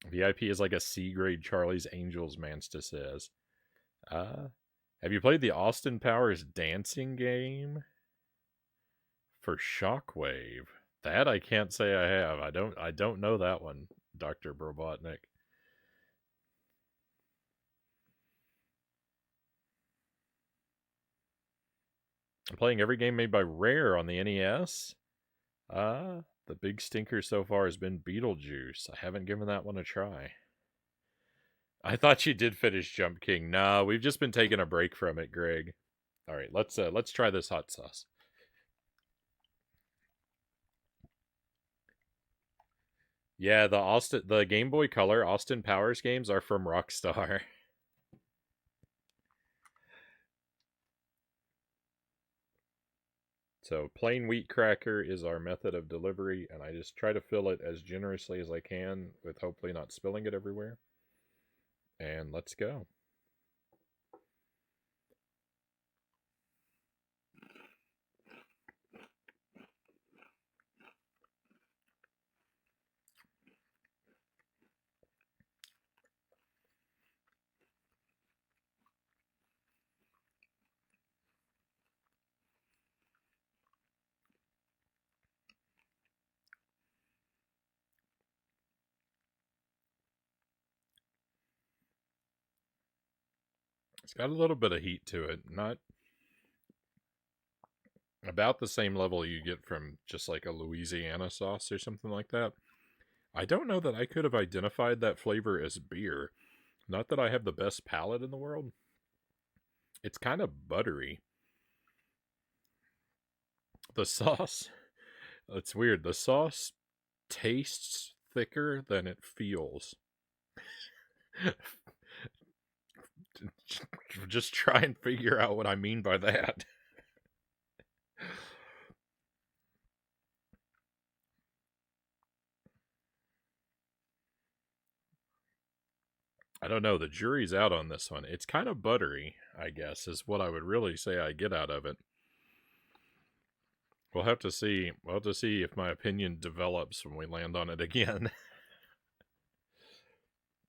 VIP is like a C-grade Charlie's Angels, Mansta says. Have you played the Austin Powers dancing game for Shockwave? That I can't say I have. I don't know that one, Dr. Brobotnik. I'm playing every game made by Rare on the NES. The big stinker so far has been Beetlejuice. I haven't given that one a try. I thought you did finish Jump King. No, we've just been taking a break from it, Greg. All right, let's try this hot sauce. Yeah, the Game Boy Color Austin Powers games are from Rockstar. So plain wheat cracker is our method of delivery, and I just try to fill it as generously as I can with hopefully not spilling it everywhere. And let's go. It's got a little bit of heat to it. Not about the same level you get from just like a Louisiana sauce or something like that. I don't know that I could have identified that flavor as beer. Not that I have the best palate in the world. It's kind of buttery. The sauce, it's weird. The sauce tastes thicker than it feels. Just try and figure out what I mean by that. I don't know. The jury's out on this one. It's kind of buttery, I guess, is what I would really say I get out of it. We'll have to see. We'll have to see if my opinion develops when we land on it again.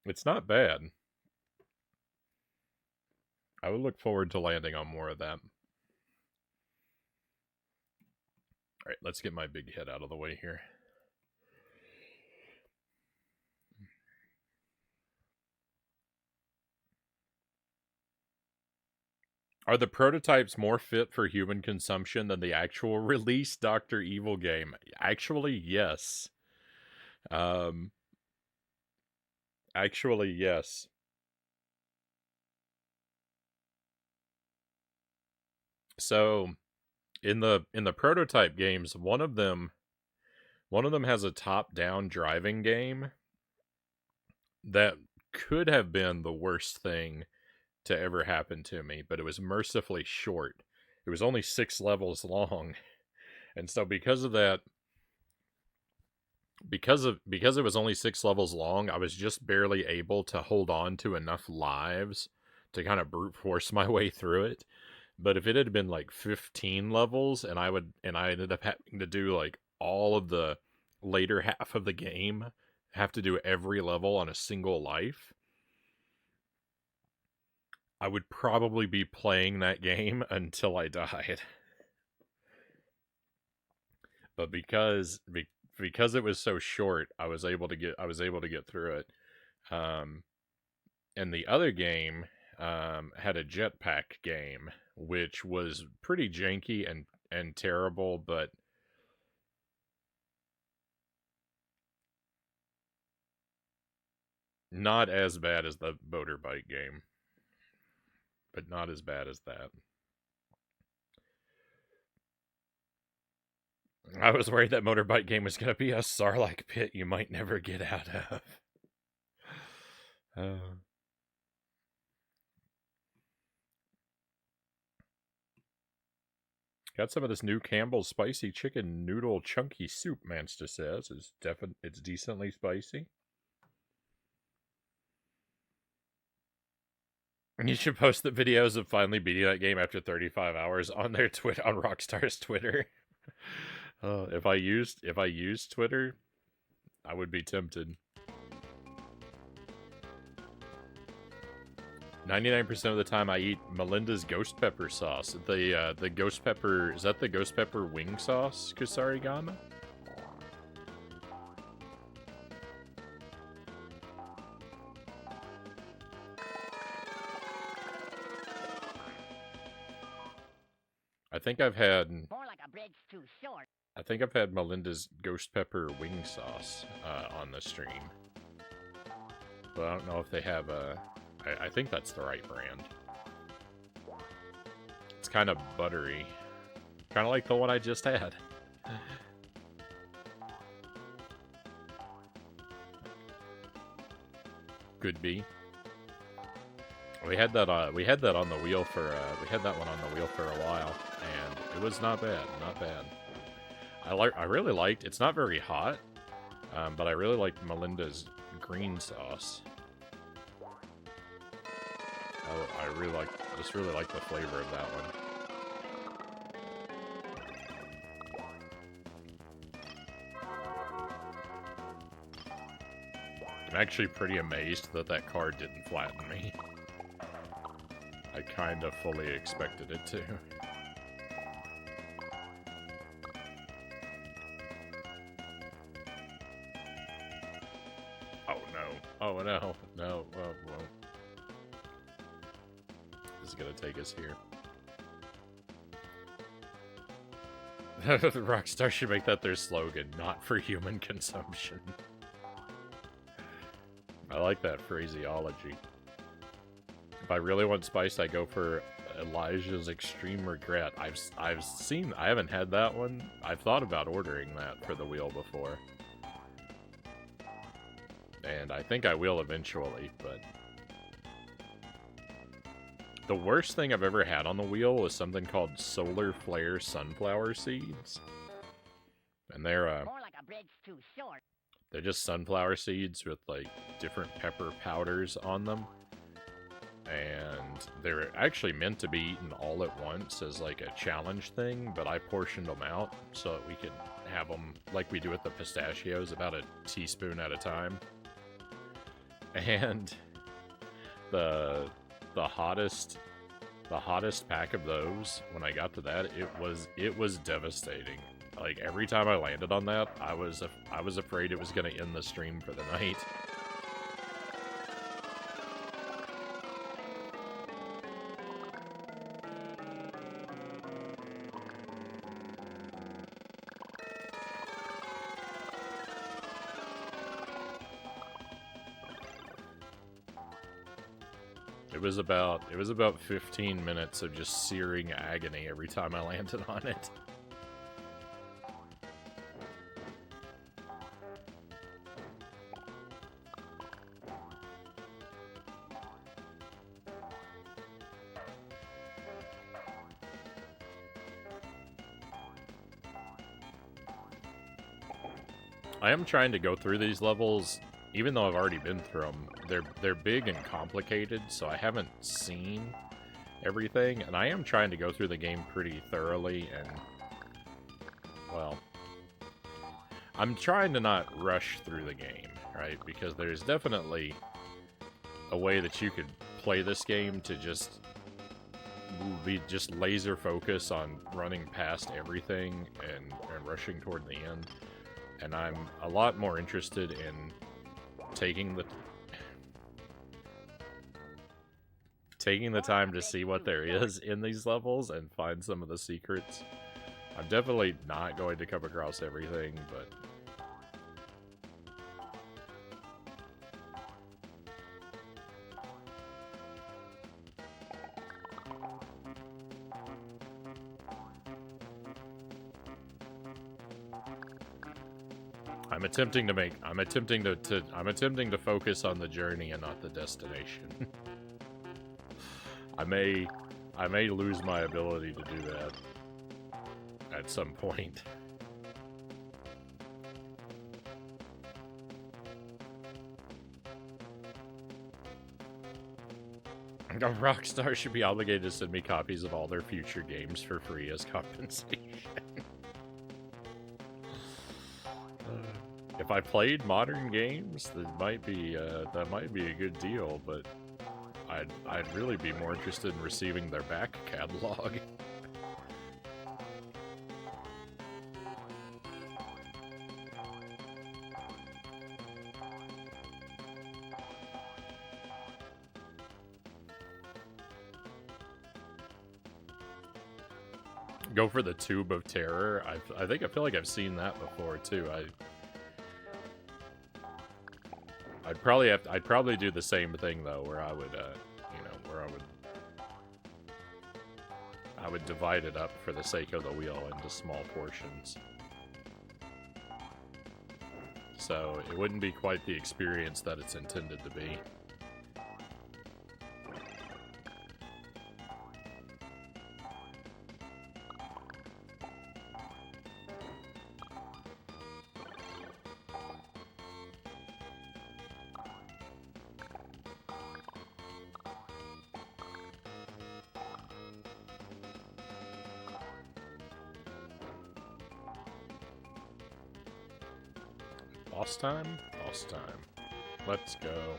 It's not bad. I would look forward to landing on more of that. Alright, let's get my big head out of the way here. Are the prototypes more fit for human consumption than the actual release Dr. Evil game? Actually, yes. Actually, yes. So, in the prototype games, one of them has a top-down driving game. that could have been the worst thing to ever happen to me, but it was mercifully short. It was only 6 levels long. And so because of that, because it was only 6 levels long, I was just barely able to hold on to enough lives to kind of brute force my way through it. But if it had been like 15 levels and I ended up having to do like all of the later half of the game, have to do every level on a single life, I would probably be playing that game until I died. But because it was so short, I was able to get through it. And the other game had a jetpack game, which was pretty janky and terrible, but not as bad as the motorbike game. But not as bad as that. I was worried that motorbike game was going to be a Sarlacc pit you might never get out of. Got some of this new Campbell's spicy chicken noodle chunky soup, Manster says. It's decently spicy. And you should post the videos of finally beating that game after 35 hours on their on Rockstar's Twitter. If I used Twitter, I would be tempted. 99% of the time I eat Melinda's ghost pepper sauce. The ghost pepper, is that the ghost pepper wing sauce, Kusarigama? I think I've had
More like a bridge too short.
I think I've had Melinda's ghost pepper wing sauce on the stream. But I don't know if they have a... I think that's the right brand. It's kind of buttery. Kind of like the one I just had. Could be. We had that on the wheel for we had that one on the wheel for a while, and it was not bad, not bad. I really liked. It's not very hot, but I really liked Melinda's green sauce. I really like the flavor of that one. I'm actually pretty amazed that card didn't flatten me. I kind of fully expected it to. Oh no. Oh no. No. Well. This is gonna take us here. Rockstar should make that their slogan, not for human consumption. I like that phraseology. If I really want spice, I go for Elijah's Extreme Regret. I haven't had that one. I've thought about ordering that for the wheel before. And I think I will eventually, but... The worst thing I've ever had on the wheel was something called Solar Flare Sunflower Seeds. And they're,
More like a bridge too short.
They're just sunflower seeds with, like, different pepper powders on them. And they're actually meant to be eaten all at once as, like, a challenge thing, but I portioned them out so that we could have them, like we do with the pistachios, about a teaspoon at a time. And the hottest pack of those, when I got to that, it was devastating. Like, every time I landed on that, I was afraid it was going to end the stream for the night. It was about 15 minutes of just searing agony every time I landed on it. I am trying to go through these levels, even though I've already been through them. They're big and complicated, so I haven't seen everything, and I am trying to go through the game pretty thoroughly, and, well, I'm trying to not rush through the game, right? Because there's definitely a way that you could play this game to just be just laser focus on running past everything and rushing toward the end. And I'm a lot more interested in taking the time to see what there is in these levels and find some of the secrets. I'm definitely not going to come across everything, but I'm attempting to focus on the journey and not the destination. I may lose my ability to do that at some point. Rockstar should be obligated to send me copies of all their future games for free as compensation. If I played modern games, that might be a good deal, but I'd really be more interested in receiving their back catalog. Go for the Tube of Terror. I feel like I've seen that before too. I'd probably do the same thing though, where I would I would divide it up for the sake of the wheel into small portions. So it wouldn't be quite the experience that it's intended to be. Boss time? Boss time. Let's go.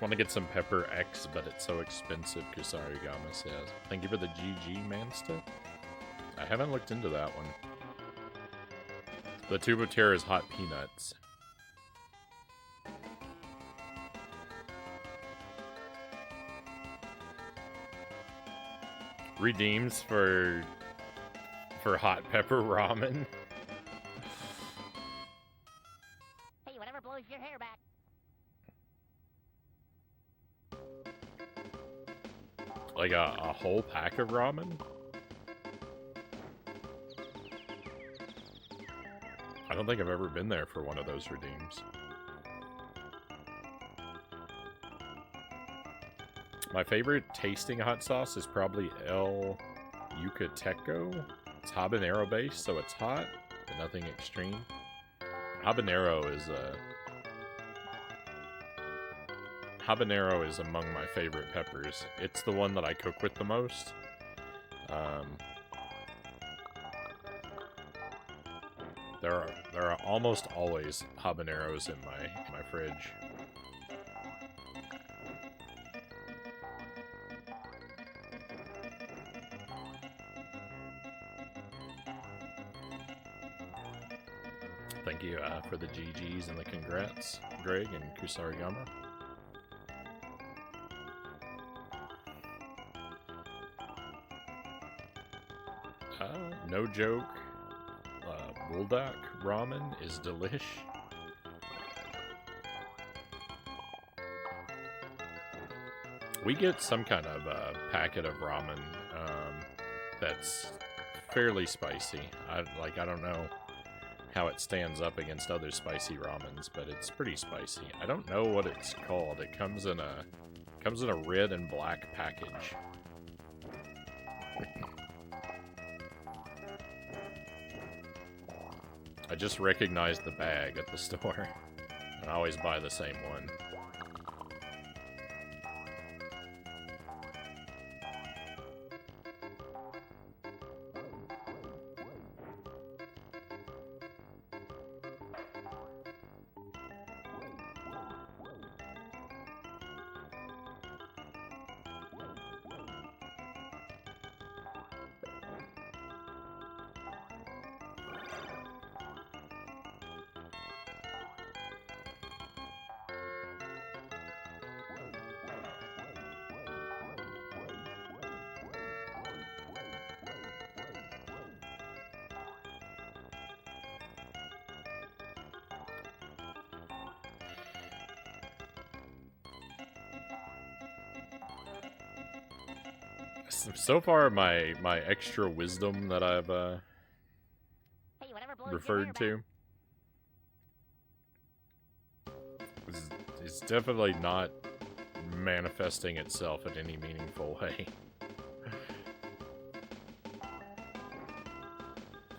Want to get some Pepper X, but it's so expensive, Kusarigama says. Thank you for the GG, Mansta. I haven't looked into that one. The Tube of Terror is hot peanuts. Redeems for hot pepper ramen.
Hey, whatever blows your hair back.
Like a whole pack of ramen? I don't think I've ever been there for one of those redeems. My favorite tasting hot sauce is probably El Yucateco. It's habanero based, so it's hot, but nothing extreme. Habanero is among my favorite peppers. It's the one that I cook with the most. There are almost always habaneros in my fridge. Thank you for the GGs and the congrats, Greg and Kusarigama. No joke, Buldak ramen is delish. We get some kind of packet of ramen that's fairly spicy. I don't know how it stands up against other spicy ramens, but it's pretty spicy. I don't know what it's called. It comes in a red and black package. I just recognized the bag at the store. I always buy the same one. So far, my extra wisdom that I've
Hey, whatever blows your
referred
hair
to is definitely not manifesting itself in any meaningful way.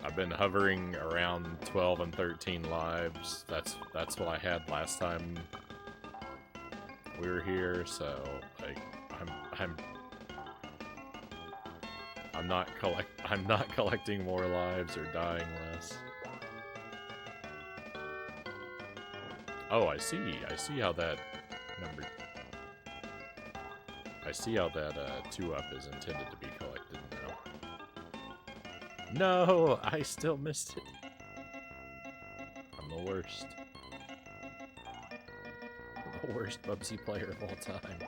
I've been hovering around 12 and 13 lives. That's what I had last time we were here, so like I'm not collecting more lives or dying less. Oh, I see how that number. I see how that 2-up is intended to be collected now. No, I still missed it. I'm the worst. The worst Bubsy player of all time.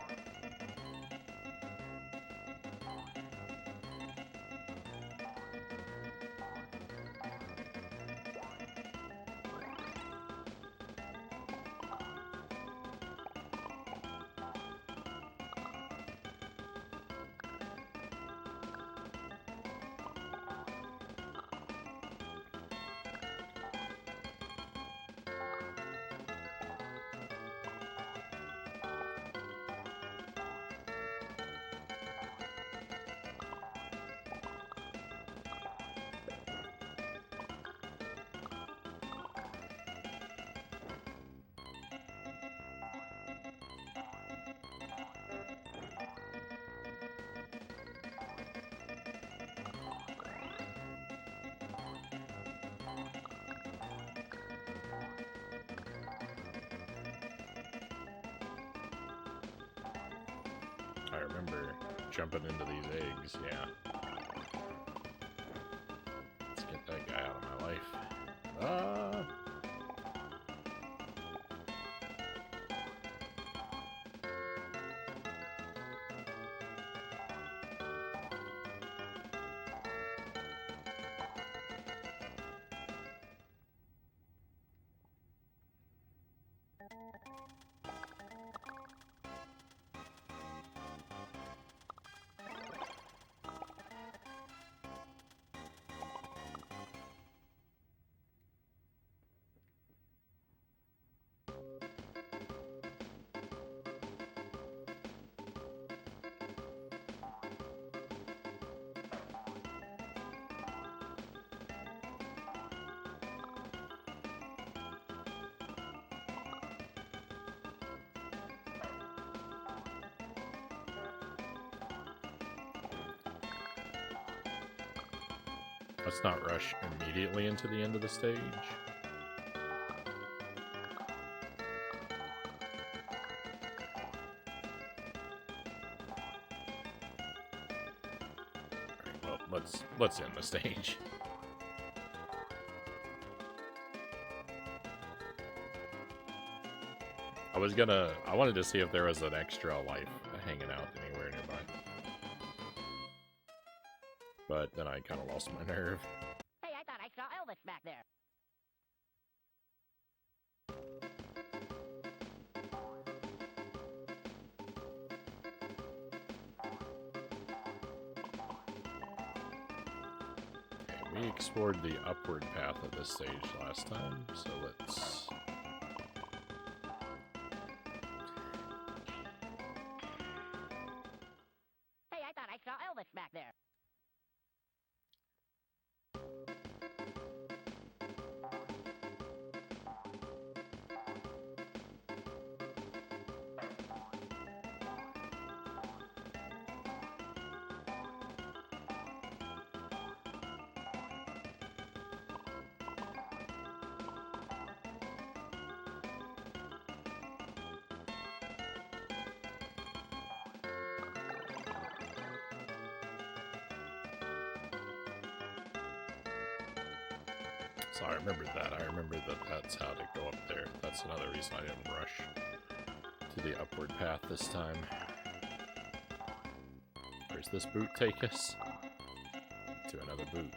I remember jumping into these eggs, yeah. Let's get that guy out of my life. Ah! Let's not rush immediately into the end of the stage. Alright, well, let's end the stage. I wanted to see if there was an extra life hanging out anywhere nearby. But then I kind of lost my nerve.
Hey, I thought I saw Elvis back there.
We explored the upward path of this stage last time, so let's...
Hey, I thought I saw Elvis back there.
So I remembered that. I remember that that's how to go up there. That's another reason I didn't rush to the upward path this time. Where's this boot take us? To another boot.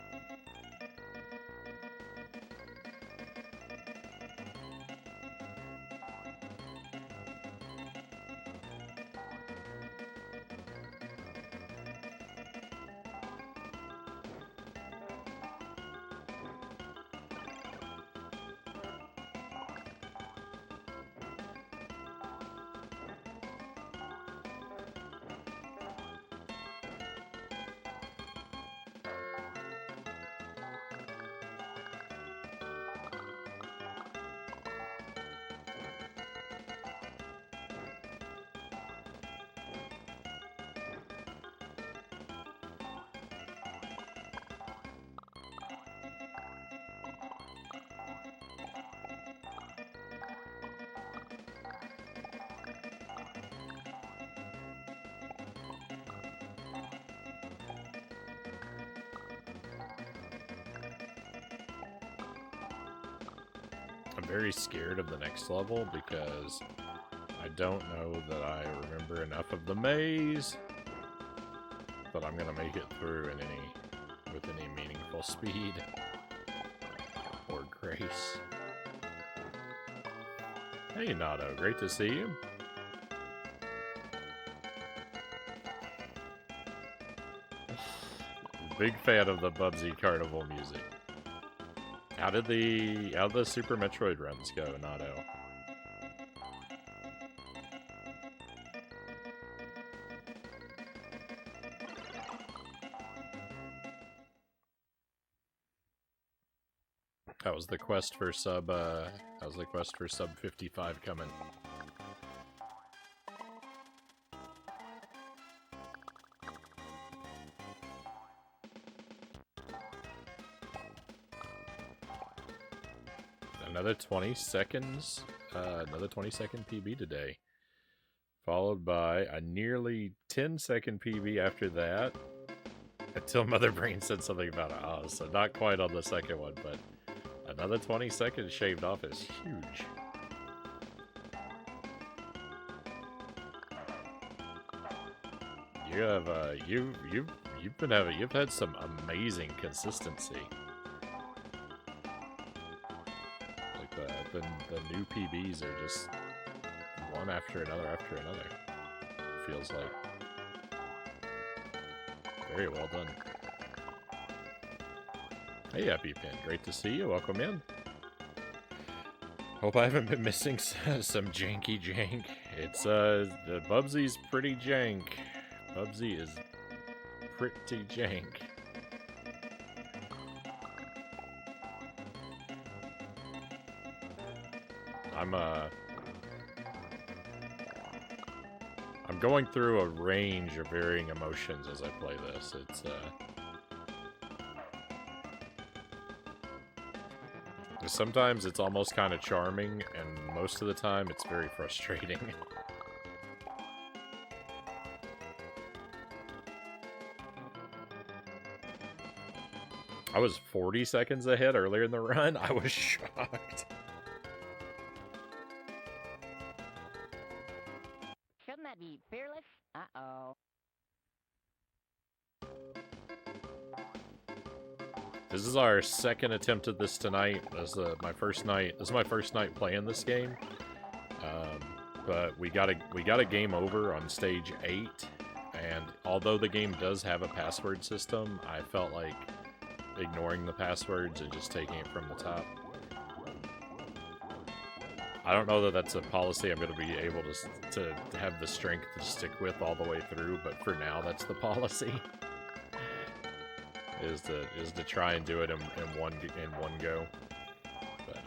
I'm very scared of the next level because I don't know that I remember enough of the maze, but I'm gonna make it through with any meaningful speed or grace. Hey Nato, great to see you. Big fan of the Bubsy Carnival music. How did the Super Metroid runs go, Nato? How's the quest for sub 55 coming? Another 20 seconds, another 20-second PB today, followed by a nearly 10-second PB after that, until Mother Brain said something about it. So not quite on the second one, but another 20 seconds shaved off is huge. You have you've had some amazing consistency. The new PBs are just one after another, feels like. Very well done. Hey, Happy Pin, great to see you. Welcome in. Hope I haven't been missing some janky jank. It's, the Bubsy's pretty jank. Bubsy is pretty jank. I'm going through a range of varying emotions as I play this. Sometimes it's almost kind of charming, and most of the time it's very frustrating. I was 40 seconds ahead earlier in the run. I was shocked.
Shouldn't that be fearless? Uh-oh.
This is our second attempt at this tonight. This is my first night. This is my first night playing this game. But we got a game over on stage 8, and although the game does have a password system, I felt like ignoring the passwords and just taking it from the top. I don't know that that's a policy I'm going to be able to have the strength to stick with all the way through, but for now, that's the policy. is to try and do it in one go. But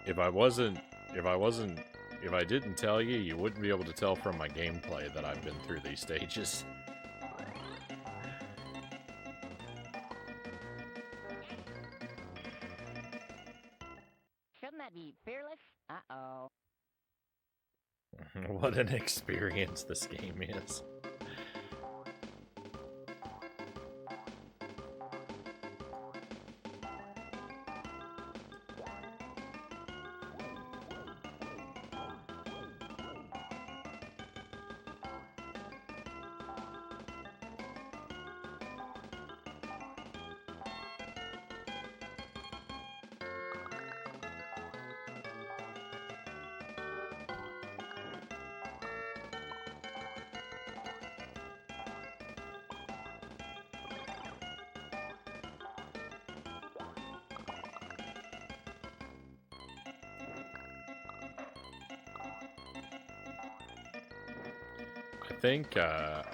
if I didn't tell you, you wouldn't be able to tell from my gameplay that I've been through these stages.
Shouldn't that be fearless? Uh-oh.
What an experience this game is.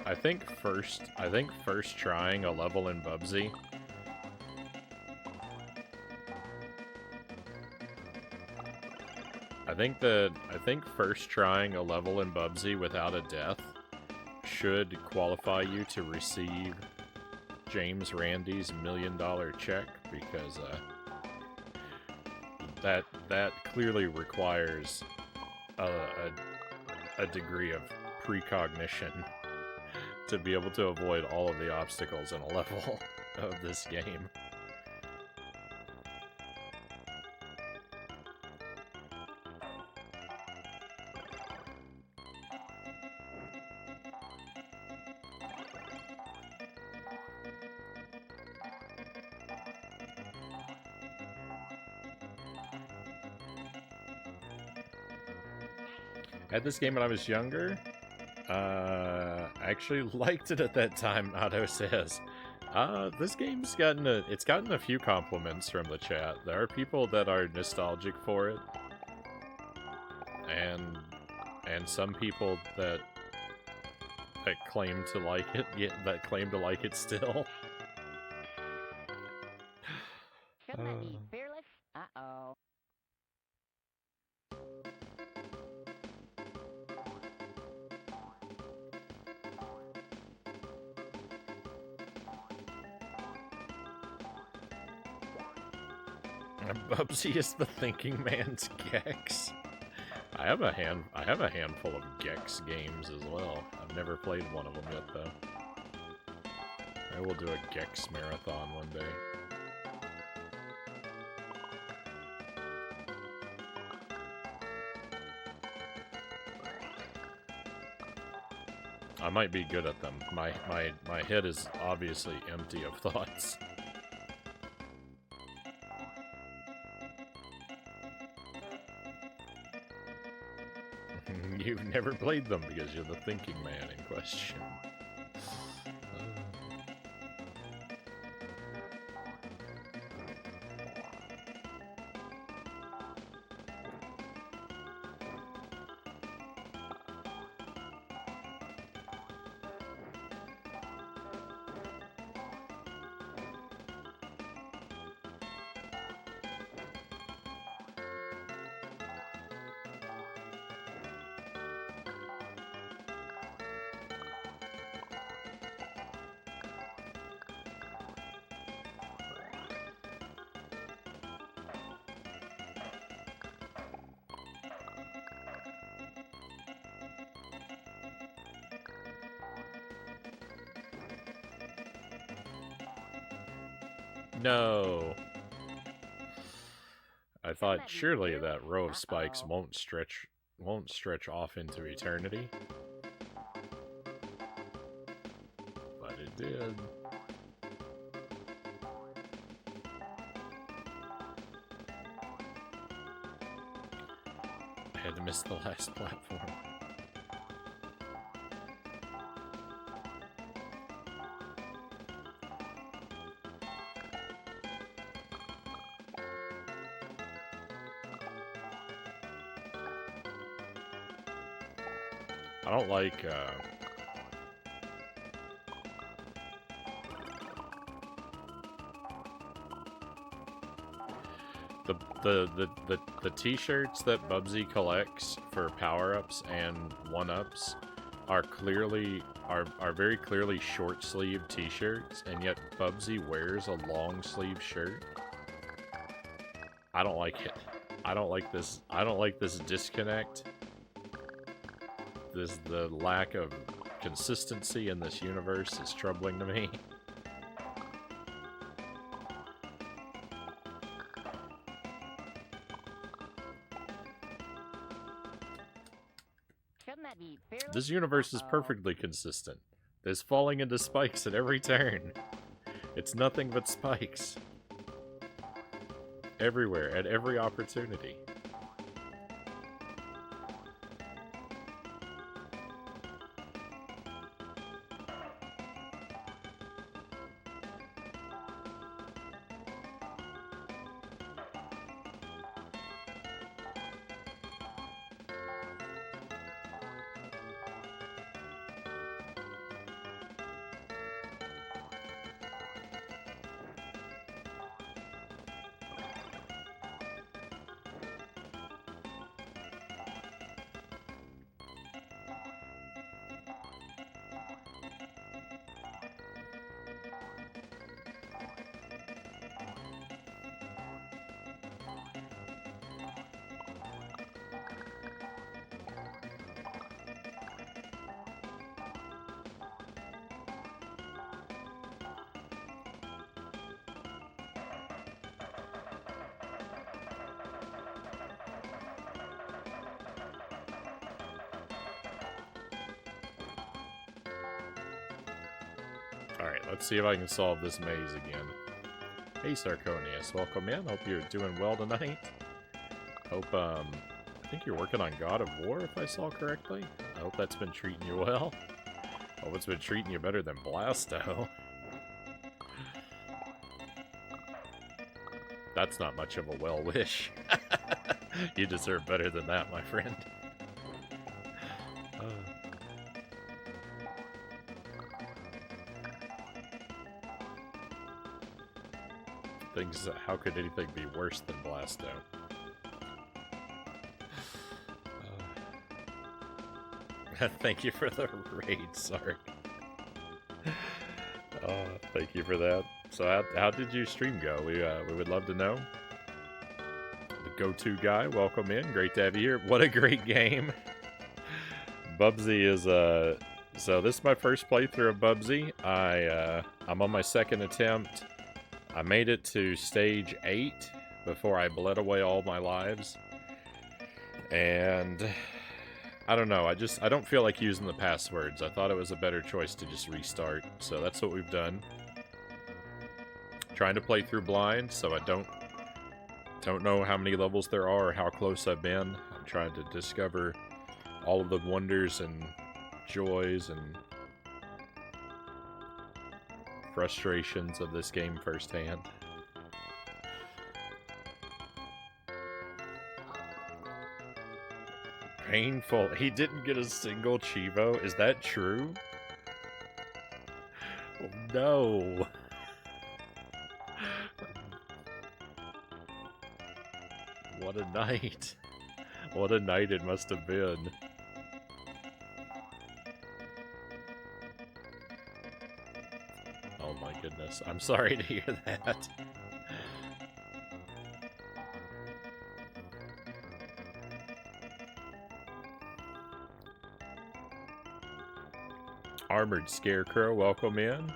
I think first trying a level in Bubsy. I think first trying a level in Bubsy without a death should qualify you to receive James Randi's $1 million check, because that clearly requires a degree of precognition to be able to avoid all of the obstacles in a level of this game. I had this game when I was younger. I actually liked it at that time, Nato says. This game's gotten a few compliments from the chat. There are people that are nostalgic for it. And some people that claim to like it, still.
Shouldn't that be fearless? Uh-oh.
Bubsy is the thinking man's Gex. I have a handful of Gex games as well. I've never played one of them yet, though. I will do a Gex marathon one day. I might be good at them. My head is obviously empty of thoughts. You've never played them because you're the thinking man in question. No. I thought surely that row of spikes won't stretch off into eternity. But it did. I had to miss the last platform. I don't like, the t-shirts that Bubsy collects for power-ups and one-ups are very clearly short-sleeve t-shirts, and yet Bubsy wears a long-sleeve shirt. I don't like it. I don't like this disconnect. The lack of consistency in this universe is troubling to me.
Shouldn't that be fairly?
This universe is perfectly consistent. There's falling into spikes at every turn. It's nothing but spikes. Everywhere, at every opportunity. Alright, let's see if I can solve this maze again. Hey, Sarconius, welcome in. Hope you're doing well tonight. Hope, I think you're working on God of War, if I saw correctly. I hope that's been treating you well. Hope it's been treating you better than Blasto. That's not much of a well wish. You deserve better than that, my friend. How could anything be worse than Blasto? Thank you for the raid, sorry. Thank you for that. So how did your stream go? We would love to know. The go-to guy, welcome in. Great to have you here. What a great game. Bubsy is so this is my first playthrough of Bubsy. I'm on my second attempt. I made it to stage 8 before I bled away all my lives. And I don't know, I don't feel like using the passwords. I thought it was a better choice to just restart. So that's what we've done. Trying to play through blind, so I don't know how many levels there are or how close I've been. I'm trying to discover all of the wonders and joys and frustrations of this game firsthand. Painful. He didn't get a single Chivo? Is that true? Oh, no. What a night. What a night it must have been. Oh my goodness. I'm sorry to hear that. Armored Scarecrow, welcome in.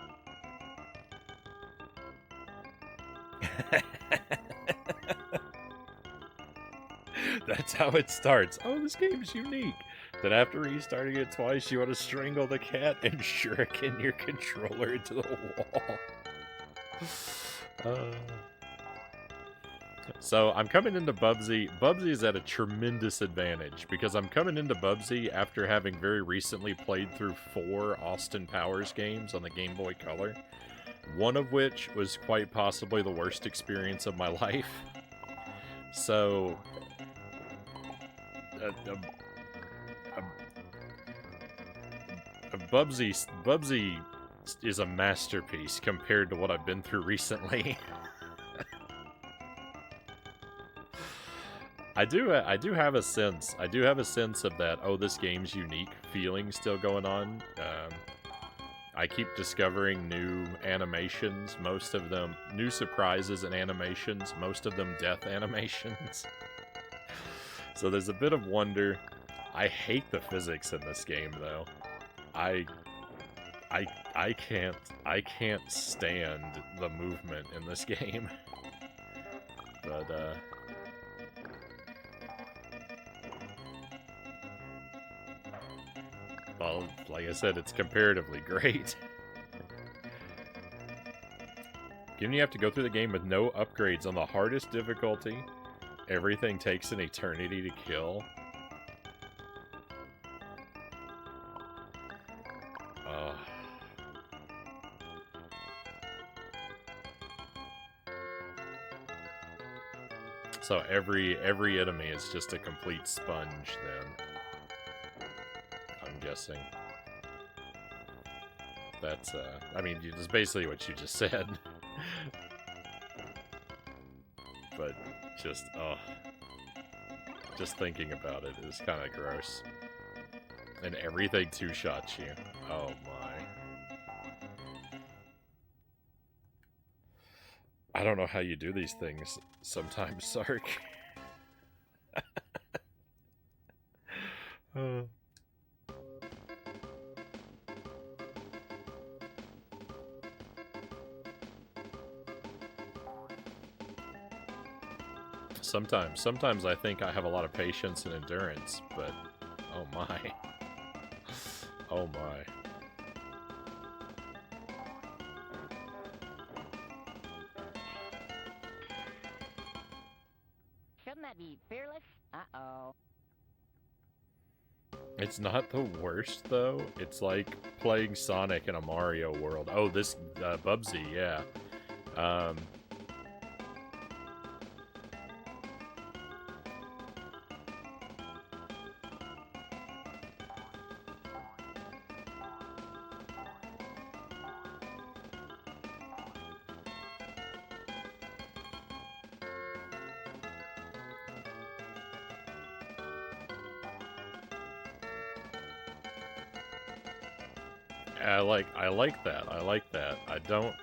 That's how it starts. Oh, this game's unique. Then after restarting it twice, you want to strangle the cat and shuriken your controller into the wall. So I'm coming into Bubsy. Bubsy is at a tremendous advantage because I'm coming into Bubsy after having very recently played through 4 Austin Powers games on the Game Boy Color. One of which was quite possibly the worst experience of my life. So Bubsy is a masterpiece compared to what I've been through recently. I do have a sense. I do have a sense of that. Oh, this game's unique feeling still going on. I keep discovering new animations. Most of them new surprises and animations. Most of them death animations. So there's a bit of wonder. I hate the physics in this game, though. I can't stand the movement in this game. But well, like I said, it's comparatively great. Given you have to go through the game with no upgrades on the hardest difficulty, everything takes an eternity to kill. So every enemy is just a complete sponge then. I'm guessing. That's I mean, it's basically what you just said. But just thinking about it is kind of gross. And everything two-shots you. Oh my. I don't know how you do these things sometimes, Sark. Sometimes I think I have a lot of patience and endurance, but oh my. Oh my.
Shouldn't that be fearless? Uh-oh.
It's not the worst, though. It's like playing Sonic in a Mario world. Oh, this, Bubsy, yeah. I like that. I like that. I don't...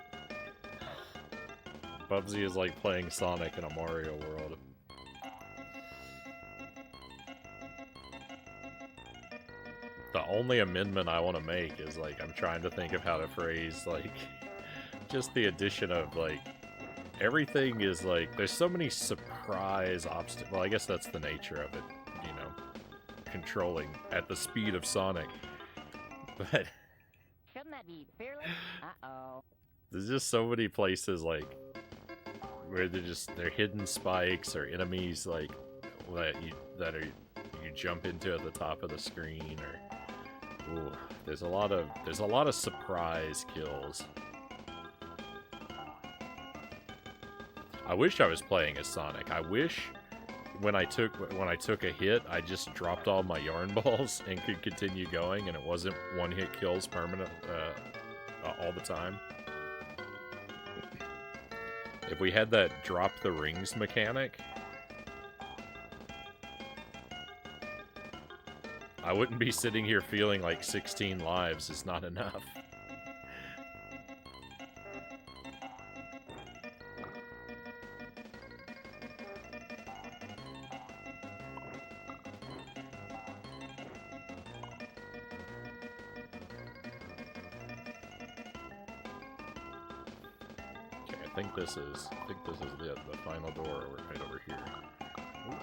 Bubsy is like playing Sonic in a Mario world. The only amendment I want to make is, like, I'm trying to think of how to phrase, like, just the addition of, like, everything is, like, there's so many surprise obstacles. Well, I guess that's the nature of it, you know, controlling at the speed of Sonic. But...
Shouldn't that be fearless? Uh-oh.
There's just so many places, like, where they're hidden spikes or enemies, like, you jump into at the top of the screen, or ooh, there's a lot of surprise kills. I wish I was playing as Sonic. I wish when I took a hit, I just dropped all my yarn balls and could continue going, and it wasn't one-hit kills permanent all the time. If we had that drop the rings mechanic, I wouldn't be sitting here feeling like 16 lives is not enough. I think this is the final door right over here. Ooh.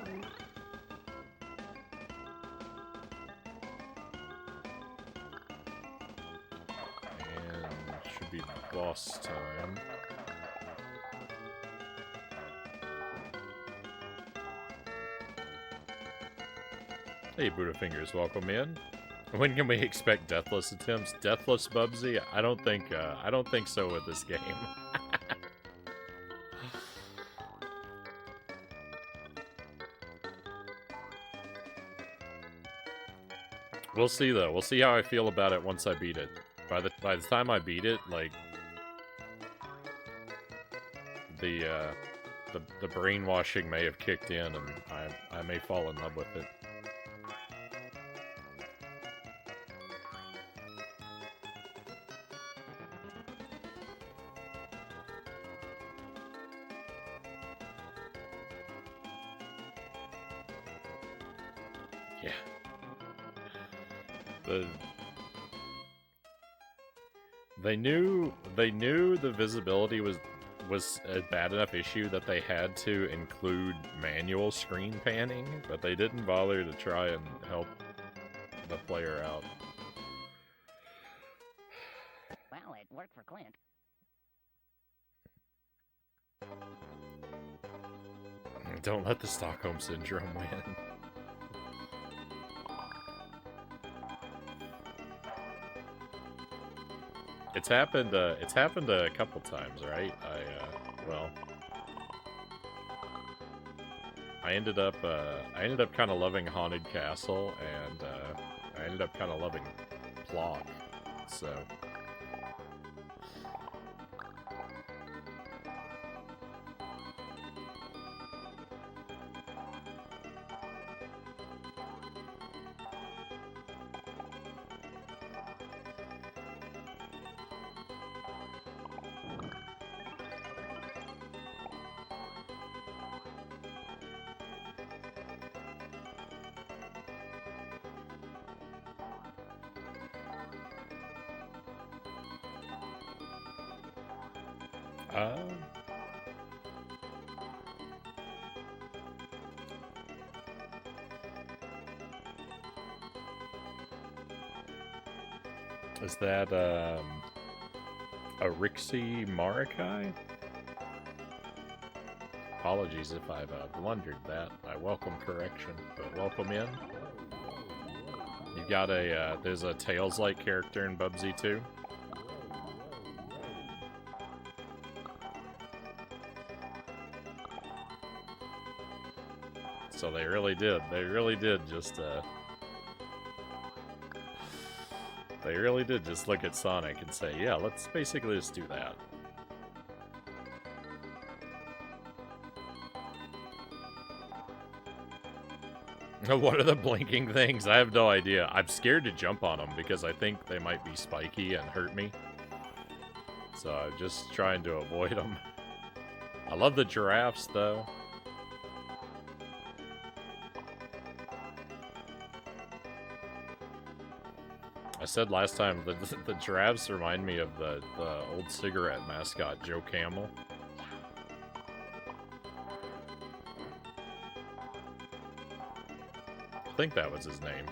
And should be boss time. Hey, Budafingers, welcome in. When can we expect deathless attempts? Deathless Bubsy? I don't think so with this game. We'll see though. We'll see how I feel about it once I beat it. By the time I beat it, like the brainwashing may have kicked in, and I may fall in love with it. Yeah. They knew the visibility was a bad enough issue that they had to include manual screen panning, but they didn't bother to try and help the player out.
Well, it worked for Clint.
Don't let the Stockholm Syndrome win. It's happened a couple times, right? I ended up kind of loving Haunted Castle, and I ended up kind of loving Plog, so. Is that, a Rixie Marikai? Apologies if I've blundered that. I welcome correction, but welcome in. You got there's a Tails-like character in Bubsy too. So they really did just, they really did just look at Sonic and say, yeah, let's basically just do that. What are the blinking things? I have no idea. I'm scared to jump on them because I think they might be spiky and hurt me. So I'm just trying to avoid them. I love the giraffes, though. I said last time that the giraffes remind me of the old cigarette mascot, Joe Camel. I think that was his name.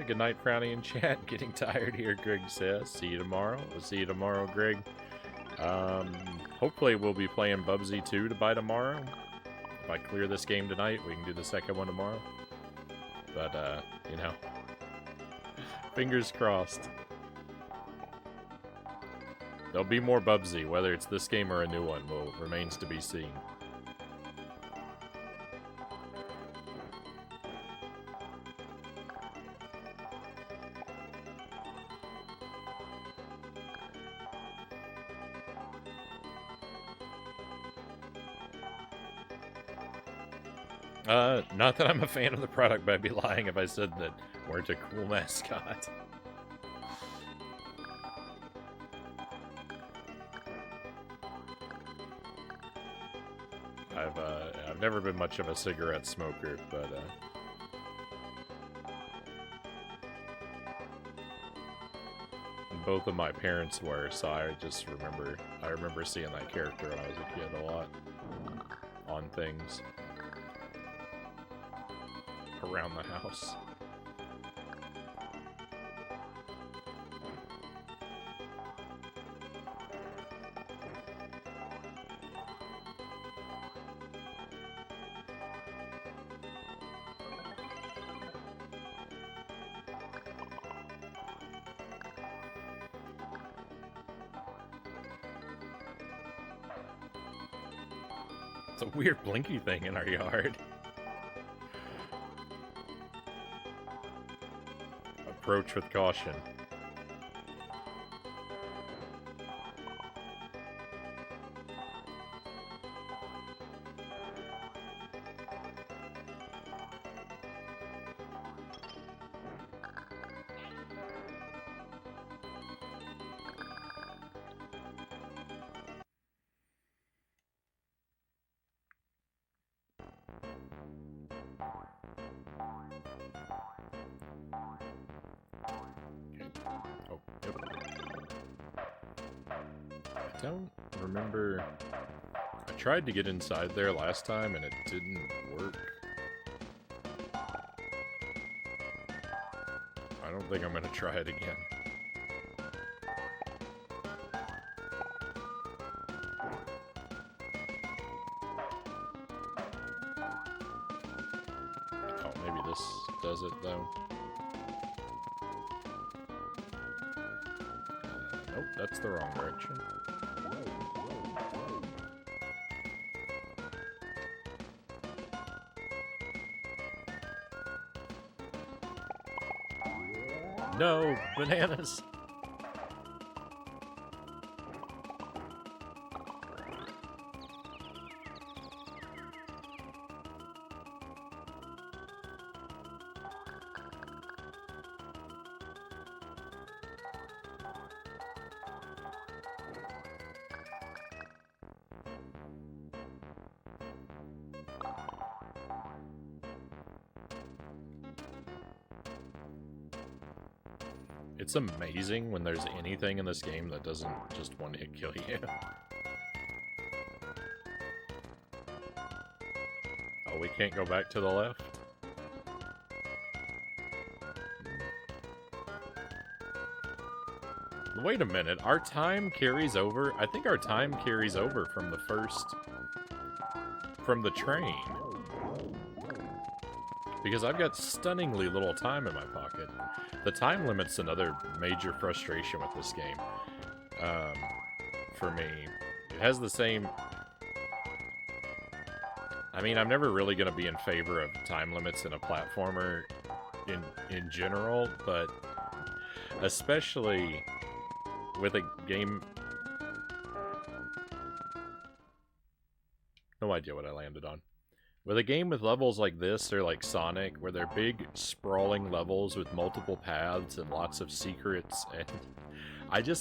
Good night, Frownie in chat. Getting tired here, Greg says. See you tomorrow. We'll see you tomorrow, Greg. Hopefully we'll be playing Bubsy 2 by tomorrow. If I clear this game tonight, we can do the second one tomorrow. But, you know, fingers crossed. There'll be more Bubsy, whether it's this game or a new one, remains to be seen. Not that I'm a fan of the product, but I'd be lying if I said that weren't a cool mascot. I've never been much of a cigarette smoker, but both of my parents were, so I remember seeing that character when I was a kid a lot on things around the house. It's a weird blinky thing in our yard. Approach with caution. Oh, yep. I don't remember. I tried to get inside there last time and it didn't work. I don't think I'm gonna try it again. Oh, maybe this does it though. Nope, that's the wrong direction. No, bananas! It's amazing when there's anything in this game that doesn't just one hit kill you. Oh, we can't go back to the left? Wait a minute, our time carries over? I think our time carries over from the train. Because I've got stunningly little time in my pocket. The time limit's another major frustration with this game. For me. It has the same... I mean, I'm never really going to be in favor of time limits in a platformer in general, but especially with a game... No idea what I landed on. With a game with levels like this, or like Sonic, where they're big, sprawling levels with multiple paths and lots of secrets, and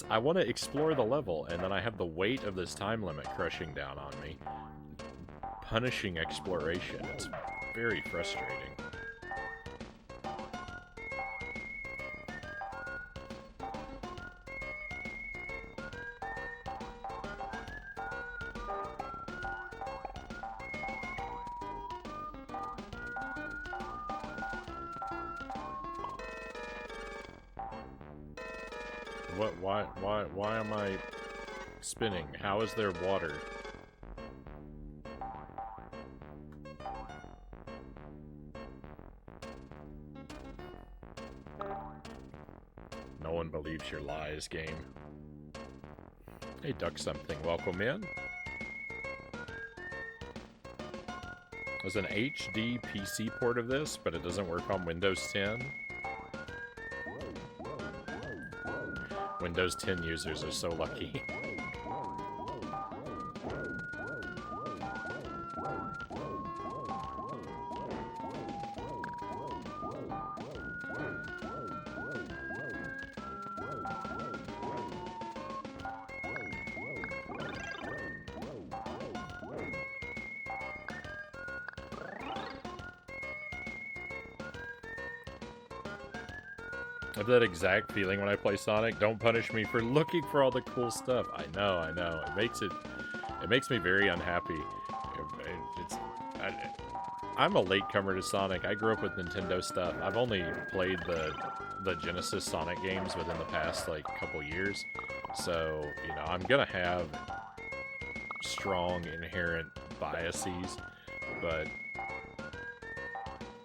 I want to explore the level, and then I have the weight of this time limit crushing down on me, punishing exploration. It's very frustrating. Why am I spinning? How is there water? No one believes your lies, game. Hey, Duck Something, welcome in. There's an HD PC port of this, but it doesn't work on Windows 10. Windows 10 users are so lucky. I have that exact feeling when I play Sonic. Don't punish me for looking for all the cool stuff. I know. It makes me very unhappy. I'm a latecomer to Sonic. I grew up with Nintendo stuff. I've only played the Genesis Sonic games within the past, like, couple years. So, you know, I'm gonna have strong inherent biases, but,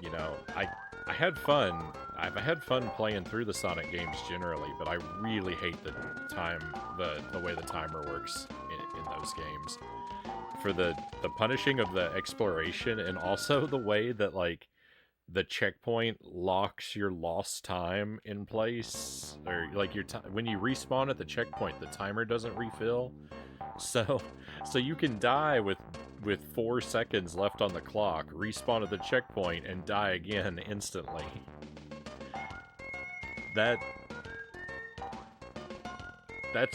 you know, I had fun. I've had fun playing through the Sonic games generally, but I really hate the way the timer works in in those games. For the punishing of the exploration, and also the way that, like, the checkpoint locks your lost time in place, or like your when you respawn at the checkpoint, the timer doesn't refill. So you can die with 4 seconds left on the clock, respawn at the checkpoint, and die again instantly. That's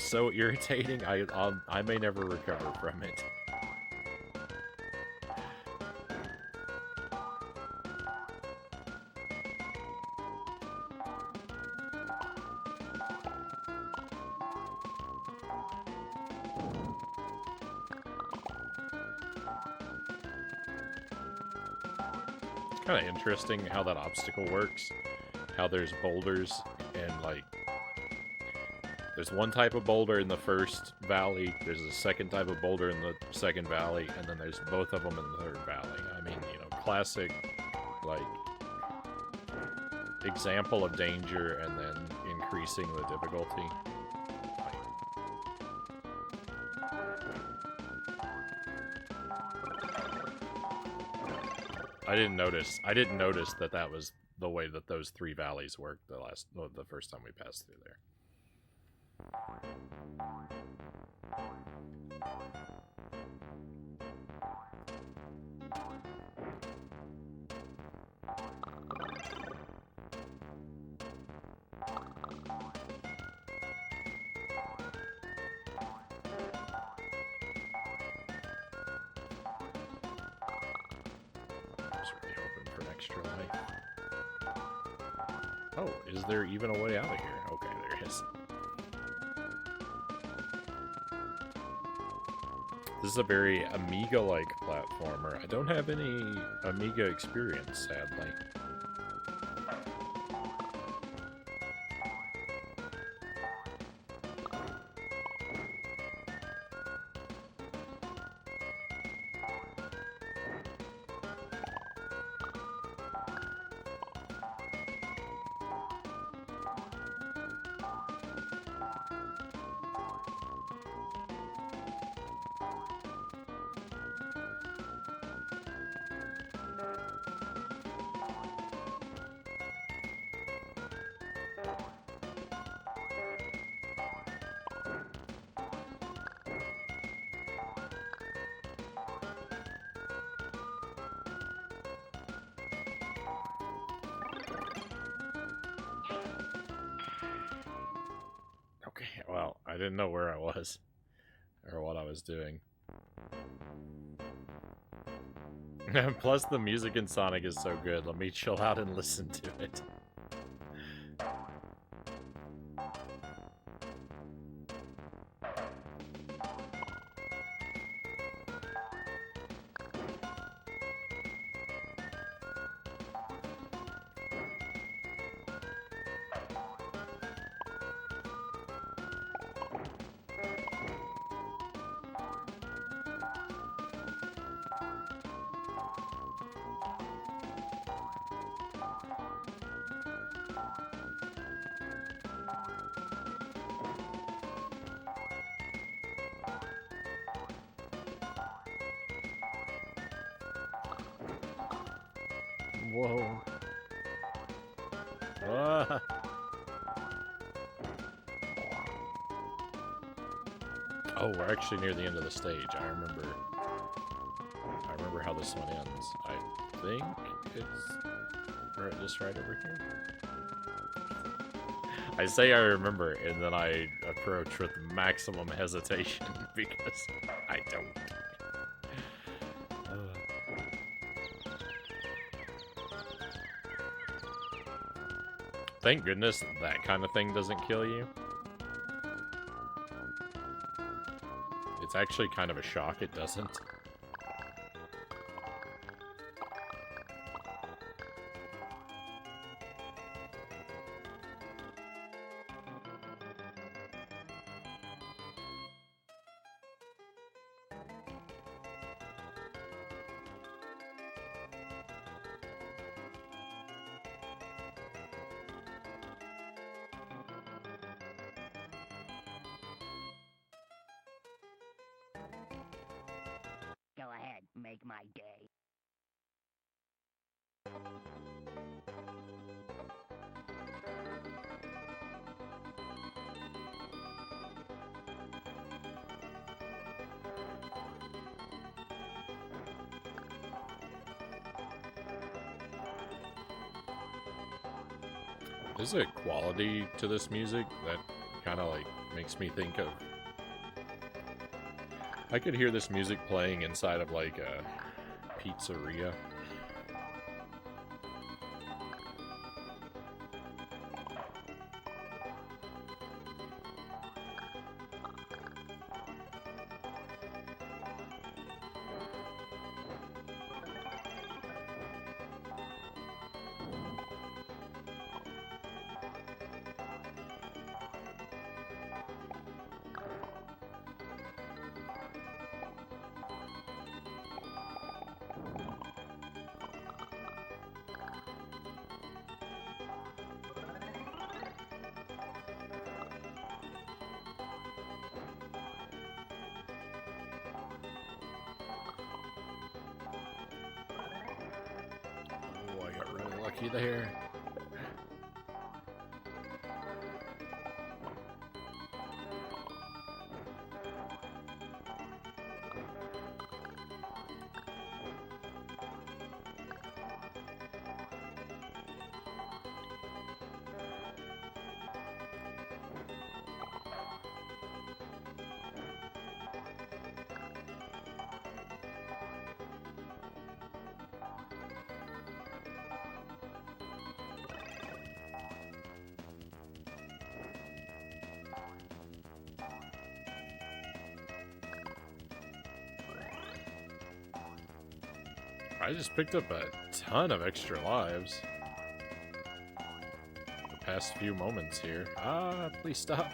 so irritating. I may never recover from it. It's kind of interesting how that obstacle works. How there's boulders, and like there's one type of boulder in the first valley, there's a second type of boulder in the second valley, and then there's both of them in the third valley. I mean, you know, classic, like, example of danger and then increasing the difficulty. I didn't notice that was the way that those 3 valleys worked the first time we passed through there. Just really hoping for an extra life. Oh, is there even a way out of here? Okay, there is. This is a very Amiga-like platformer. I don't have any Amiga experience, sadly. Okay, well, I didn't know where I was or what I was doing. Plus, the music in Sonic is so good. Let me chill out and listen to it. Whoa. Ah. Oh, we're actually near the end of the stage. I remember how this one ends. I think it's just right over here. I say I remember, and then I approach with maximum hesitation because I don't. Thank goodness that kind of thing doesn't kill you. It's actually kind of a shock it doesn't.
make my day.
There's a quality to this music that kind of like makes me think of... I could hear this music playing inside of like a pizzeria. Lucky there. I just picked up a ton of extra lives. The past few moments here. Ah, please stop.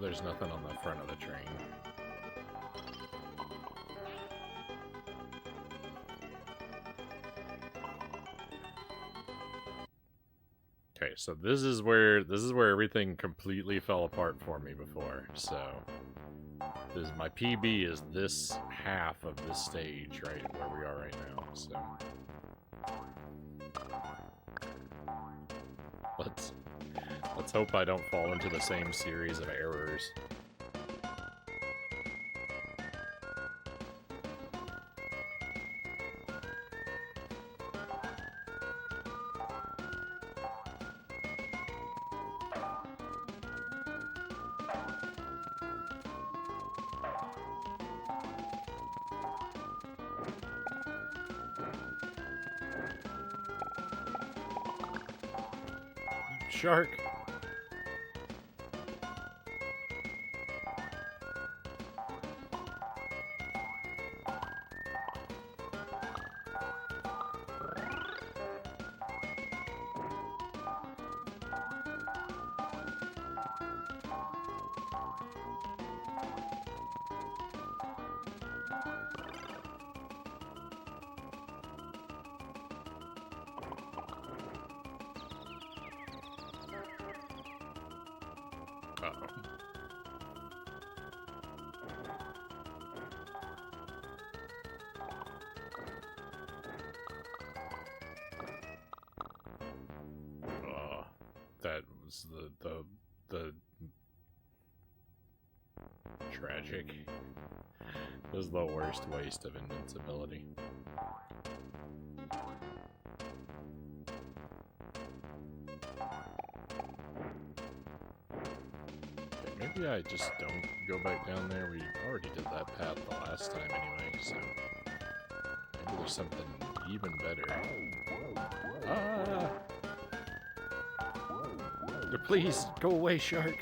There's nothing on the front of the train. Okay, so this is where everything completely fell apart for me before. So this my PB is this half of this stage right where we are right now. So let's hope I don't fall into the same series of errors. Shark. That was the tragic. This is the worst waste of invincibility. Okay, maybe I just don't go back down there. We already did that path the last time anyway, so maybe there's something even better. Ah! Please, go away, shark.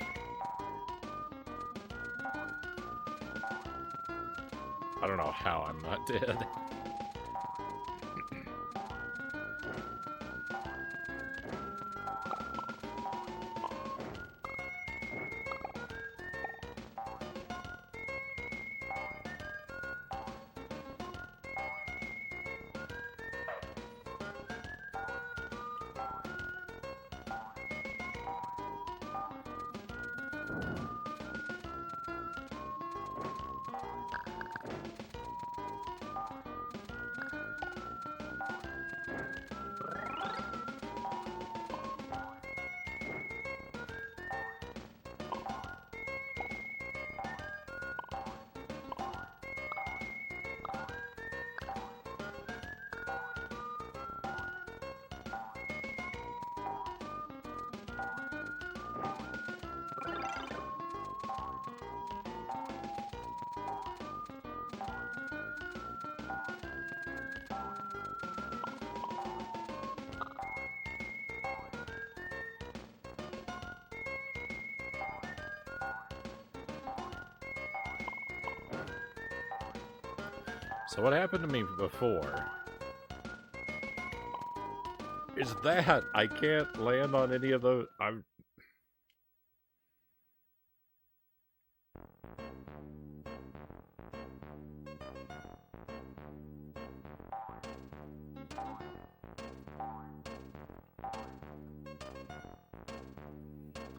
I don't know how I'm not dead. So what happened to me before is that I can't land on any of those.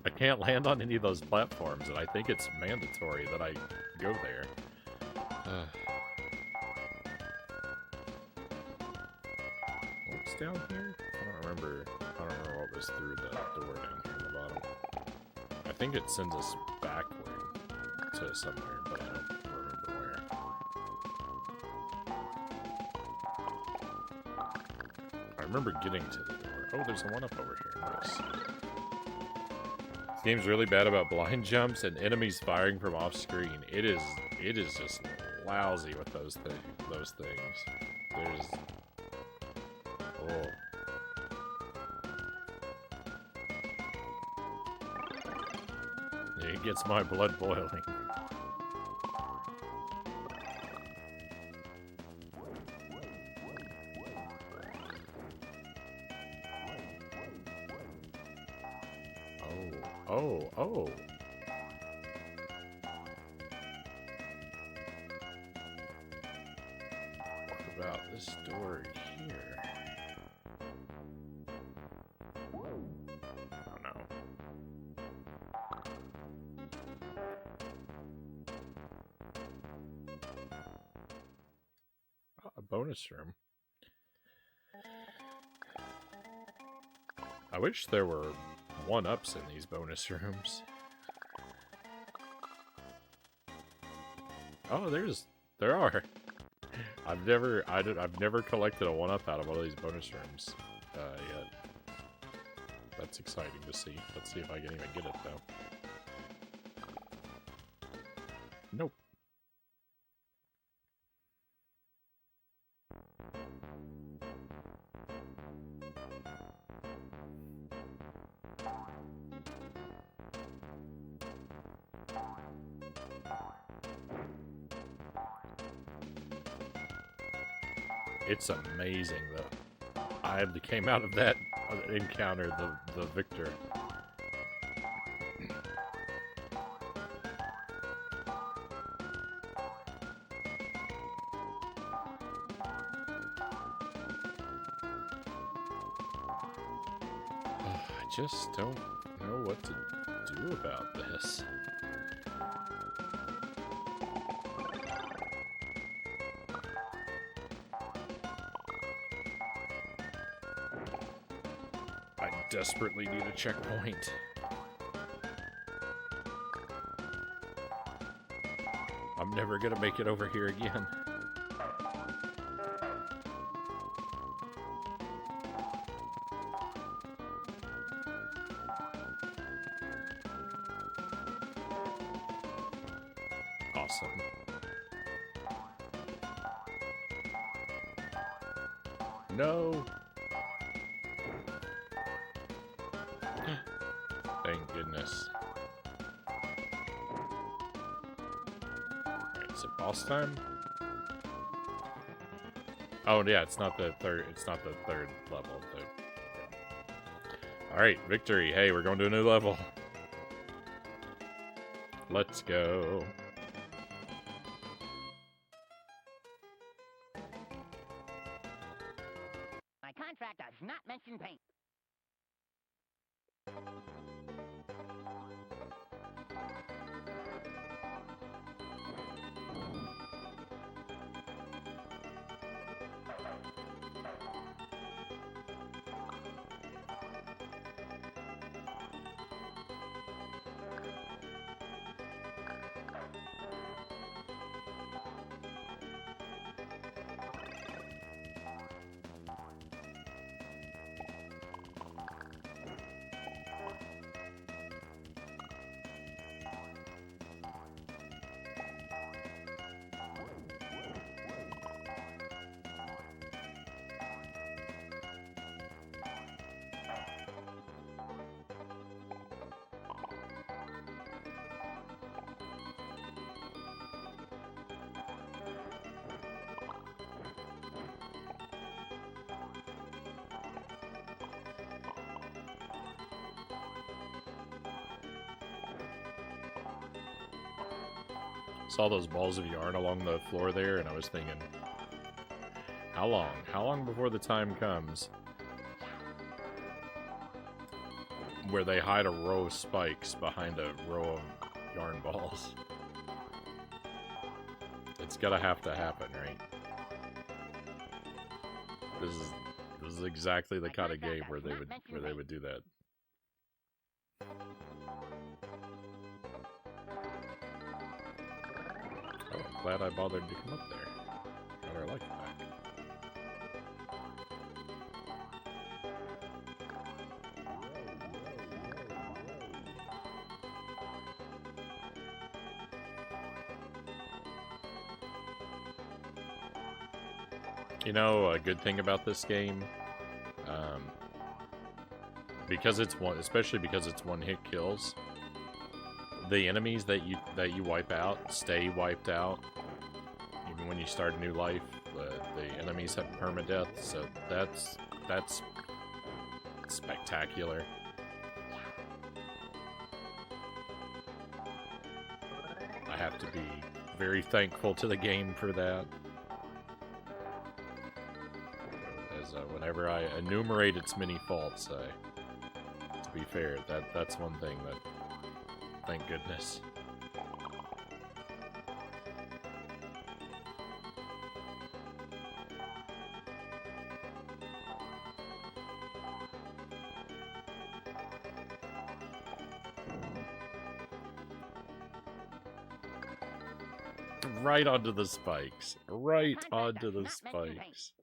I can't land on any of those platforms, and I think it's mandatory that I go there. What's down here? I don't remember what was through the door down here in the bottom. I think it sends us backward to somewhere, but I don't remember where. I remember getting to the door. Oh, there's a one up over here. Nice. This game's really bad about blind jumps and enemies firing from off screen. It is just lousy with those things. There's it gets my blood boiling. Oh. What about this door here? Oh no. Oh, a bonus room. I wish there were one-ups in these bonus rooms. Oh, there are. I've never collected a one-up out of one of these bonus rooms yet. That's exciting to see. Let's see if I can even get it though. Nope. It's amazing that I came out of that encounter the victor. I just don't know what to do about this. I desperately need a checkpoint. I'm never gonna make it over here again. Awesome. No! Thank goodness. Alright, is it boss time? Oh yeah, it's not the third. It's not the third level. All right, victory. Hey, we're going to a new level. Let's go.
My contract does not mention paint.
Saw those balls of yarn along the floor there, and I was thinking, how long? How long before the time comes where they hide a row of spikes behind a row of yarn balls? It's gotta have to happen, right? This is exactly the kind of game where they would do that. Oh, I'm glad I bothered to come up there. Got our life back. You know, a good thing about this game, because it's especially because it's one-hit kills, the enemies that you wipe out stay wiped out. Even when you start a new life, the enemies have permadeath, so that's spectacular. I have to be very thankful to the game for that. As whenever I enumerate its many faults, to be fair, that's one thing that, thank goodness. Right onto the spikes. Right onto the spikes.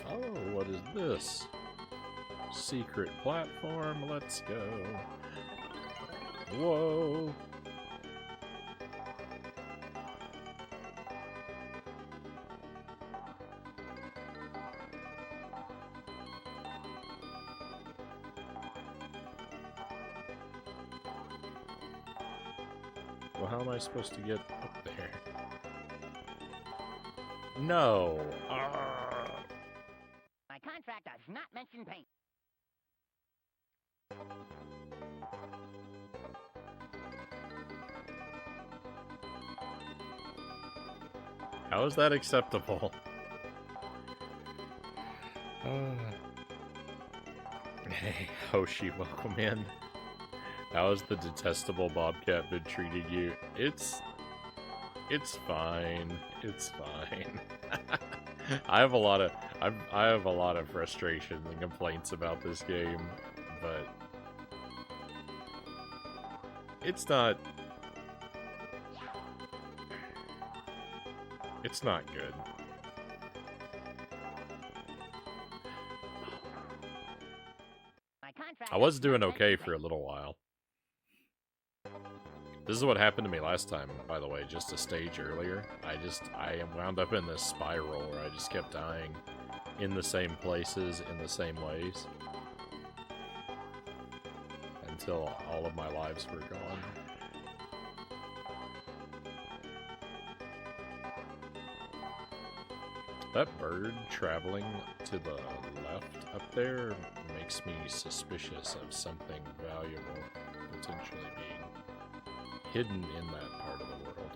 Oh, what is this? Secret platform, let's go. Whoa. Well, how am I supposed to get up there? No.
My contract does not mention paint.
How is that acceptable? Hey, Hoshi, welcome in. How has the detestable Bobcat been treating you? It's fine. It's fine. I have a lot of frustrations and complaints about this game, but it's not good. I was doing okay for a little while. This is what happened to me last time, by the way, just a stage earlier. I wound up in this spiral where I just kept dying in the same places, in the same ways. Until all of my lives were gone. That bird traveling to the left up there makes me suspicious of something valuable potentially being hidden in that part of the world.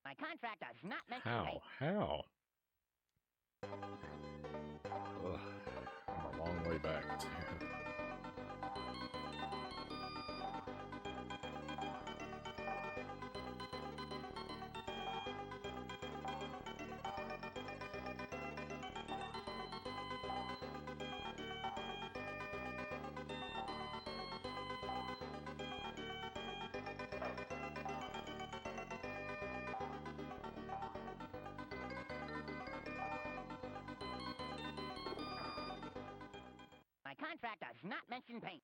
My contract does not mention paint.
How? Ugh, I'm a long way back, too.
My contract does not mention paint.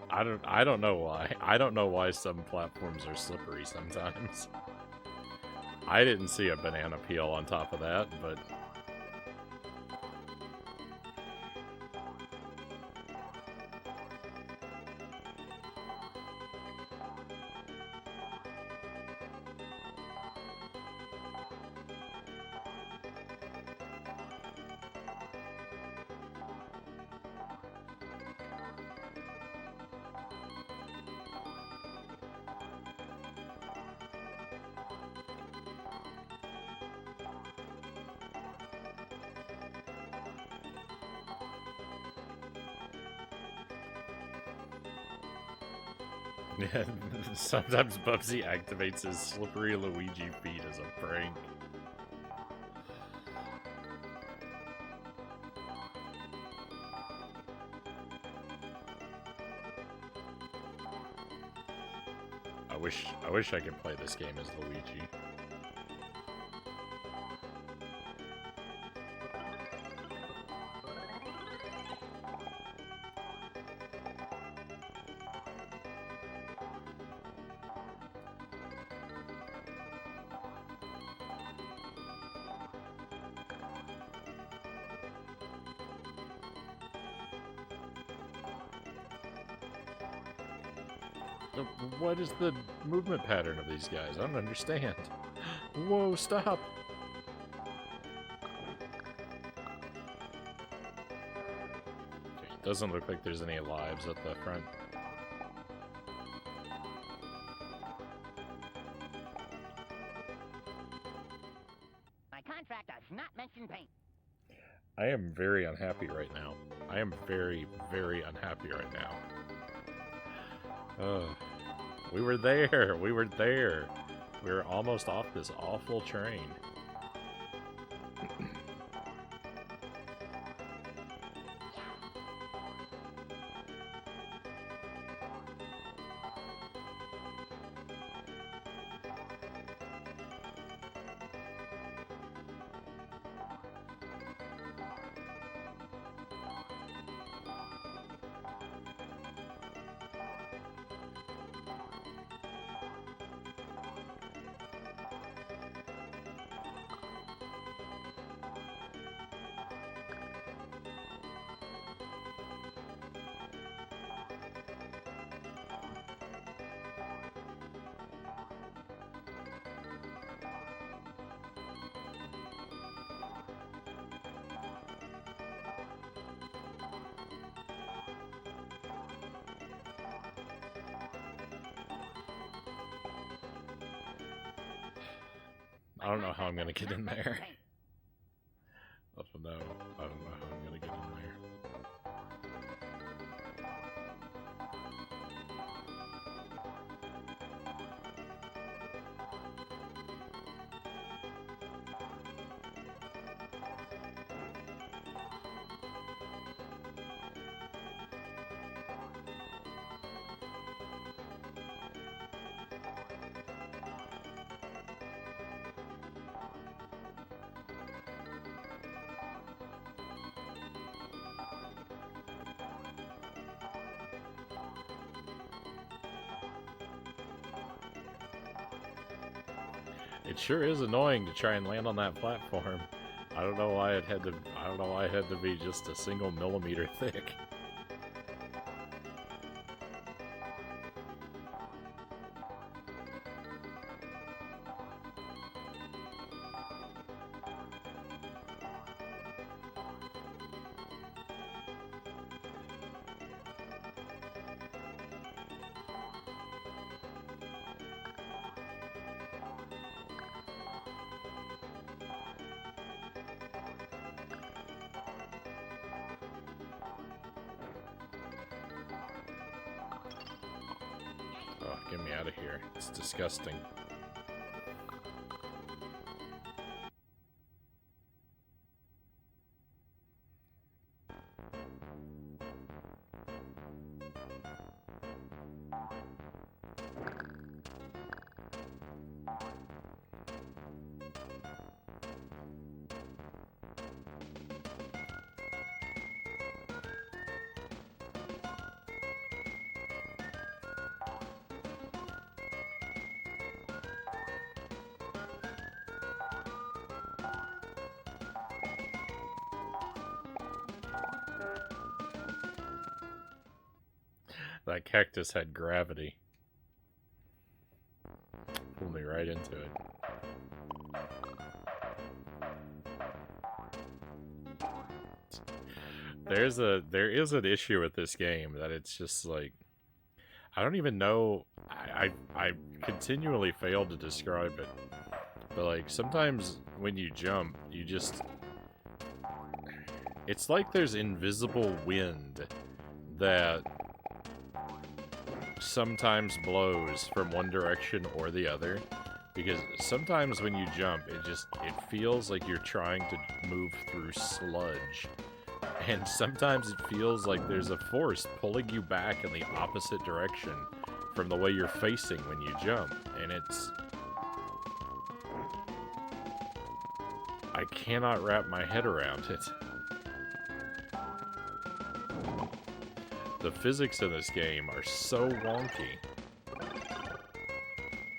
I don't know why. I don't know why some platforms are slippery sometimes. I didn't see a banana peel on top of that, but yeah, sometimes Bubsy activates his slippery Luigi feet as a prank. I wish I could play this game as Luigi. What is the movement pattern of these guys? I don't understand. Whoa, stop! Okay, it doesn't look like there's any lives at the front.
My contract does not mention paint.
I am very unhappy right now. I am very, very unhappy right now. We were there. We were there. We were almost off this awful train. I don't know how I'm gonna get in there. I don't know. I don't know how I'm gonna get in It sure is annoying to try and land on that platform. I don't know why it had to. I don't know why it had to be just a single millimeter thick. Get me out of here. It's disgusting. That cactus had gravity. Pulled me right into it. There is an issue with this game that it's just like I don't even know. I continually fail to describe it, but like sometimes when you jump, you just it's like there's invisible wind that sometimes blows from one direction or the other, because sometimes when you jump it feels like you're trying to move through sludge, and sometimes it feels like there's a force pulling you back in the opposite direction from the way you're facing when you jump, and I cannot wrap my head around it. The physics in this game are so wonky.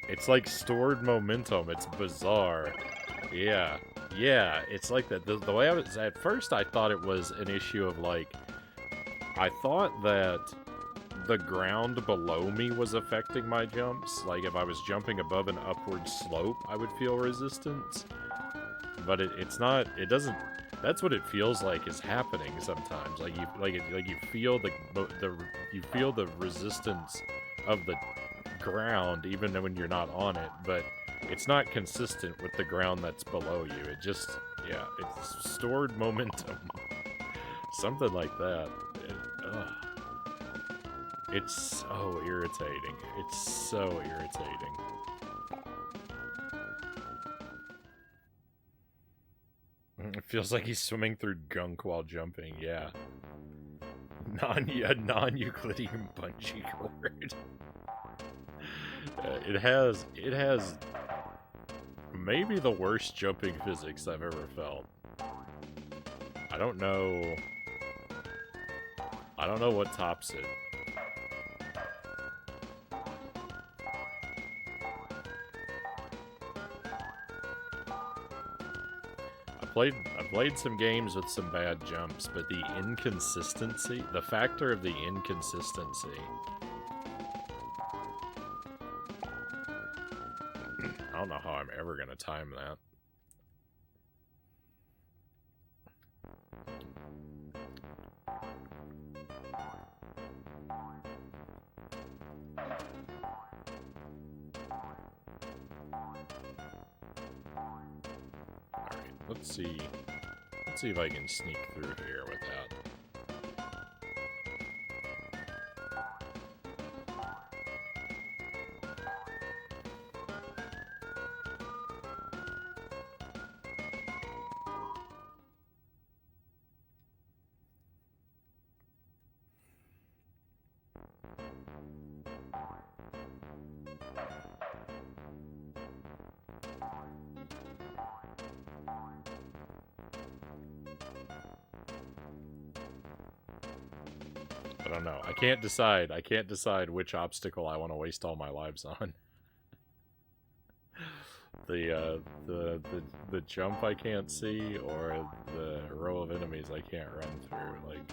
It's like stored momentum. It's bizarre. Yeah. Yeah, it's like that. The way I was... At first, I thought it was an issue of, like... I thought that the ground below me was affecting my jumps. Like, if I was jumping above an upward slope, I would feel resistance. But it's not... It doesn't... That's what it feels like is happening sometimes. Like you feel you feel the resistance of the ground even when you're not on it, but it's not consistent with the ground that's below you. It just it's stored momentum, something like that. It's so irritating. It's so irritating. It feels like he's swimming through gunk while jumping, yeah. Non-Euclidean bungee cord. It has maybe the worst jumping physics I've ever felt. I don't know what tops it. I played some games with some bad jumps, but the inconsistency, the factor of the inconsistency. I don't know how I'm ever going to time that. Let's see if I can sneak through here without... I don't know. I can't decide which obstacle I want to waste all my lives on. the jump I can't see, or the row of enemies I can't run through. Like,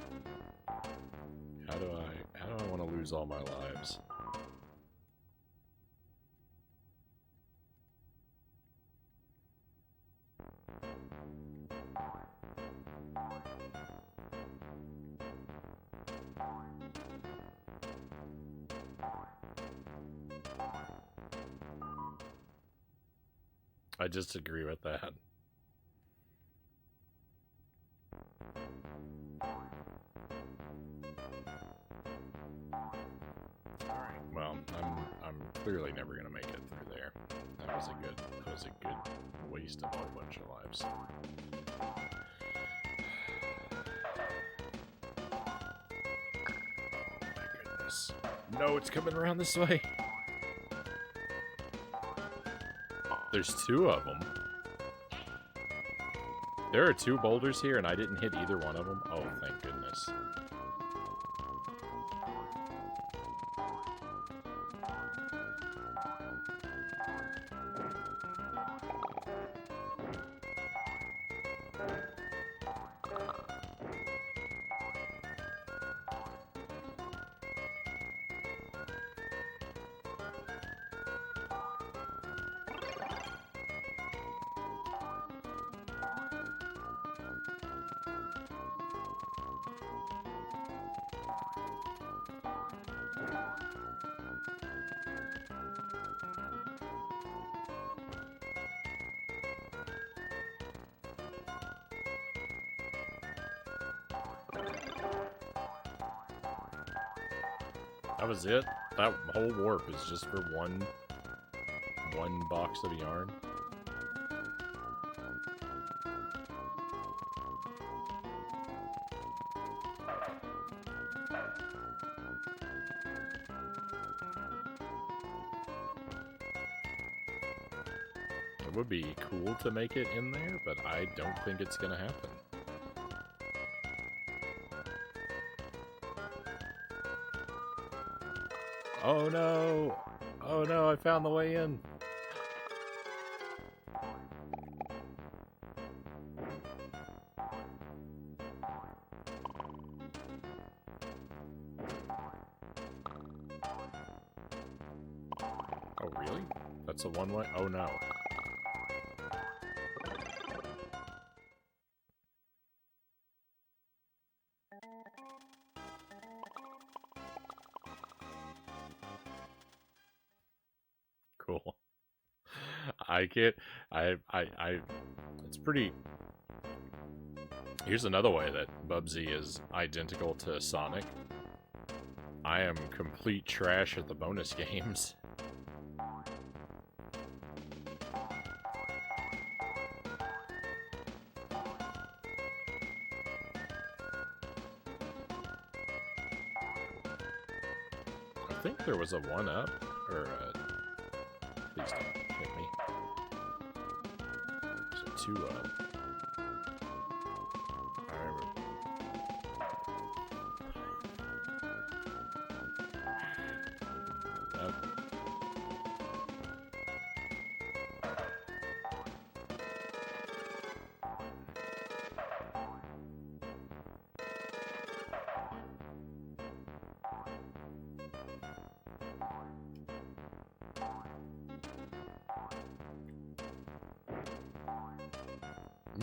how do I want to lose all my lives? I just agree with that. Alright, well, I'm clearly never gonna make it through there. That was a good waste of a whole bunch of lives. Oh my goodness. No, it's coming around this way. There's two of them. There are two boulders here, and I didn't hit either one of them. Oh, thank goodness. That was it? That whole warp is just for one box of yarn? It would be cool to make it in there, but I don't think it's gonna happen. Oh no! Oh no, I found the way in! Oh really? That's a one-way? Oh no. Cool. I can't. It's pretty. Here's another way that Bubsy is identical to Sonic. I am complete trash at the bonus games. I think there was a 1-up, or a... Please don't hit me. There's a 2-up. I remember.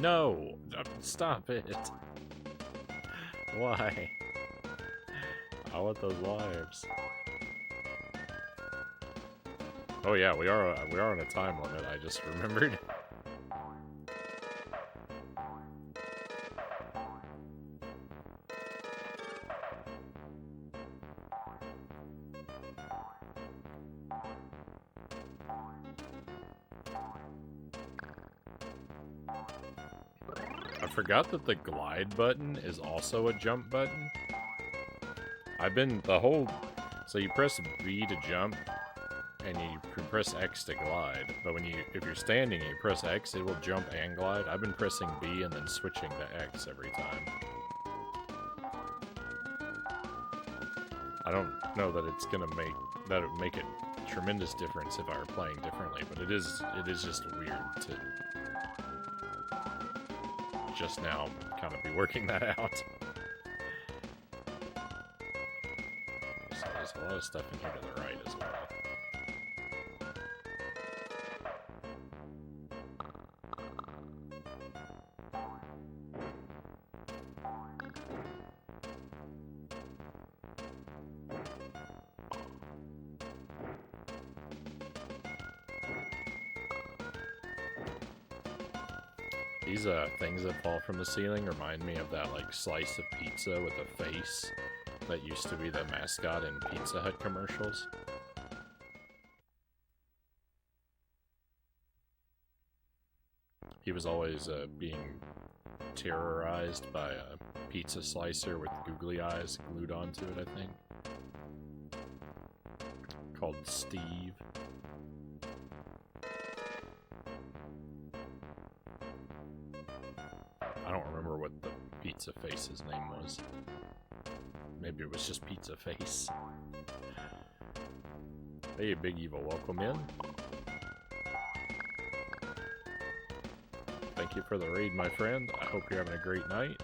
No! Stop it! Why? I want those lives. Oh yeah, we are on a time limit, I just remembered. I forgot that the glide button is also a jump button. So you press B to jump, and you press X to glide. But if you're standing and you press X, it will jump and glide. I've been pressing B and then switching to X every time. I don't know that it's gonna make that would make a tremendous difference if I were playing differently, but it is just weird to just now kind of be working that out. There's a lot of stuff in here to the right as well. These things that fall from the ceiling remind me of that like slice of pizza with a face that used to be the mascot in Pizza Hut commercials. He was always being terrorized by a pizza slicer with googly eyes glued onto it, I think. Called Steve. I don't remember what the pizza face's name was. Maybe it was just Pizza Face. Hey, Big Evil, welcome in. Thank you for the raid, my friend. I hope you're having a great night.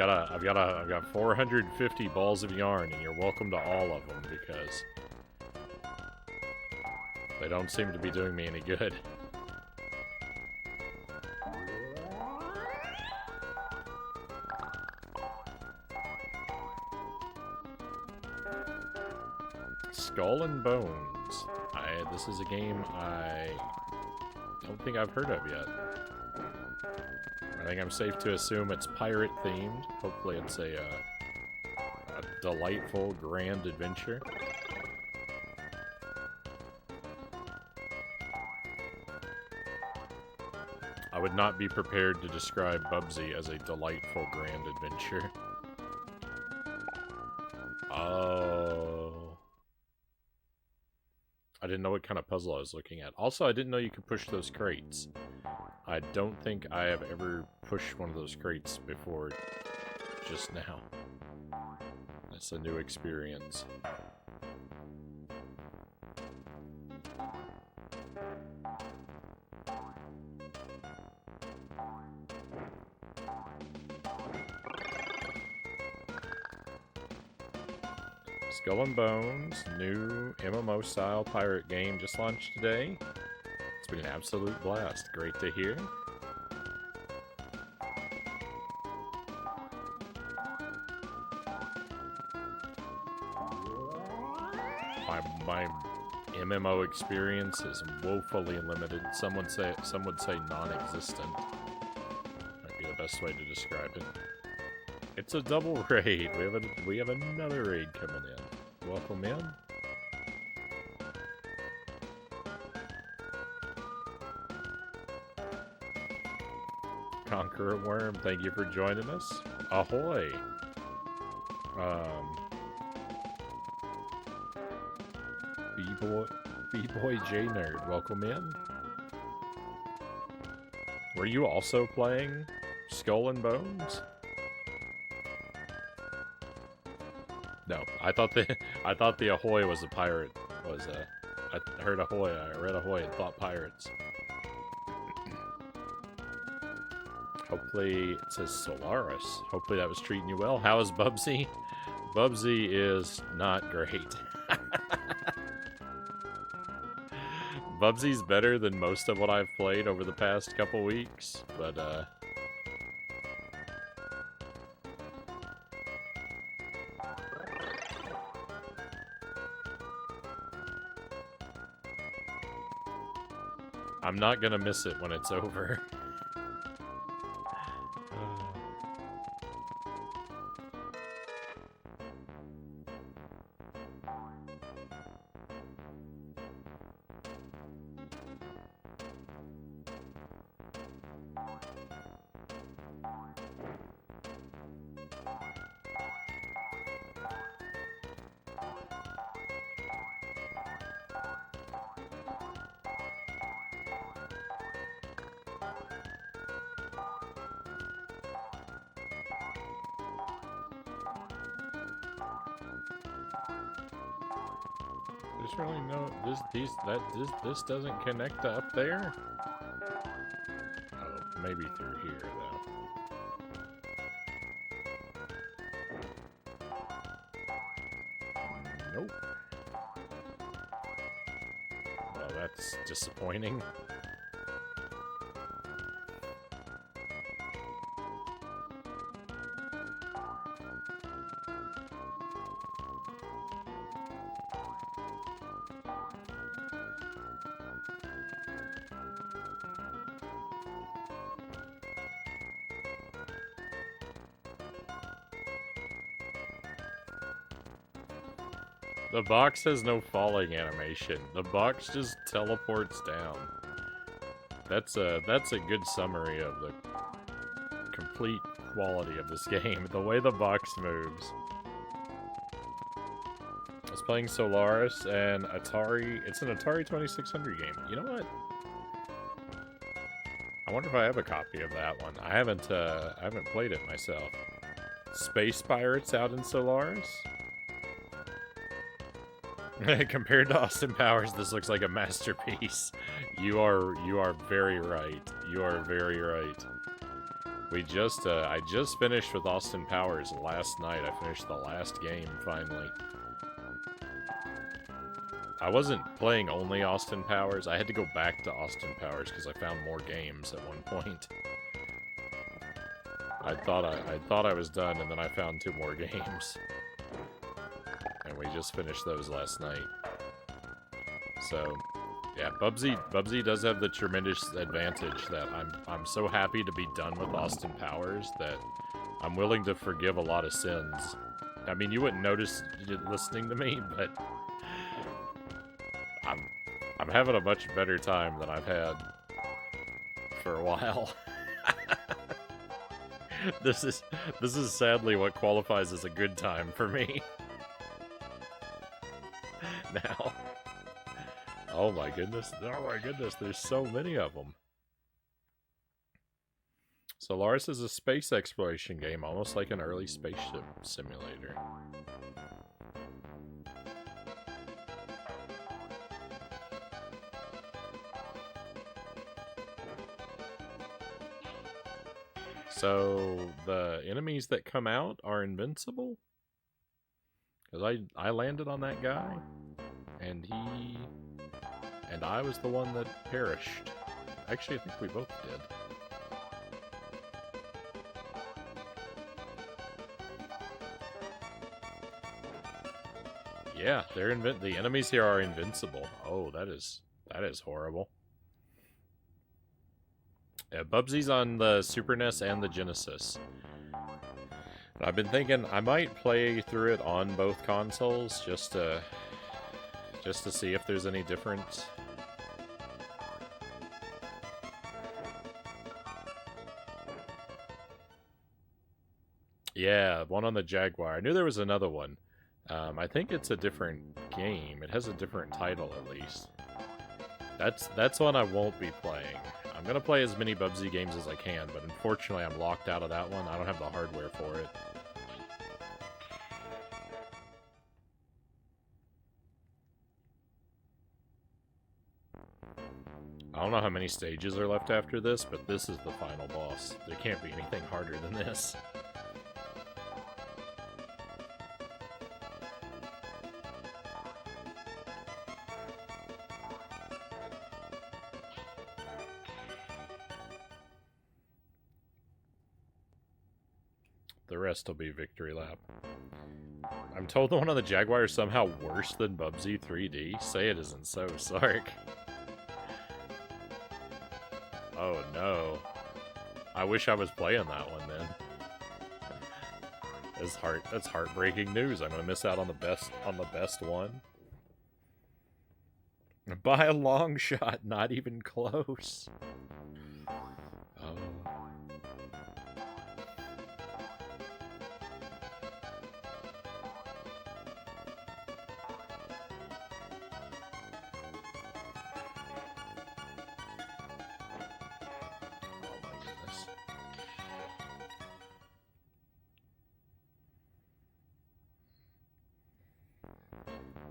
I've got 450 balls of yarn, and you're welcome to all of them because they don't seem to be doing me any good. Skull and Bones. This is a game I don't think I've heard of yet. I think I'm safe to assume it's pirate themed. Hopefully it's a delightful, grand adventure. I would not be prepared to describe Bubsy as a delightful, grand adventure. Oh. I didn't know what kind of puzzle I was looking at. Also, I didn't know you could push those crates. I don't think I have ever pushed one of those crates before just now. That's a new experience. Skull and Bones, new MMO-style pirate game just launched today. It's been an absolute blast. Great to hear. My MMO experience is woefully limited. Some would say non-existent. Might be the best way to describe it. It's a double raid. We have another raid coming in. Welcome in. Conqueror Worm, thank you for joining us. Ahoy! B-Boy J-Nerd, welcome in. Were you also playing Skull and Bones? No, I thought the Ahoy was a pirate. I heard Ahoy, I read Ahoy and thought pirates. Hopefully, it says Solaris. Hopefully that was treating you well. How is Bubsy? Bubsy is not great. Bubsy's better than most of what I've played over the past couple weeks, but I'm not gonna miss it when it's over. There's really no this doesn't connect to up there. Oh, maybe through here though. Nope. Well, that's disappointing. The box has no falling animation. The box just teleports down. That's a good summary of the complete quality of this game. The way the box moves. I was playing Solaris and Atari. It's an Atari 2600 game. You know what? I wonder if I have a copy of that one. I haven't played it myself. Space Pirates out in Solaris? Compared to Austin Powers, this looks like a masterpiece. You are very right. You are very right. We just I just finished with Austin Powers last night. I finished the last game finally. I wasn't playing only Austin Powers. I had to go back to Austin Powers because I found more games at one point. I thought I was done, and then I found 2 more games. And we just finished those last night. So, yeah, Bubsy does have the tremendous advantage that I'm so happy to be done with Austin Powers that I'm willing to forgive a lot of sins. I mean, you wouldn't notice listening to me, but I'm having a much better time than I've had for a while. This is sadly what qualifies as a good time for me. Now. Oh my goodness, there's so many of them. Solaris is a space exploration game, almost like an early spaceship simulator. So, the enemies that come out are invincible? Because I landed on that guy, and I was the one that perished. Actually, I think we both did. Yeah, the enemies here are invincible. Oh, that is horrible. Yeah, Bubsy's on the Super NES and the Genesis. I've been thinking I might play through it on both consoles just to see if there's any difference. Yeah, one on the Jaguar. I knew there was another one. I think it's a different game. It has a different title, at least. That's one I won't be playing. I'm gonna play as many Bubsy games as I can, but unfortunately I'm locked out of that one. I don't have the hardware for it. I don't know how many stages are left after this, but this is the final boss. There can't be anything harder than this. The rest will be victory lap. I'm told the one on the Jaguar is somehow worse than Bubsy 3D. Say it isn't so, Sark. Oh no. I wish I was playing that one then. That's heartbreaking news. I'm gonna miss out on the best one. By a long shot, not even close. Oh.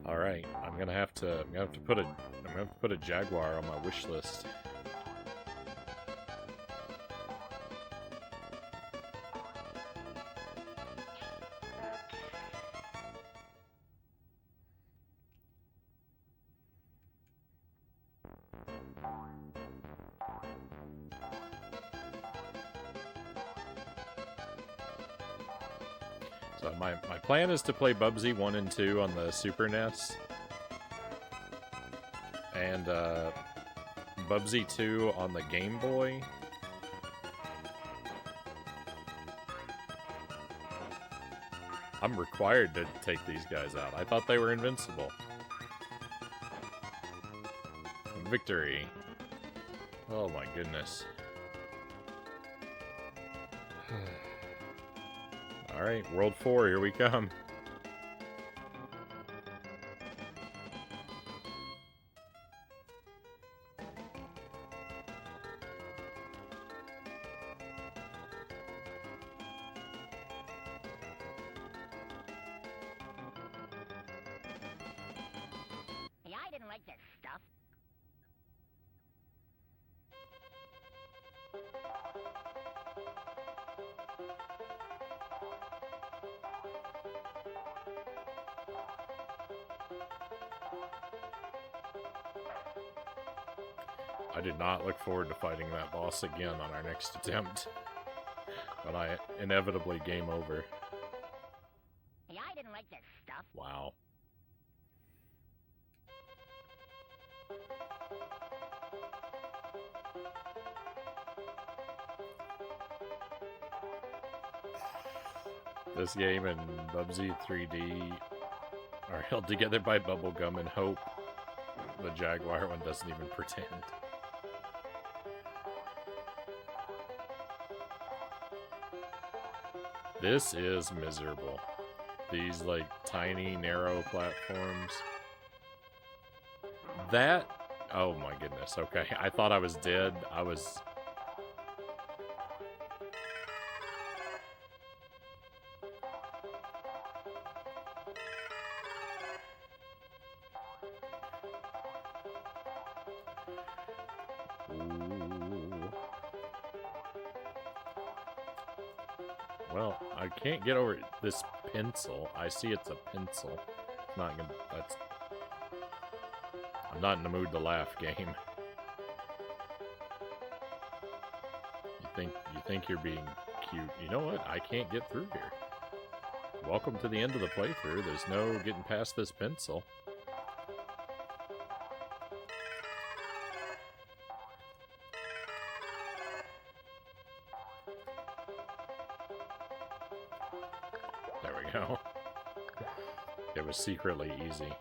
All right, I'm gonna have to put a Jaguar on my wish list. So my plan is to play Bubsy 1 and 2 on the Super NES. And Bubsy 2 on the Game Boy. I'm required to take these guys out. I thought they were invincible. Victory. Oh my goodness. Alright, World 4, here we come.
Yeah, I didn't like this stuff.
I did not look forward to fighting that boss again on our next attempt. But I inevitably game over.
Yeah, I didn't like this stuff.
Wow. This game and Bubsy 3D are held together by bubblegum and hope. The Jaguar one doesn't even pretend. This is miserable. These, like, tiny, narrow platforms. That... Oh my goodness, okay. I thought I was dead. I was... Ooh. Well, I can't get over this pencil. I see it's a pencil. Not gonna... That's... I'm not in the mood to laugh, game. You think you're being cute. You know what? I can't get through here. Welcome to the end of the playthrough. There's no getting past this pencil. There we go. It was secretly easy.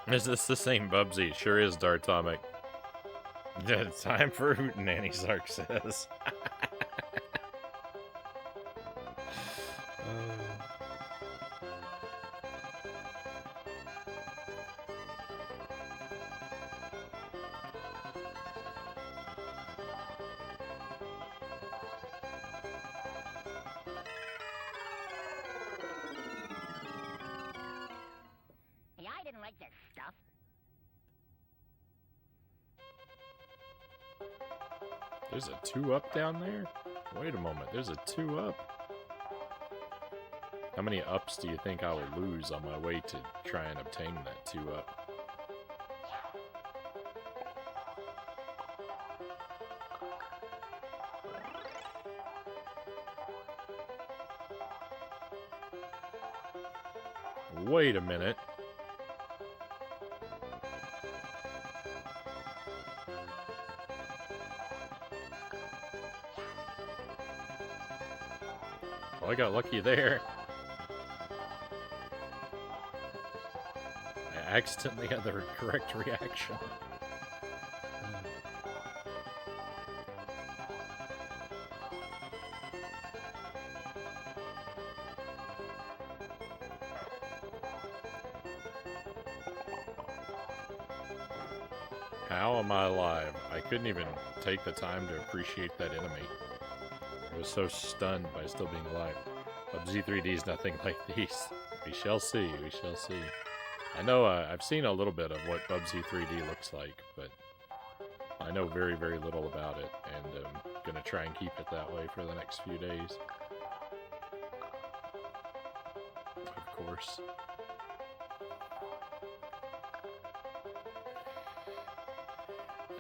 Is this the same Bubsy? It sure is, Dartomic. It's time for Hootenanny, Zark says.
Yeah, I didn't like this stuff.
There's a 2-up down there? Wait a moment, there's a 2-up? How many ups do you think I will lose on my way to try and obtain that 2-up? Wait a minute. Well, I got lucky there. I accidentally had the correct reaction. How am I alive? I couldn't even take the time to appreciate that enemy. I was so stunned by still being alive. Bubsy 3D is nothing like these. We shall see, we shall see. I know I've seen a little bit of what Bubsy 3D looks like, but I know very, very little about it, and I'm gonna try and keep it that way for the next few days. Of course.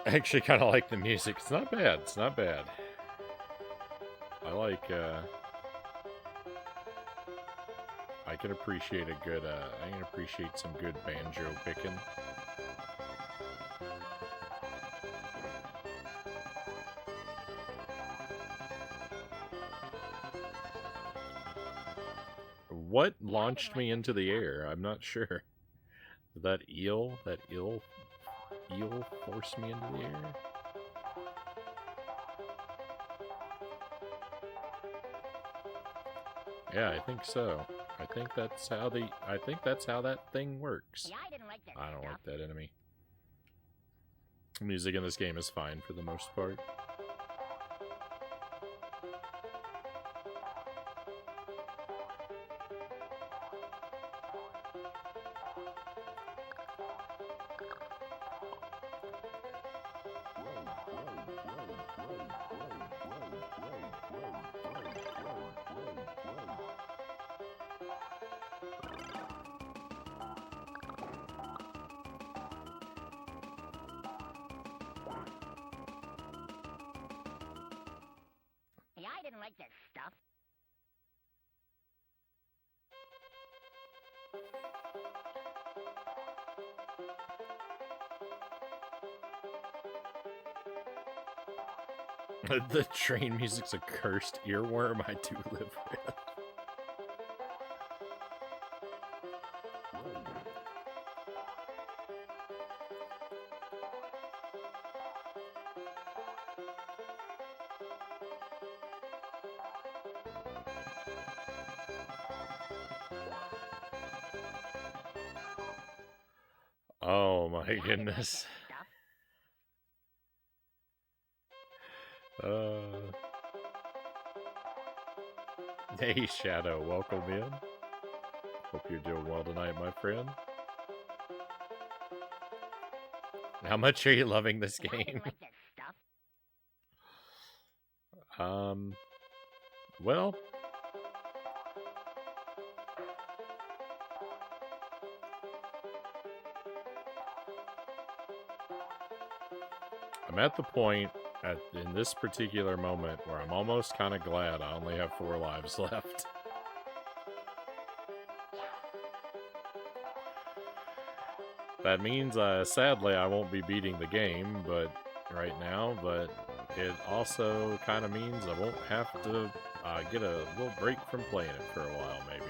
I actually kind of like the music. It's not bad. It's not bad. I like, I can appreciate a good, I can appreciate some good banjo picking. What launched me into the air? I'm not sure. Did that eel force me into the air? Yeah, I think so. I think that's how that thing works.
Yeah, I didn't like that
I don't
stuff.
like that enemy. Music in this game is fine for the most part.
Yeah, I didn't like that stuff.
The train music's a cursed earworm I do live with. Oh my
Yeah, I didn't like
goodness.
that stuff.
Hey Shadow, welcome in. Hope you're doing well tonight, my friend. How much are you loving this
Yeah, I
game?
didn't like that stuff.
Well, I'm at the point in this particular moment where I'm almost kind of glad I only have 4 lives left. That means, sadly, I won't be beating the game, but right now, but it also kind of means I won't have to get a little break from playing it for a while, maybe.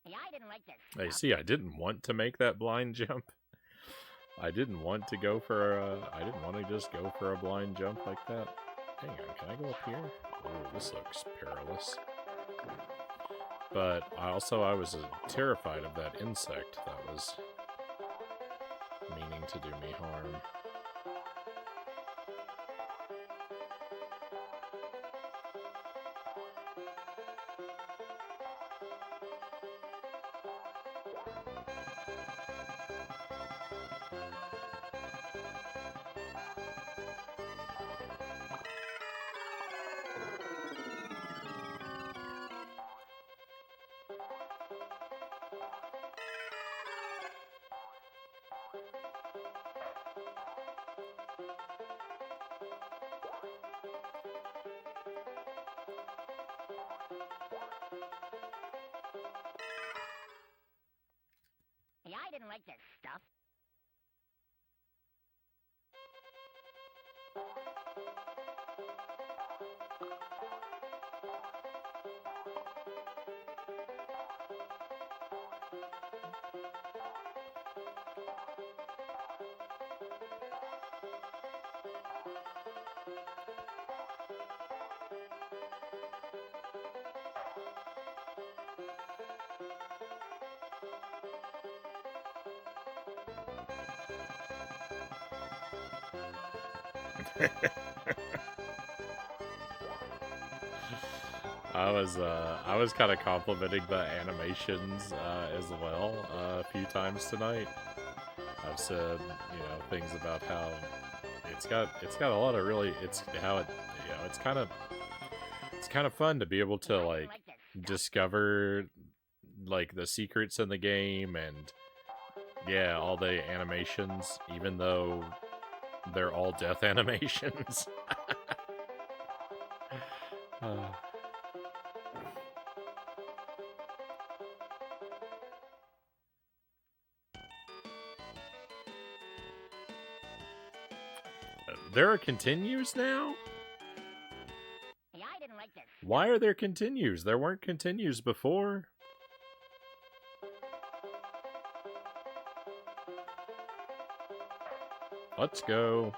Yeah, I didn't like that
Hey,
stuff.
see, I didn't want to make that blind jump. I didn't want to go for I didn't want to just go for a blind jump like that. Hang on, can I go up here? Oh, this looks perilous. But I was terrified of that insect that was meaning to do me harm.
Yeah, I didn't like that stuff.
I was kind of complimenting the animations as well a few times tonight. I've said, you know, things about how it's got a lot of really it's kind of fun to be able to like discover like the secrets in the game and yeah, all the animations, even though they're all death animations. There are continues now?
Yeah, I didn't like this.
Why are there continues? There weren't continues before. Let's go.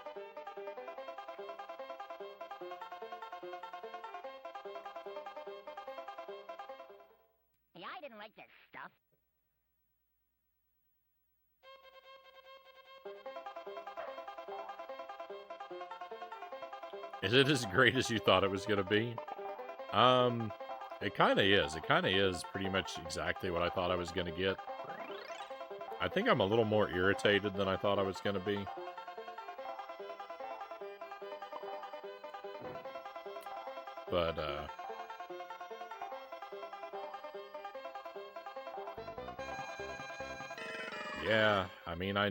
Yeah, I didn't like this stuff.
Is it as great as you thought it was going to be? It kind of is. It kind of is pretty much exactly what I thought I was going to get. I think I'm a little more irritated than I thought I was going to be. But, yeah, I mean, I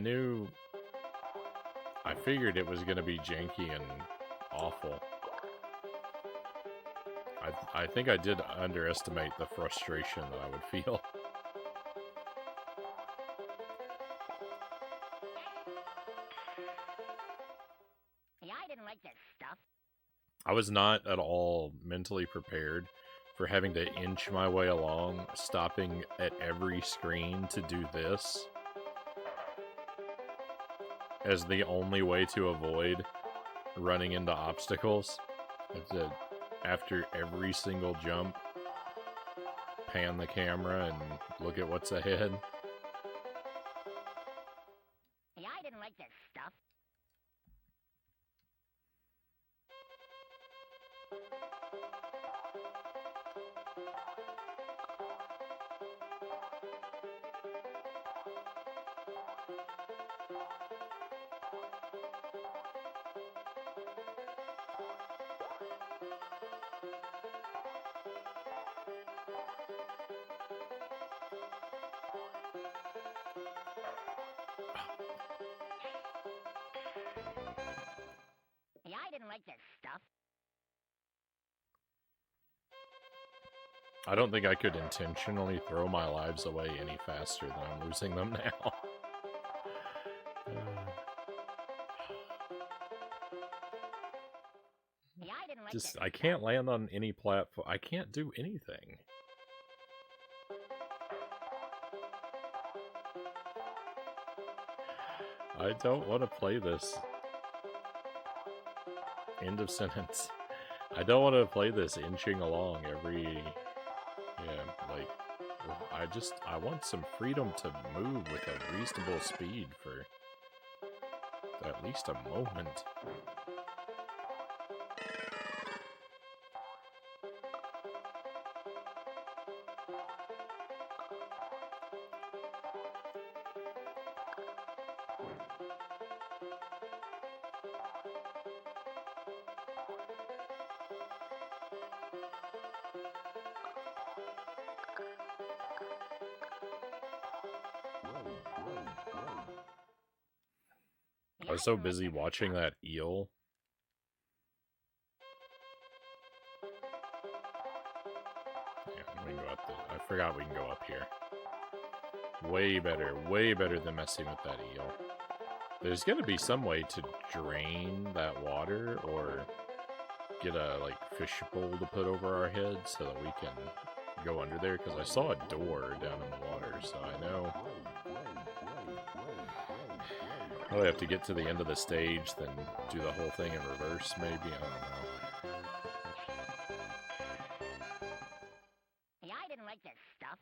figured it was going to be janky and awful. I think I did underestimate the frustration that I would feel.
Yeah, I didn't like this stuff.
I was not at all mentally prepared for having to inch my way along, stopping at every screen to do this as the only way to avoid running into obstacles. After every single jump, pan the camera and look at what's ahead.
Yeah, I didn't like this stuff. Yeah, I didn't like this stuff.
I don't think I could intentionally throw my lives away any faster than I'm losing them now.
Yeah, I didn't like
Just,
this
I can't land on any platform. I can't do anything. I don't want to play this. End of sentence. I don't want to play this inching along every... Yeah, like... I want some freedom to move with a reasonable speed for at least a moment. I was so busy watching that eel. Yeah, we can go up I forgot we can go up here. Way better than messing with that eel. There's gonna be some way to drain that water or get a like fish bowl to put over our heads so that we can go under there, because I saw a door down in the water, so I know probably have to get to the end of the stage, then do the whole thing in reverse, maybe. I don't know.
Yeah, I didn't like this stuff.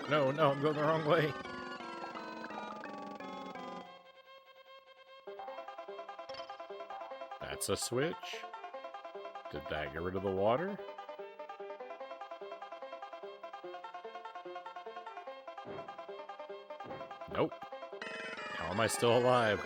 No, I'm going the wrong way. That's a switch. Did that get rid of the water? Nope. How am I still alive?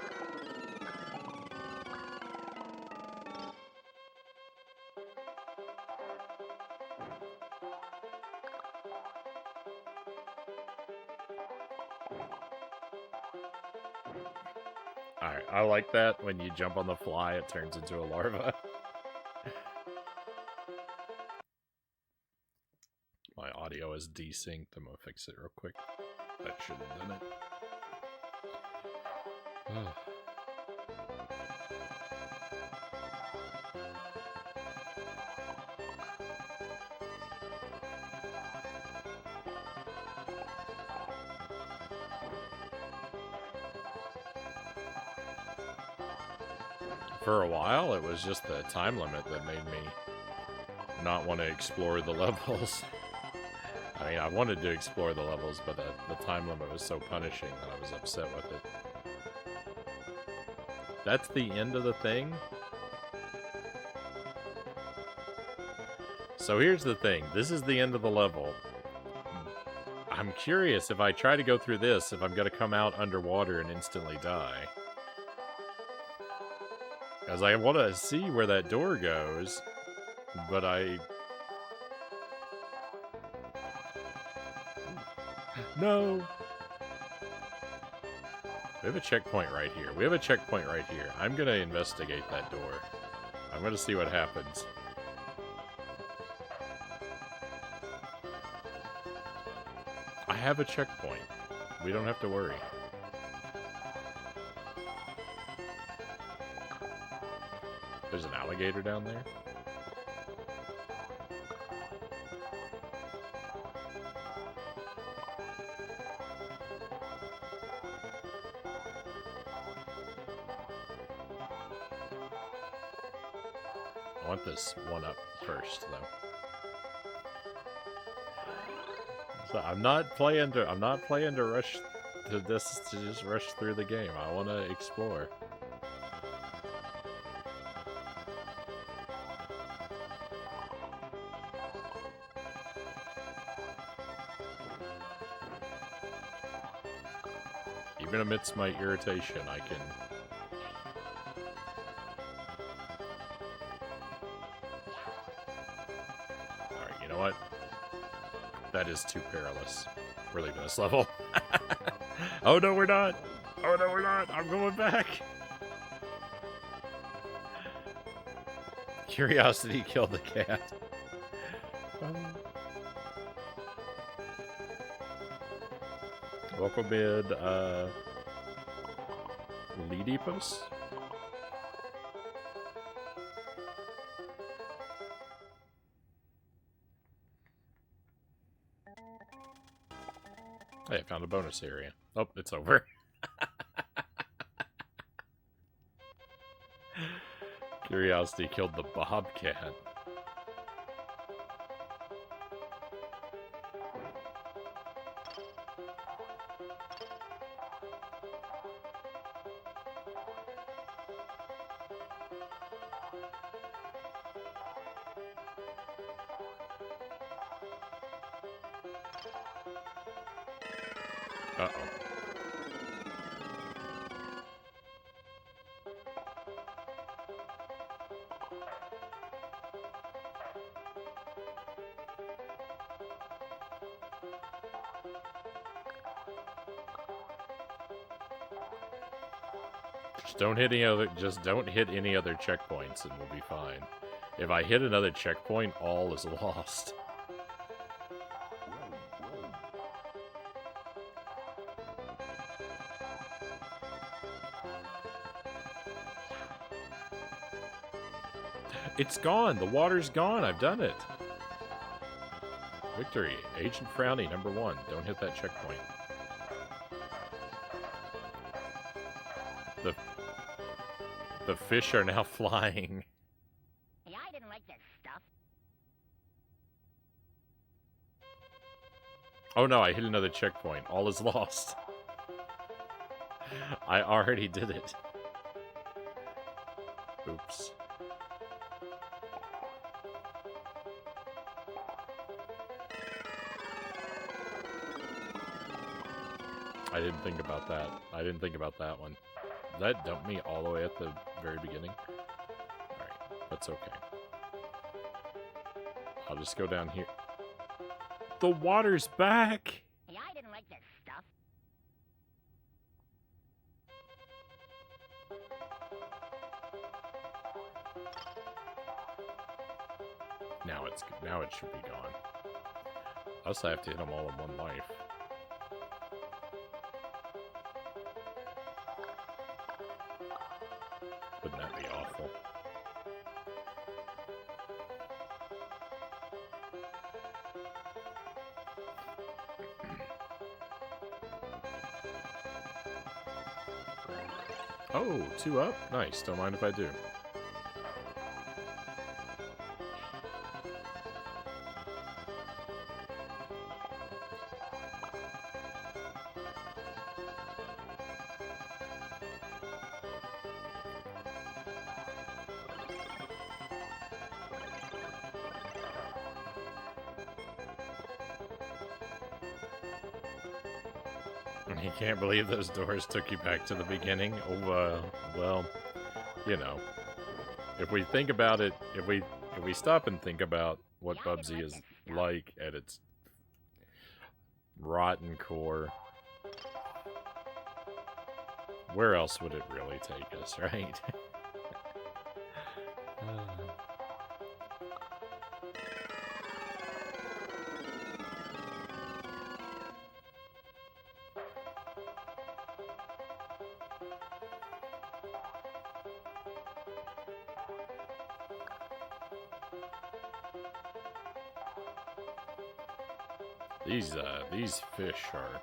Alright, I like that. When you jump on the fly, it turns into a larva. My audio is desynced. I'm gonna fix it real quick. That should have done it. For a while, it was just the time limit that made me not want to explore the levels. I mean, I wanted to explore the levels, but the time limit was so punishing that I was upset with it. That's the end of the thing? So here's the thing. This is the end of the level. I'm curious if I try to go through this, if I'm going to come out underwater and instantly die. Because I want to see where that door goes, but No! We have a checkpoint right here. We have a checkpoint right here. I'm going to investigate that door. I'm going to see what happens. I have a checkpoint. We don't have to worry. There's an alligator down there. I want this one up first, though. So I'm not playing to rush to this to just rush through the game. I want to explore. Even amidst my irritation, I can... Alright, you know what? That is too perilous. We're leaving this level. Oh no, we're not! Oh no, we're not! I'm going back! Curiosity killed the cat. Welcome in, Leadipus? Hey, I found a bonus area. Oh, it's over. Curiosity killed the Bobcat. Uh-oh. Just don't hit any other checkpoints and we'll be fine. If I hit another checkpoint, all is lost. It's gone. The water's gone. I've done it. Victory. Agent Frownie, #1. Don't hit that checkpoint. The fish are now flying.
Hey, I didn't like this stuff.
Oh no, I hit another checkpoint. All is lost. I already did it. Oops. I didn't think about that. I didn't think about that one. That dumped me all the way at the very beginning. Alright, that's okay. I'll just go down here. The water's back!
Hey, I didn't like this stuff.
Now it should be gone. I also have to hit them all in one life. Wouldn't that be awful? Oh, 2 up? Nice, don't mind if I do. You can't believe those doors took you back to the beginning. Oh, well, you know, if we think about it, if we stop and think about what Bubsy is like at its rotten core, where else would it really take us, right? These fish are...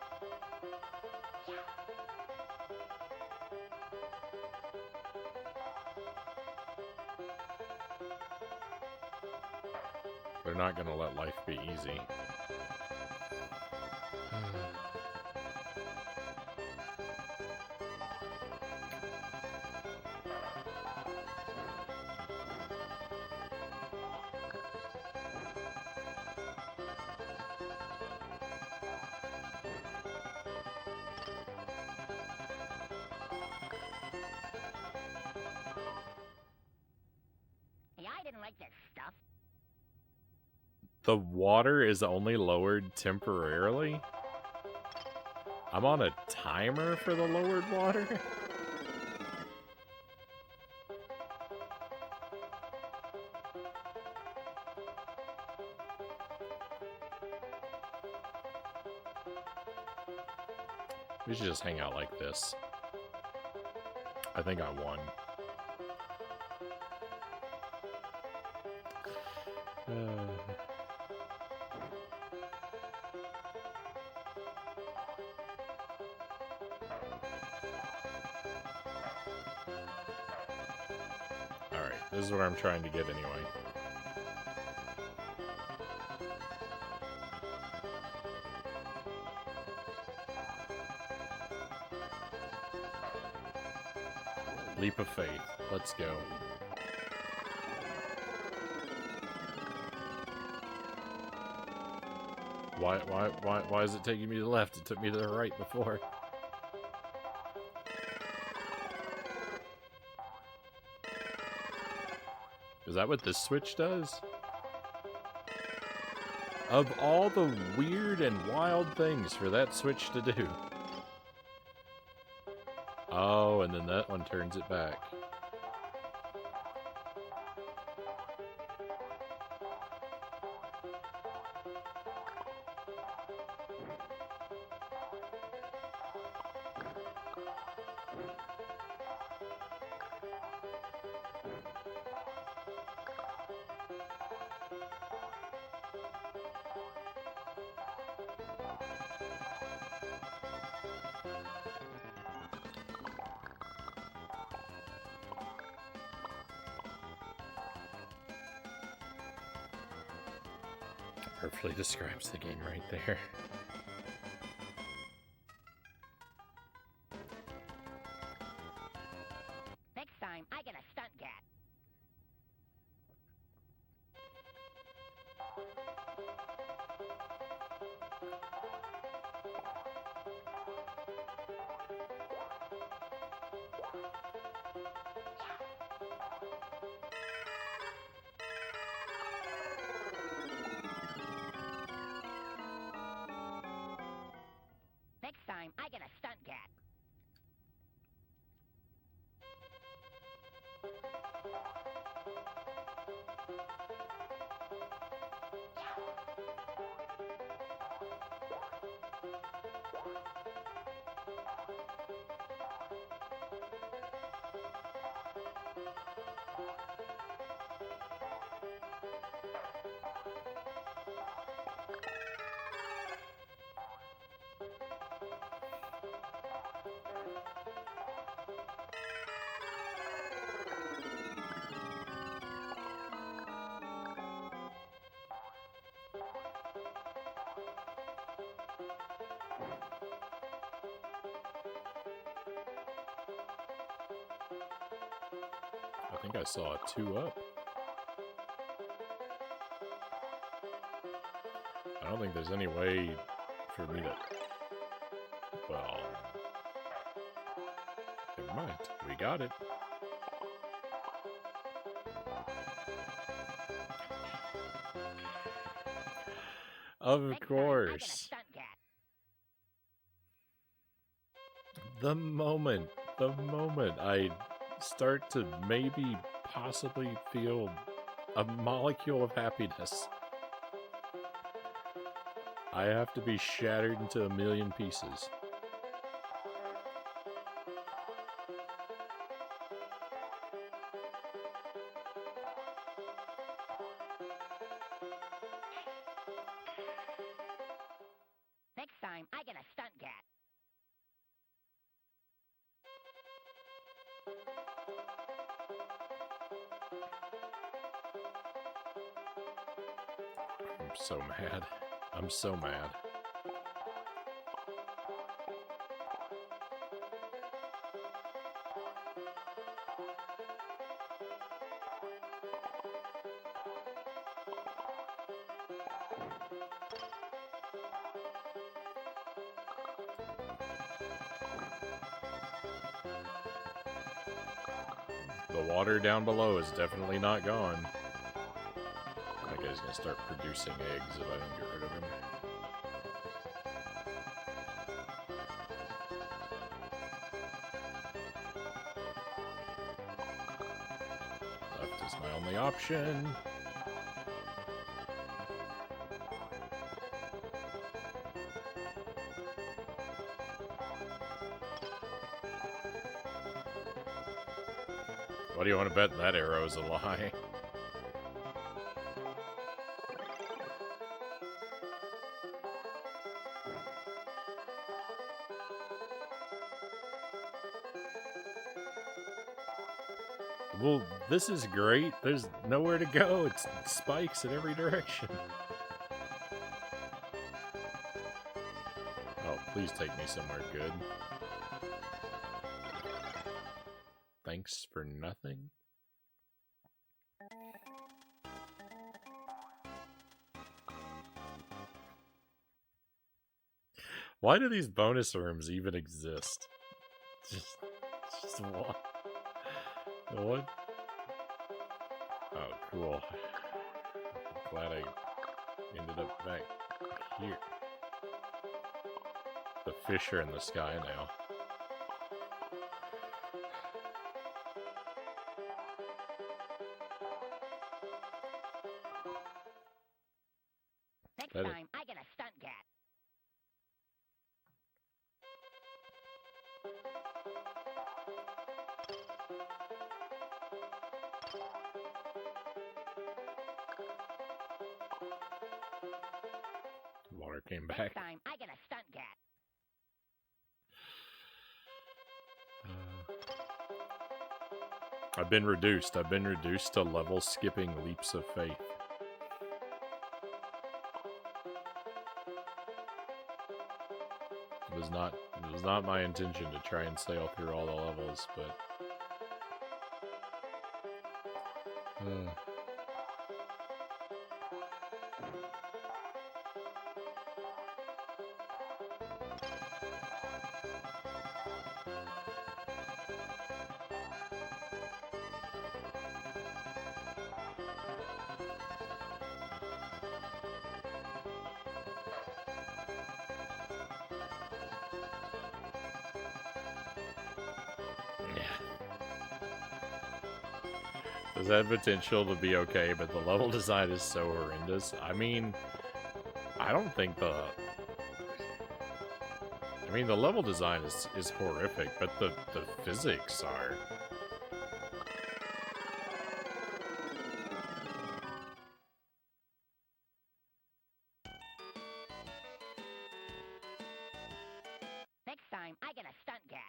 They're not gonna let life be easy.
Hey, I didn't like this stuff.
The water is only lowered temporarily? I'm on a timer for the lowered water? We should just hang out like this. I think I won. Alright, this is what I'm trying to get anyway. Leap of faith. Let's go. Why is it taking me to the left? It took me to the right before. Is that what this switch does? Of all the weird and wild things for that switch to do. Oh, and then that one turns it back. perfectly describes the game right there.
Next time, I get a stunt cat. Next time, I get a stunt cat.
I think I saw a 2-up. I don't think there's any way for me to... Well... Never mind. We got it. Of
Next time, I get a
course.
stunt cat.
The moment I start to maybe possibly feel a molecule of happiness, I have to be shattered into a million pieces.
Next time, I get a stunt cat.
I'm so mad. I'm so mad. The water down below is definitely not gone. That guy's gonna start producing eggs if I don't get rid of him. Left is my only option. What do you want to bet that arrow's a lie? Well, this is great. There's nowhere to go. It's spikes in every direction. Oh, please take me somewhere good. Thanks for nothing. Why do these bonus rooms even exist? Just what? What? Oh, cool. I'm glad I ended up back here. The fish are in the sky now.
Next
That
time, I get a stunt cat.
Water came back.
Next time, I get a stunt cat.
I've been reduced. I've been reduced to level skipping leaps of faith. not my intention to try and sail through all the levels, but does that potential to be okay, but the level design is so horrendous. I mean, I don't think the level design is horrific, but the physics are.
Next time, I get a stunt cat.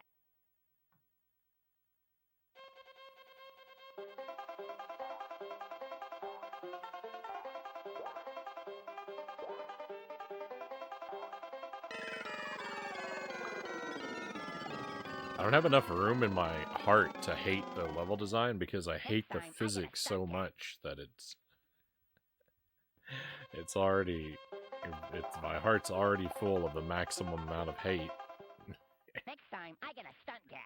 I don't have enough room in my heart to hate the level design because I hate the physics so much that it's already my heart's already full of the maximum amount of hate.
Next time, I get a stunt cat.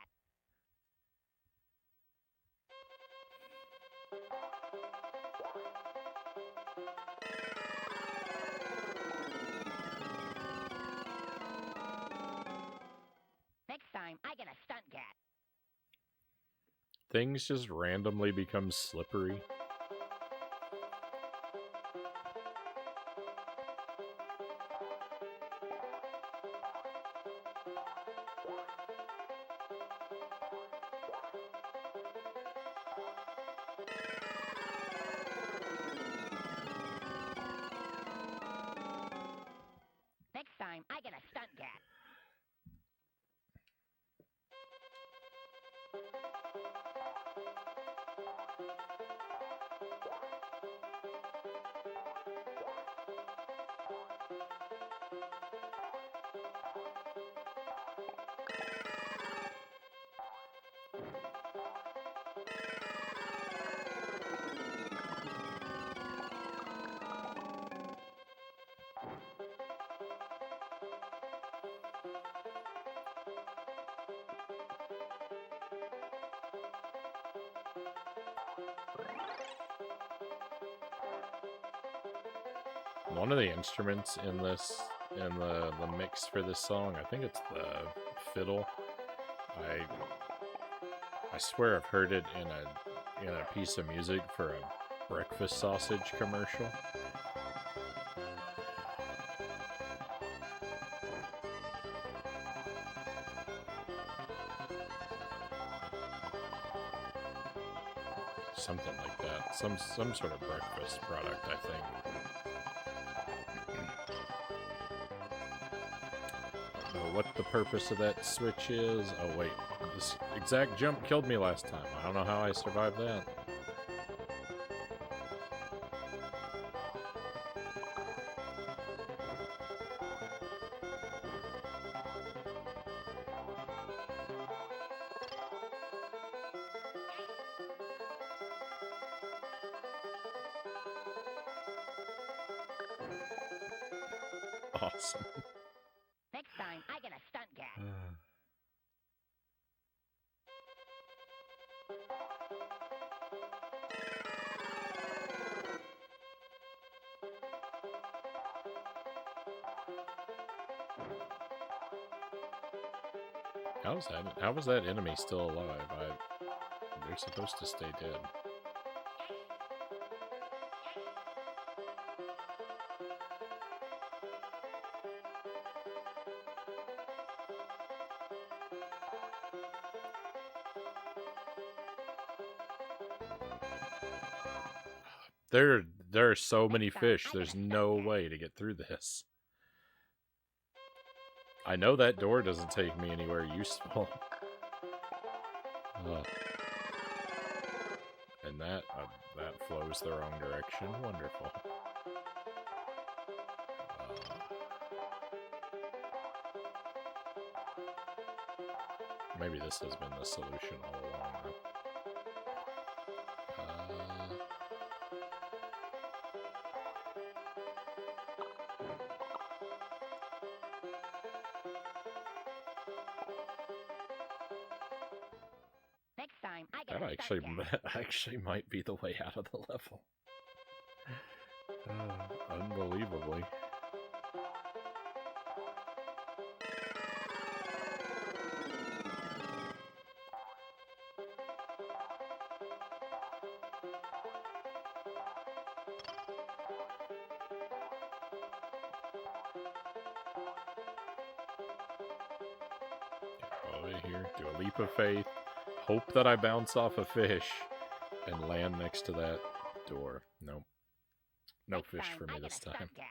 Next time, I get a stunt cat.
Things just randomly become slippery.
Next time, I get a stunt cat.
One of the instruments in the mix for this song, I think it's the fiddle. I swear I've heard it in a piece of music for a breakfast sausage commercial. Something like that. Some sort of breakfast product, I think. I don't know what the purpose of that switch is. Oh wait, this exact jump killed me last time. I don't know how I survived that. Awesome.
Next time, I get a stunt cat.
How was that enemy still alive? They're supposed to stay dead. There are so many fish. There's no way to get through this. I know that door doesn't take me anywhere useful. And that flows the wrong direction. Wonderful. Maybe this has been the solution all along, though.
Next time, I
That
get a stunt cat.
actually might be the way out of the level. Unbelievably. Over here, do a leap of faith, hope that I bounce off a fish, and land next to that door. Nope. No
Next
fish
time,
for me
I get
this
a stunt
time.
cat.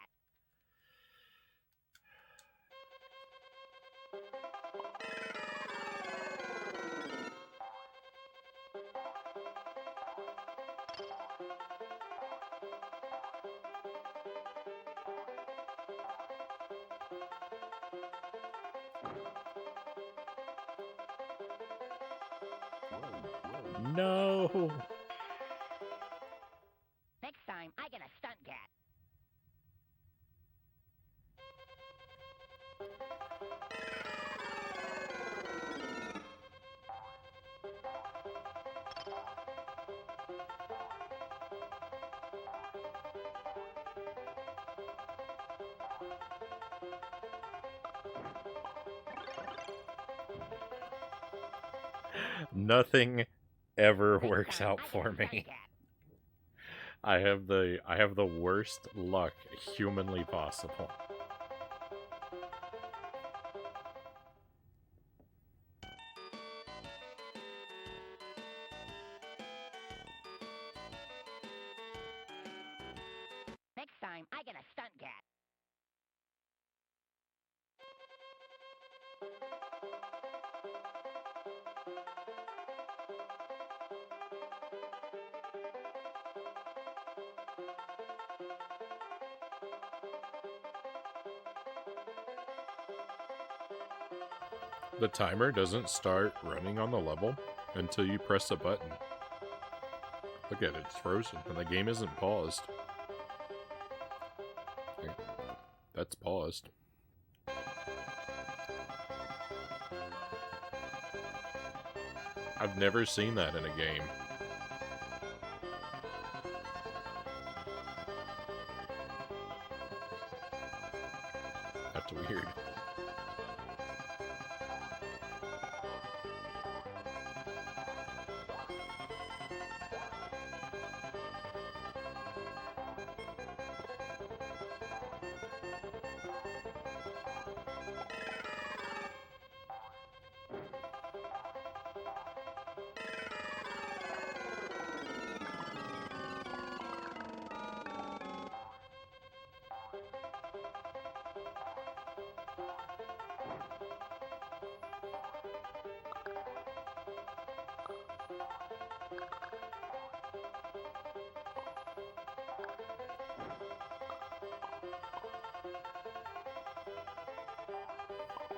No!
Next time, I get a stunt cat.
Nothing ever
Next
works
time,
out
I get
for
a stunt
me.
cat.
I have the worst luck humanly possible.
Next time, I get a stunt cat.
The timer doesn't start running on the level until you press a button. Look at it, it's frozen, and the game isn't paused. Okay, that's paused. I've never seen that in a game. That's weird.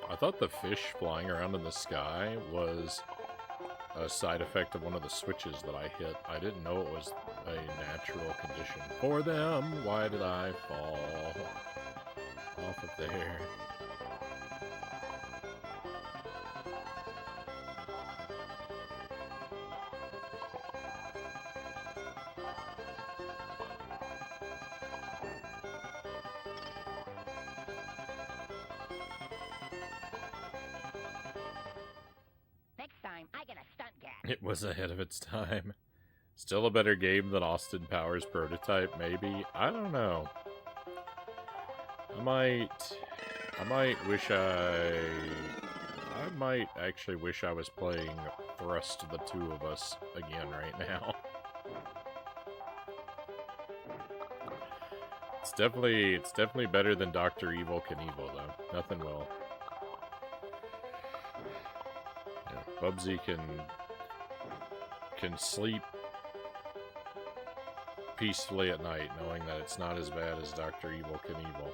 I thought the fish flying around in the sky was a side effect of one of the switches that I hit. I didn't know it was a natural condition for them. Why did I fall off of there?
Next time, I get a stunt cat.
It was ahead of its time. Still a better game than Austin Powers Prototype, maybe? I don't know. I might actually wish I was playing Thrust the Two of Us again right now. It's definitely better than Dr. Evil Knievel, though. Nothing will. Yeah, Bubsy can sleep peacefully at night, knowing that it's not as bad as Dr. Evil Knievel.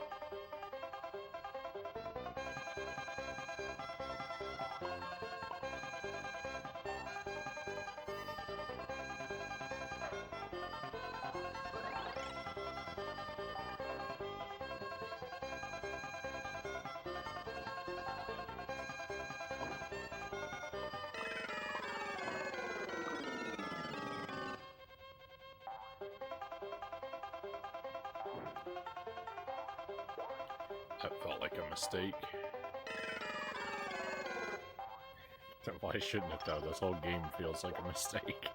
That felt like a mistake. Why shouldn't it though? This whole game feels like a mistake.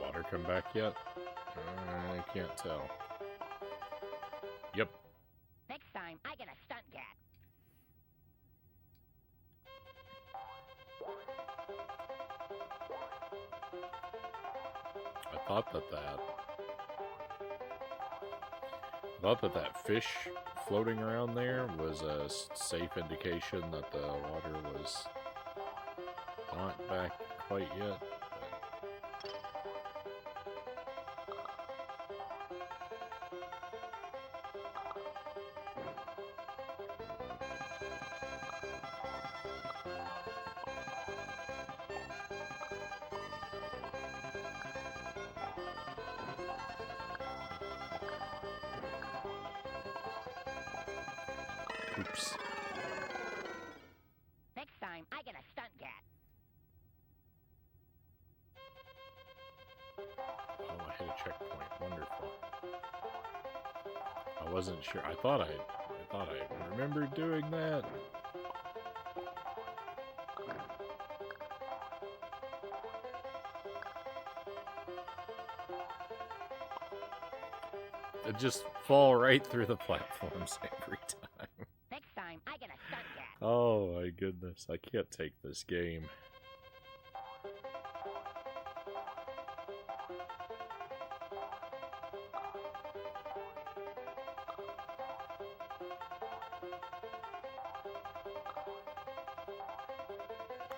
Water come back yet? I can't tell. Yep.
Next time, I get a stunt cat.
I thought that fish floating around there was a safe indication that the water was not back quite yet. Oops.
Next time, I get a stunt cat.
Oh, I hit a checkpoint. Wonderful. I wasn't sure. I thought I remembered doing that. It just fall right through the platforms every time.
Next time, I get a stunt cat.
Oh my goodness, I can't take this game.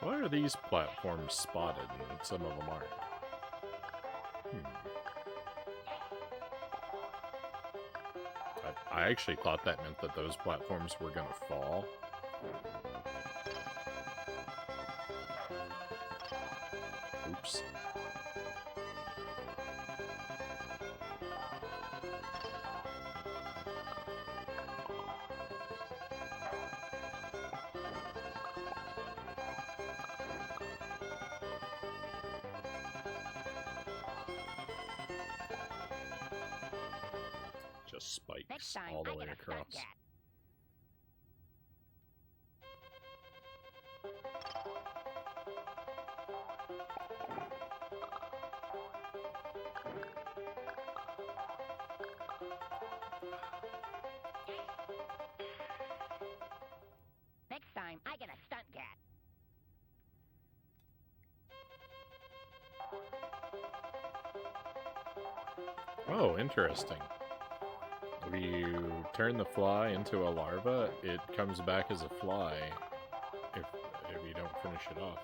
Why are these platforms spotted and some of them aren't? I actually thought that meant that those platforms were gonna fall. Oops. Just spikes
Next time,
all the
I
way
get a stunt
across.
cat. Next time, I get a stunt cat.
Oh, interesting. If you turn the fly into a larva, it comes back as a fly if you don't finish it off.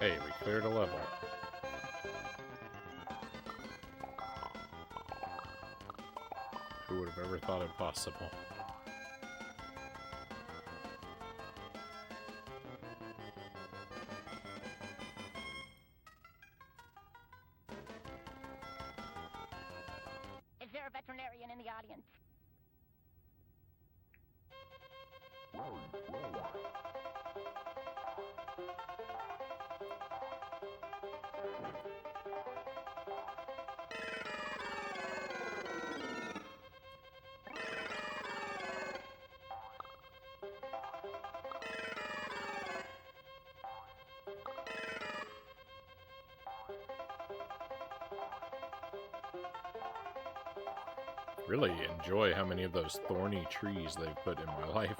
Hey, we cleared a level. Who would have ever thought it possible?
Is there a veterinarian in the audience?
Really enjoy how many of those thorny trees they've put in my life.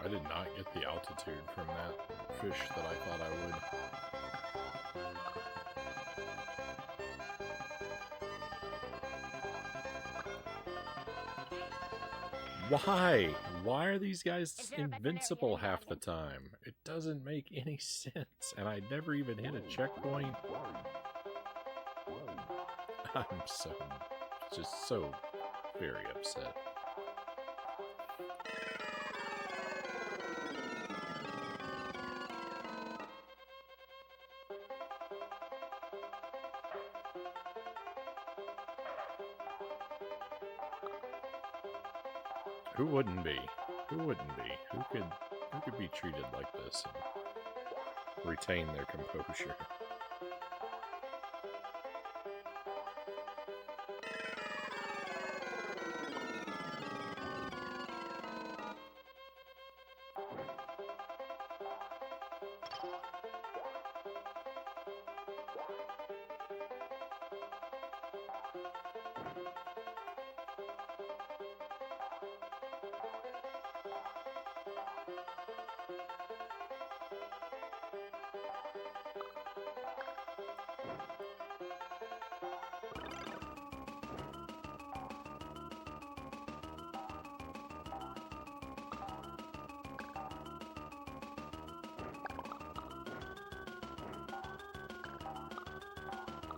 I did not get the altitude from that fish that I thought I would. Why? Why are these guys invincible half the time? It doesn't make any sense, and I never even hit a checkpoint. I'm just so very upset. Who wouldn't be? Who wouldn't be? Who could be treated like this and retain their composure?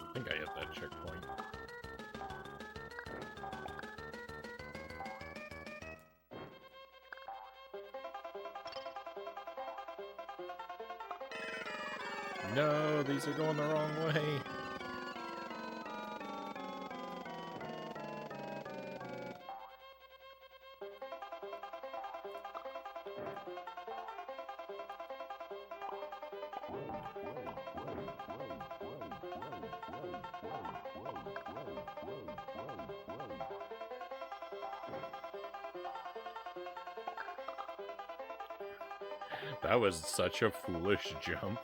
I think I hit that checkpoint. No, these are going the wrong way. That was such a foolish jump.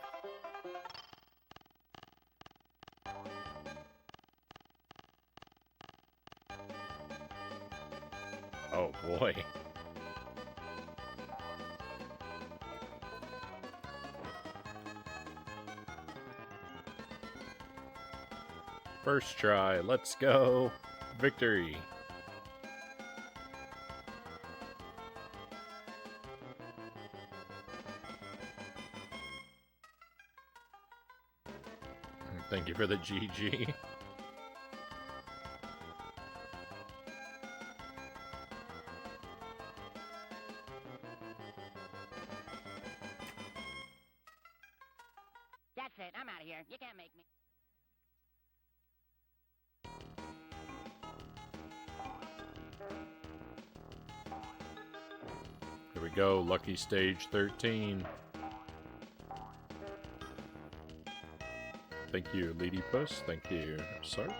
Oh boy. First try, let's go. Victory. Thank you for the GG.
That's it. I'm out of here. You can't make me.
Here we go, lucky stage 13. Thank you, Lady Puss. Thank you, Sark.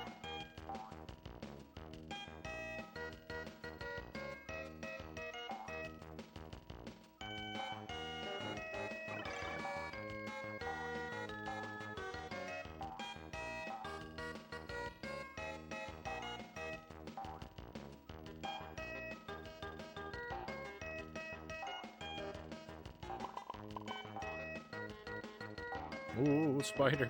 Ooh, spider.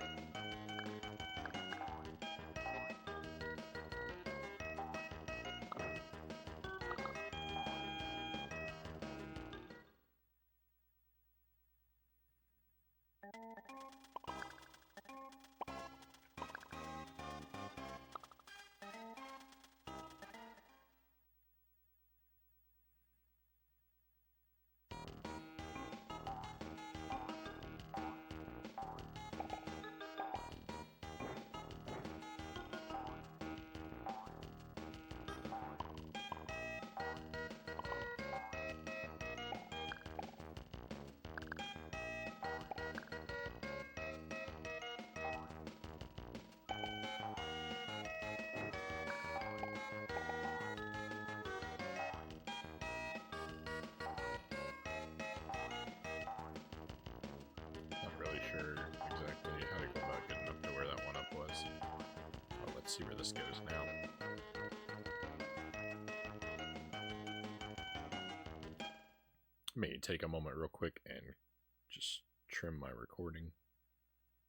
Sure exactly how to go about getting up to where that one up was. Well, let's see where this goes now. Let me take a moment real quick and just trim my recording.